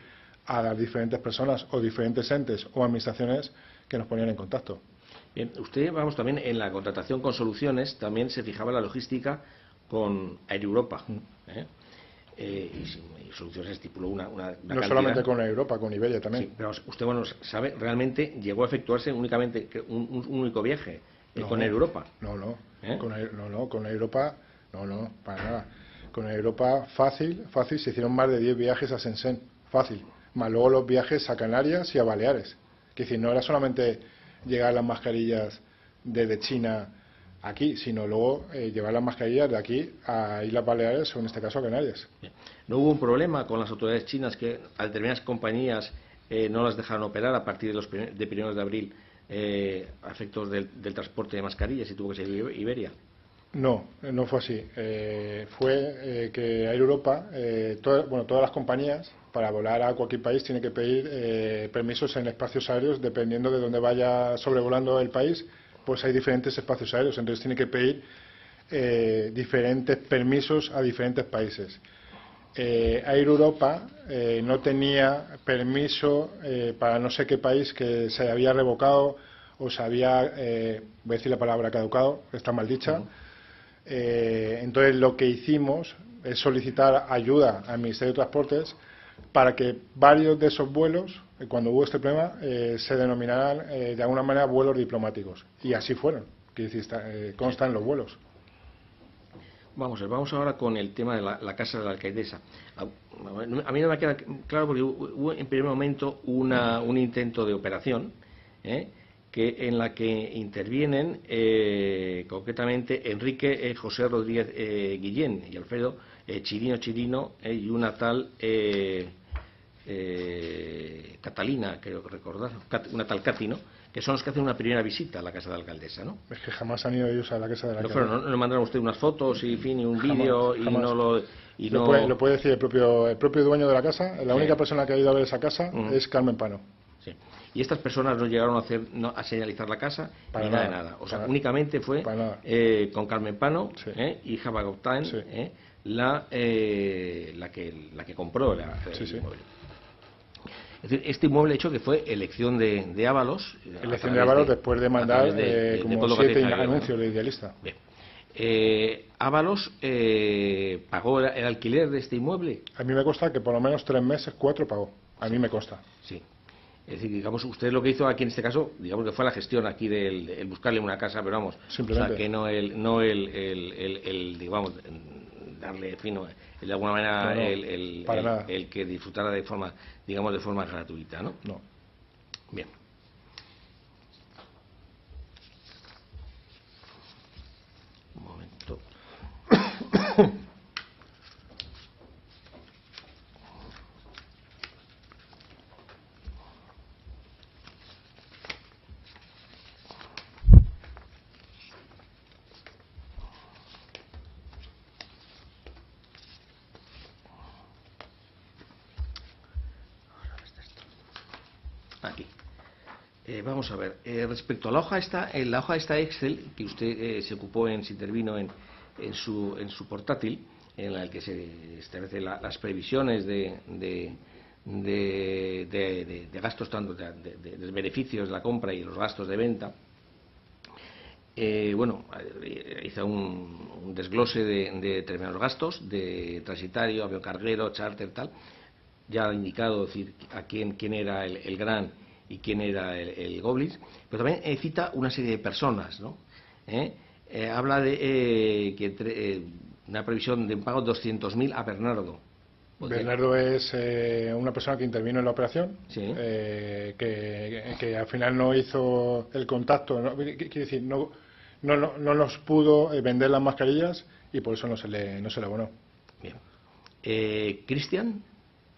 a las diferentes personas o diferentes entes o administraciones que nos ponían en contacto. Bien, usted, vamos, también en la contratación con Soluciones también se fijaba la logística con Air Europa. Y Soluciones estipuló una no cantidad. Solamente con Air Europa, con Iberia también. Sí, pero usted, bueno, sabe, realmente llegó a efectuarse únicamente un único viaje con Air Europa. Con Air Europa, para nada. Con Air Europa, fácil, se hicieron más de 10 viajes a Shenzhen, fácil. Más luego los viajes a Canarias y a Baleares. Es decir, no era solamente llegar las mascarillas desde China aquí, sino luego llevar las mascarillas de aquí a Islas Baleares o en este caso a Canarias. Bien. ¿No hubo un problema con las autoridades chinas que a determinadas compañías no las dejaron operar a partir de primeros de abril a efectos del transporte de mascarillas y tuvo que ser Iberia? No fue así. Fue que Air Europa, todas las compañías, para volar a cualquier país, tienen que pedir permisos en espacios aéreos, dependiendo de dónde vaya sobrevolando el país, pues hay diferentes espacios aéreos, entonces tiene que pedir diferentes permisos a diferentes países. Air Europa no tenía permiso para no sé qué país que se había revocado o se había, voy a decir la palabra caducado, está mal dicha. Entonces lo que hicimos es solicitar ayuda al Ministerio de Transportes para que varios de esos vuelos, cuando hubo este problema, se denominaran de alguna manera vuelos diplomáticos, y así fueron, constan los vuelos. Vamos ahora con el tema de la casa de la alcaldesa. A mí no me queda claro, porque hubo en primer momento un intento de operación en la que intervienen concretamente Enrique José Rodríguez Guillén y Alfredo Chirino y una tal Catalina, creo que recordar, una tal Cati, ¿no?, que son los que hacen una primera visita a la casa de la alcaldesa, ¿no? Es que jamás han ido ellos a la casa de la alcaldesa. No le mandaron a usted unas fotos y un vídeo y jamás. no lo... Lo puede decir el propio dueño de la casa. La única persona que ha ido a ver esa casa es Carmen Pano. Sí. Y estas personas no llegaron a señalizar la casa para ni nada, nada de nada. O sea, únicamente fue con Carmen Pano, sí, hija Bagotán, sí, la que compró el inmueble. Es decir, este inmueble hecho que fue elección de Ábalos. Elección de Ábalos después de mandar como 7 anuncios de Idealista. Bien. Ábalos pagó el alquiler de este inmueble. A mí me consta que por lo menos 3 meses, 4 pagó. A mí me consta. Sí. Es decir, digamos, usted lo que hizo aquí en este caso, digamos que fue la gestión aquí el buscarle una casa, pero vamos, simplemente. O sea, que no digamos, darle fino, de alguna manera, el que disfrutara de forma, digamos, de forma gratuita, ¿no? No. Bien. Un momento. Aquí. Vamos a ver, respecto a la hoja esta Excel que usted se ocupó se intervino en su portátil, en la que se establecen las previsiones de gastos, tanto de beneficios de la compra y los gastos de venta. Hizo un desglose de determinados gastos, de transitario, avión carguero, charter, tal. Ya ha indicado, es decir, a quién era el Gran y quién era el Goblins, pero también cita una serie de personas, ¿no? Habla de que una previsión de un pago de 200.000 a Bernardo. Bernardo es una persona que intervino en la operación, Sí. Que al final no hizo el contacto, ¿no? Quiere decir, no nos pudo vender las mascarillas y por eso no se le abonó. Bien. ¿Cristian?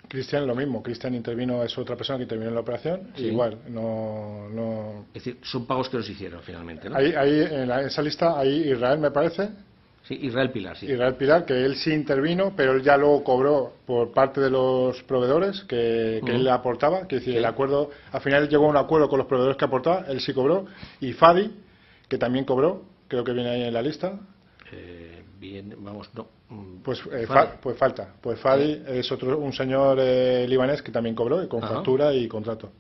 Cristian lo mismo, Cristian intervino, es otra persona que intervino en la operación, Sí. igual, no... Es decir, son pagos que los hicieron finalmente, ¿no? Ahí en esa lista hay Israel, me parece, Sí, Israel Pilar, sí. Israel Pilar, que él sí intervino, pero él ya luego cobró por parte de los proveedores que él aportaba, que decir, Sí. el acuerdo, al final llegó a un acuerdo con los proveedores que aportaba, él sí cobró, y Fadi, que también cobró, creo que viene ahí en la lista. Bien, vamos, no. Pues Fadi. falta. Pues Fadi es un señor libanés que también cobró, con Ajá. factura y contrato.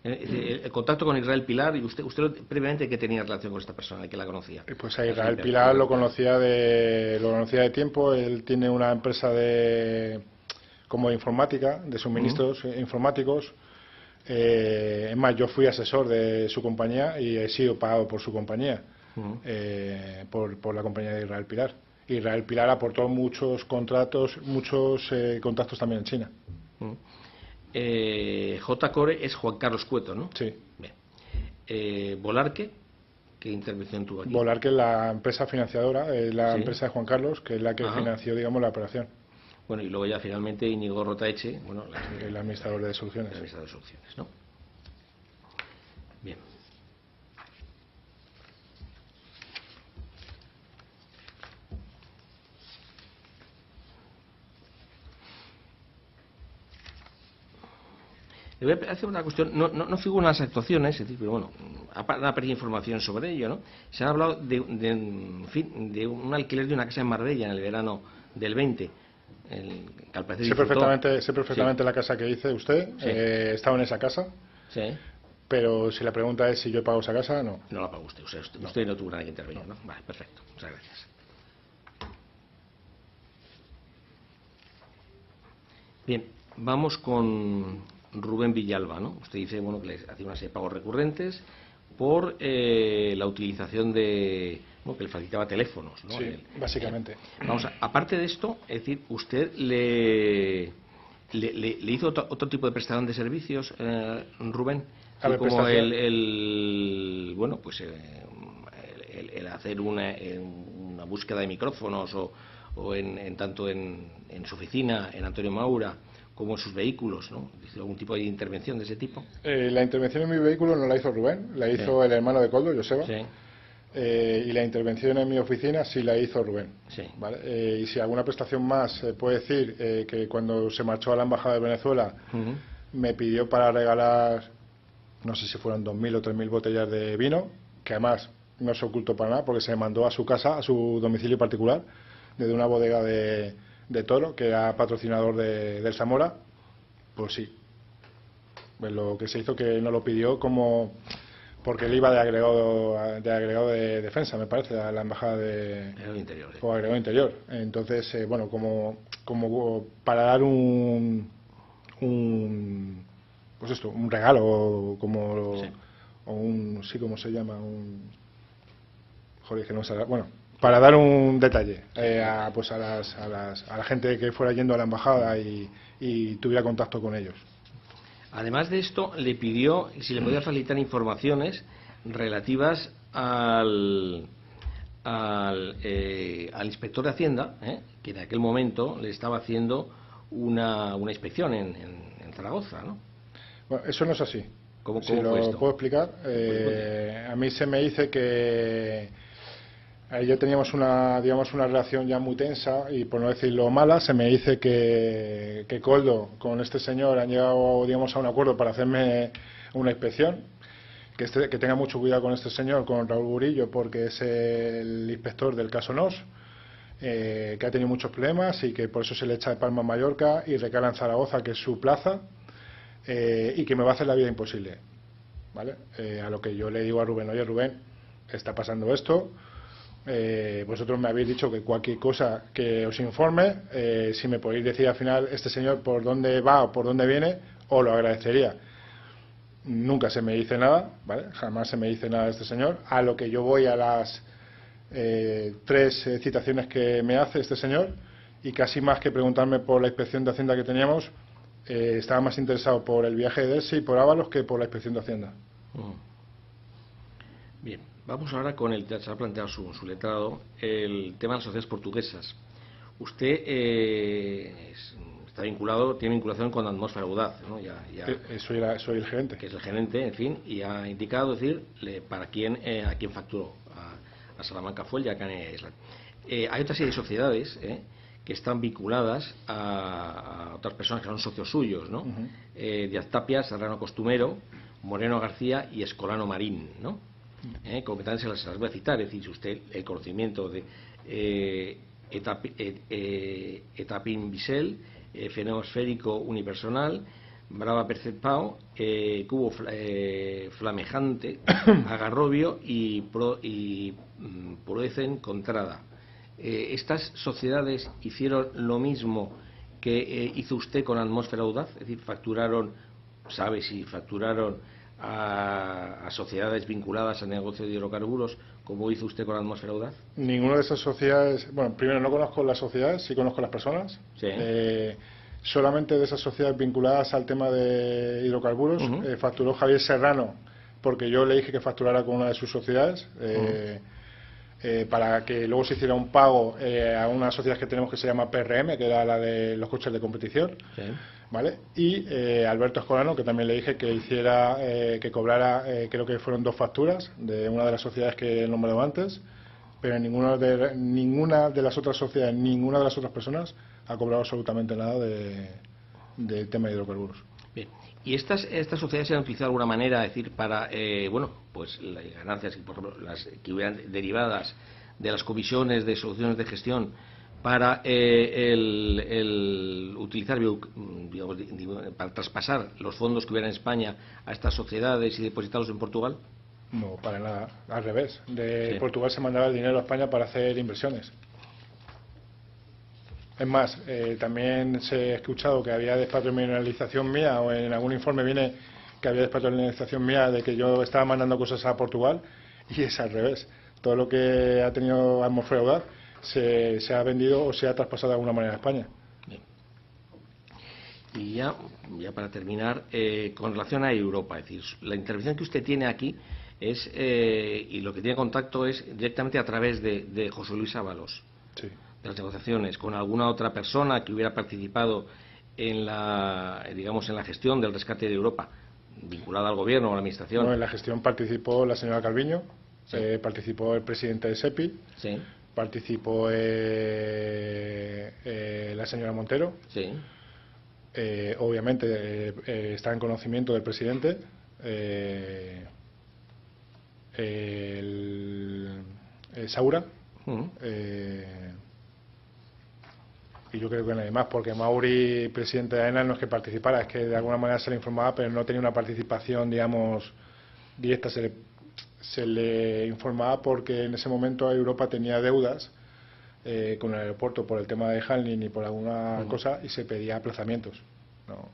El contacto con Israel Pilar, y usted previamente, ¿qué tenía relación con esta persona, que la conocía? Pues a Israel Pilar lo conocía de tiempo. Él tiene una empresa como de informática, de suministros informáticos. Es más, yo fui asesor de su compañía y he sido pagado por su compañía, por la compañía de Israel Pilar. Israel Pilar aportó muchos contactos también en China. J-Core es Juan Carlos Cueto, ¿no? Sí. Bien. Volarque, ¿qué intervención tuvo aquí? Volarque es la empresa financiadora, la Sí. empresa de Juan Carlos, que es la que Ajá. financió, digamos, la operación. Bueno, y luego ya finalmente Íñigo Rotaeche, bueno, El administrador de soluciones. el administrador de soluciones, ¿no? Bien. Le voy a hacer una cuestión, no figuran las actuaciones, es decir, pero bueno, han aparecido información sobre ello, ¿no? Se ha hablado en fin, de un alquiler de una casa en Marbella en el verano del 20, que al parecer Sé disfrutó. perfectamente Sí. la casa que dice usted. Sí. Estaba en esa casa, Sí. pero si la pregunta es si yo he pagado esa casa, no. No la pagó usted, usted no tuvo nada que intervenir, ¿no? Vale, perfecto, muchas gracias. Bien, vamos con Rubén Villalba, ¿no? Usted dice, bueno, que les hacía una serie de pagos recurrentes por la utilización de, bueno, que le facilitaba teléfonos, ¿no? Sí, básicamente. Vamos, aparte de esto, es decir, usted le hizo otro tipo de prestación de servicios, Rubén, A ver, como prestación. bueno, pues el hacer una búsqueda de micrófonos o tanto en su oficina, en Antonio Maura, como en sus vehículos, ¿no? ¿Hizo algún tipo de intervención de ese tipo? La intervención en mi vehículo no la hizo Rubén, la hizo Sí. el hermano de Coldo, Joseba. Sí. Y la intervención en mi oficina sí la hizo Rubén. Sí. ¿Vale? Y si alguna prestación más puede decir que cuando se marchó a la embajada de Venezuela me pidió para regalar, no sé si fueron 2.000 o 3.000 botellas de vino, que además no se ocultó para nada porque se mandó a su casa, a su domicilio particular, desde una bodega de Toro, que era patrocinador del Zamora. Pues sí, pues lo que se hizo que no lo pidió como porque él iba de agregado de defensa, me parece, a la embajada de Interior, sí. o agregado interior. Entonces, bueno, como para dar un pues esto, un regalo, como Sí. o un, sí, ¿cómo se llama? Joder, que no sé, bueno, para dar un detalle a la gente que fuera yendo a la embajada y tuviera contacto con ellos. Además de esto, le pidió si le podía facilitar informaciones relativas al inspector de Hacienda, que en aquel momento le estaba haciendo una inspección en Zaragoza, ¿no? Bueno, eso no es así. ¿Cómo Si fue lo esto? puedo explicar. A mí se me dice que yo teníamos una relación ya muy tensa y, por no decirlo mala, se me dice que Coldo con este señor han llegado, digamos, a un acuerdo para hacerme una inspección, que tenga mucho cuidado con este señor, con Raúl Burillo, porque es el inspector del caso Nos, que ha tenido muchos problemas y que por eso se le echa de Palma a Mallorca y recala en Zaragoza, que es su plaza, y que me va a hacer la vida imposible, ¿vale? A lo que yo le digo a Rubén: oye, Rubén, está pasando esto, vosotros me habéis dicho que cualquier cosa que os informe, si me podéis decir al final este señor por dónde va o por dónde viene, os lo agradecería. Nunca se me dice nada, ¿vale? Jamás se me dice nada de este señor. A lo que yo voy a las 3 citaciones que me hace este señor, y casi más que preguntarme por la inspección de Hacienda que teníamos, estaba más interesado por el viaje de ESE y por Ábalos que por la inspección de Hacienda. Bien, vamos ahora con el, se ha planteado su letrado, el tema de las sociedades portuguesas. Usted está vinculado, tiene vinculación con Atmósfera Audaz, ¿no? Soy el gerente. Que es el gerente, en fin, y ha indicado, decir, a quién facturó. A Salamanca Fuel y a Canea Island. Hay otra serie de sociedades que están vinculadas a otras personas que son socios suyos, ¿no? Díaz Tapia, Serrano Costumero, Moreno García y Escolano Marín, ¿no? Concretamente se las voy a citar, es decir, si usted el conocimiento de Etapín Bisel, Fenosférico Unipersonal, Brava Percepao, Cubo Flamejante, Agarrobio y Proecen Contrada. Estas sociedades hicieron lo mismo que hizo usted con Atmósfera Audaz, es decir, facturaron, ¿sabe si facturaron a sociedades vinculadas al negocio de hidrocarburos como hizo usted con Atmósfera Audaz? Ninguna de esas sociedades, bueno, primero no conozco las sociedades, sí conozco las personas. Sí. Solamente de esas sociedades vinculadas al tema de hidrocarburos facturó Javier Serrano, porque yo le dije que facturara con una de sus sociedades, para que luego se hiciera un pago a una sociedad que tenemos que se llama PRM, que era la de los coches de competición. Sí. ¿Vale? Y Alberto Escolano, que también le dije que hiciera, que cobrara, creo que fueron 2 facturas de una de las sociedades que he nombrado antes, pero ninguna de las otras sociedades, ninguna de las otras personas ha cobrado absolutamente nada del tema de hidrocarburos. Bien. ¿Y estas sociedades se han utilizado de alguna manera, es decir, para, bueno, pues las ganancias, por ejemplo, las que hubieran derivadas de las comisiones de soluciones de gestión para utilizar, digamos, para traspasar los fondos que hubiera en España a estas sociedades y depositarlos en Portugal? No, para nada, al revés. De Sí. Portugal se mandaba el dinero a España para hacer inversiones. Es más, también se ha escuchado que había despatrimonialización mía, o en algún informe viene que había despatrimonialización mía de que yo estaba mandando cosas a Portugal, y es al revés. Todo lo que ha tenido Atmósfera Audaz se ha vendido o se ha traspasado de alguna manera a España. Bien. Y ya para terminar, con relación a Europa, es decir, la intervención que usted tiene aquí es, y lo que tiene contacto es directamente a través de José Luis Ábalos. Sí. De las negociaciones, con alguna otra persona que hubiera participado en la, digamos, en la gestión del rescate de Europa, vinculada al gobierno o a la administración. Bueno, en la gestión participó la señora Calviño, sí. Participó el presidente de SEPI, Sí. Participó la señora Montero. Sí. Obviamente está en conocimiento del presidente. Saura. Y yo creo que nadie más, porque Mauri, presidente de AENA, no es que participara, es que de alguna manera se le informaba, pero no tenía una participación, digamos, directa. Se le informaba porque en ese momento Europa tenía deudas con el aeropuerto por el tema de Handling y por alguna cosa, y se pedía aplazamientos. No.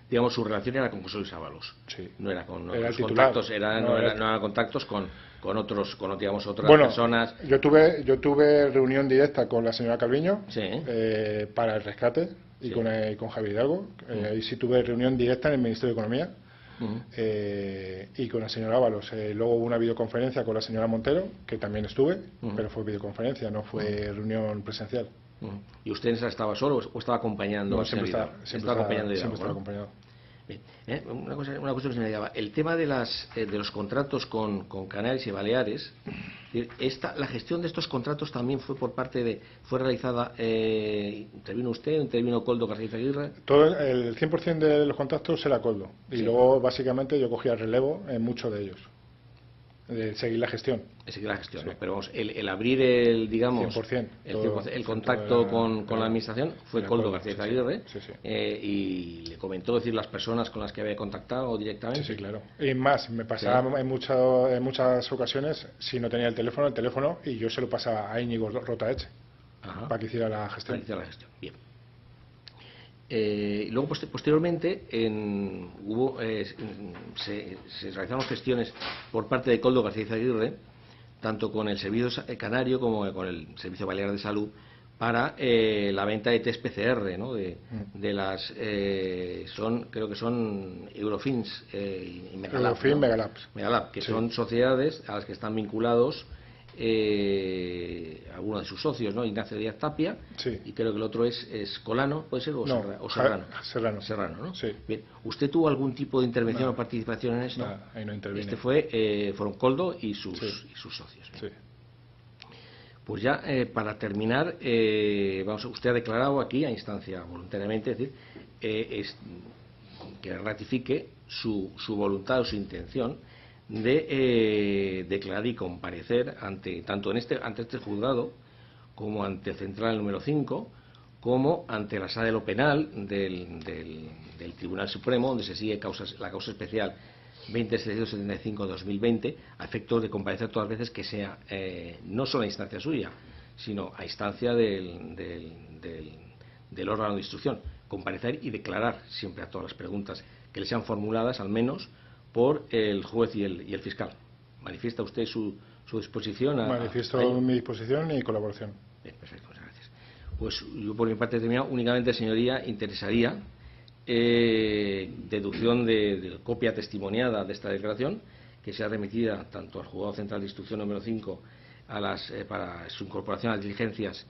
Digamos, su relación era con José Luis Ábalos. Sí. No era con era otros contactos, no eran contactos con otros, digamos, otras personas. Yo tuve reunión directa con la señora Calviño, sí. Para el rescate, y sí. con Javier Hidalgo. Ahí sí tuve reunión directa en el Ministerio de Economía. Y con la señora Ábalos. Luego hubo una videoconferencia con la señora Montero, que también estuve, pero fue videoconferencia, no fue reunión presencial. ¿Y usted estaba solo o estaba acompañando? No, siempre estaba acompañado. Bien. Una cuestión que se me llegaba. El tema de los contratos con Canarias y Baleares, la gestión de estos contratos también fue realizada, ¿intervino usted, intervino Coldo García Aguirre? Todo el 100% de los contactos era Coldo, y sí. Luego básicamente yo cogía relevo en muchos de ellos, de seguir la gestión. Seguir la gestión, sí. ¿no? Pero vamos, el abrir digamos 100%, el contacto con la administración fue Coldo García Aguirre, sí. Y le comentó, decir, las personas con las que había contactado directamente. Sí, claro. Y más, me pasaba en muchas ocasiones, si no tenía el teléfono, y yo se lo pasaba a Íñigo Rotaeche para que hiciera la gestión. Bien. Luego posteriormente se realizaron gestiones por parte de Coldo García Aguirre tanto con el Servicio Canario como con el Servicio Balear de Salud, para la venta de test PCR, ¿no? de las creo que son Eurofins y Megalab, Eurofin, ¿no? Megalab, que sí. son sociedades a las que están vinculados algunos de sus socios, ¿no? Ignacio Díaz Tapia, sí. y creo que el otro es Colano, ¿puede ser? No, Serrano, ¿no? Sí. Bien. ¿Usted tuvo algún tipo de intervención Nada. o participación en esto? Nada, ahí no intervine. Fueron Coldo y sus socios. Sí. Pues ya, para terminar, usted ha declarado aquí, a instancia voluntariamente, es decir, que ratifique su voluntad o su intención de declarar y comparecer tanto ante este juzgado como ante Central número 5, como ante la Sala de lo Penal del Tribunal Supremo, donde se sigue la causa especial 20.775/2020, a efectos de comparecer todas las veces que sea, no solo a instancia suya, sino a instancia del órgano de instrucción, comparecer y declarar siempre a todas las preguntas que le sean formuladas, al menos por el juez y el fiscal. ¿Manifiesta usted su disposición? Manifiesto mi disposición y colaboración. Bien, perfecto, muchas gracias. Pues yo por mi parte he terminado. Únicamente, señoría, interesaría deducción de copia testimoniada de esta declaración, que sea remitida tanto al Juzgado Central de Instrucción número 5 para su incorporación a las diligencias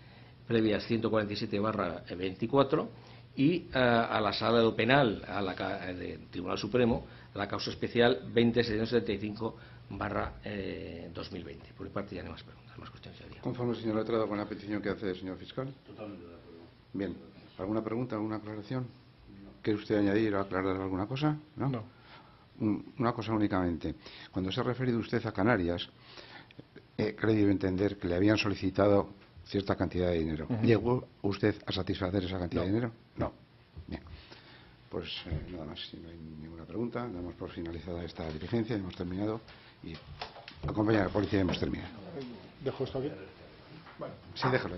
previas 147/24 y a la Sala de lo Penal del Tribunal Supremo a la causa especial 20.775/2020. Por mi parte ya no hay más preguntas, más cuestiones, señoría. Conforme, señor letrado, con la petición que hace el señor fiscal. Totalmente de acuerdo. Bien. ¿Alguna pregunta, alguna aclaración? ¿Quiere usted añadir o aclarar alguna cosa? No. Una cosa únicamente. Cuando se ha referido usted a Canarias, he creído entender que le habían solicitado cierta cantidad de dinero. ¿Llegó usted a satisfacer esa cantidad de dinero? No. Bien. Pues nada más. Si no hay ninguna pregunta, damos por finalizada esta diligencia. Hemos terminado. Y acompañar a la policía, hemos terminado. ¿Dejo esto aquí? Sí, déjalo.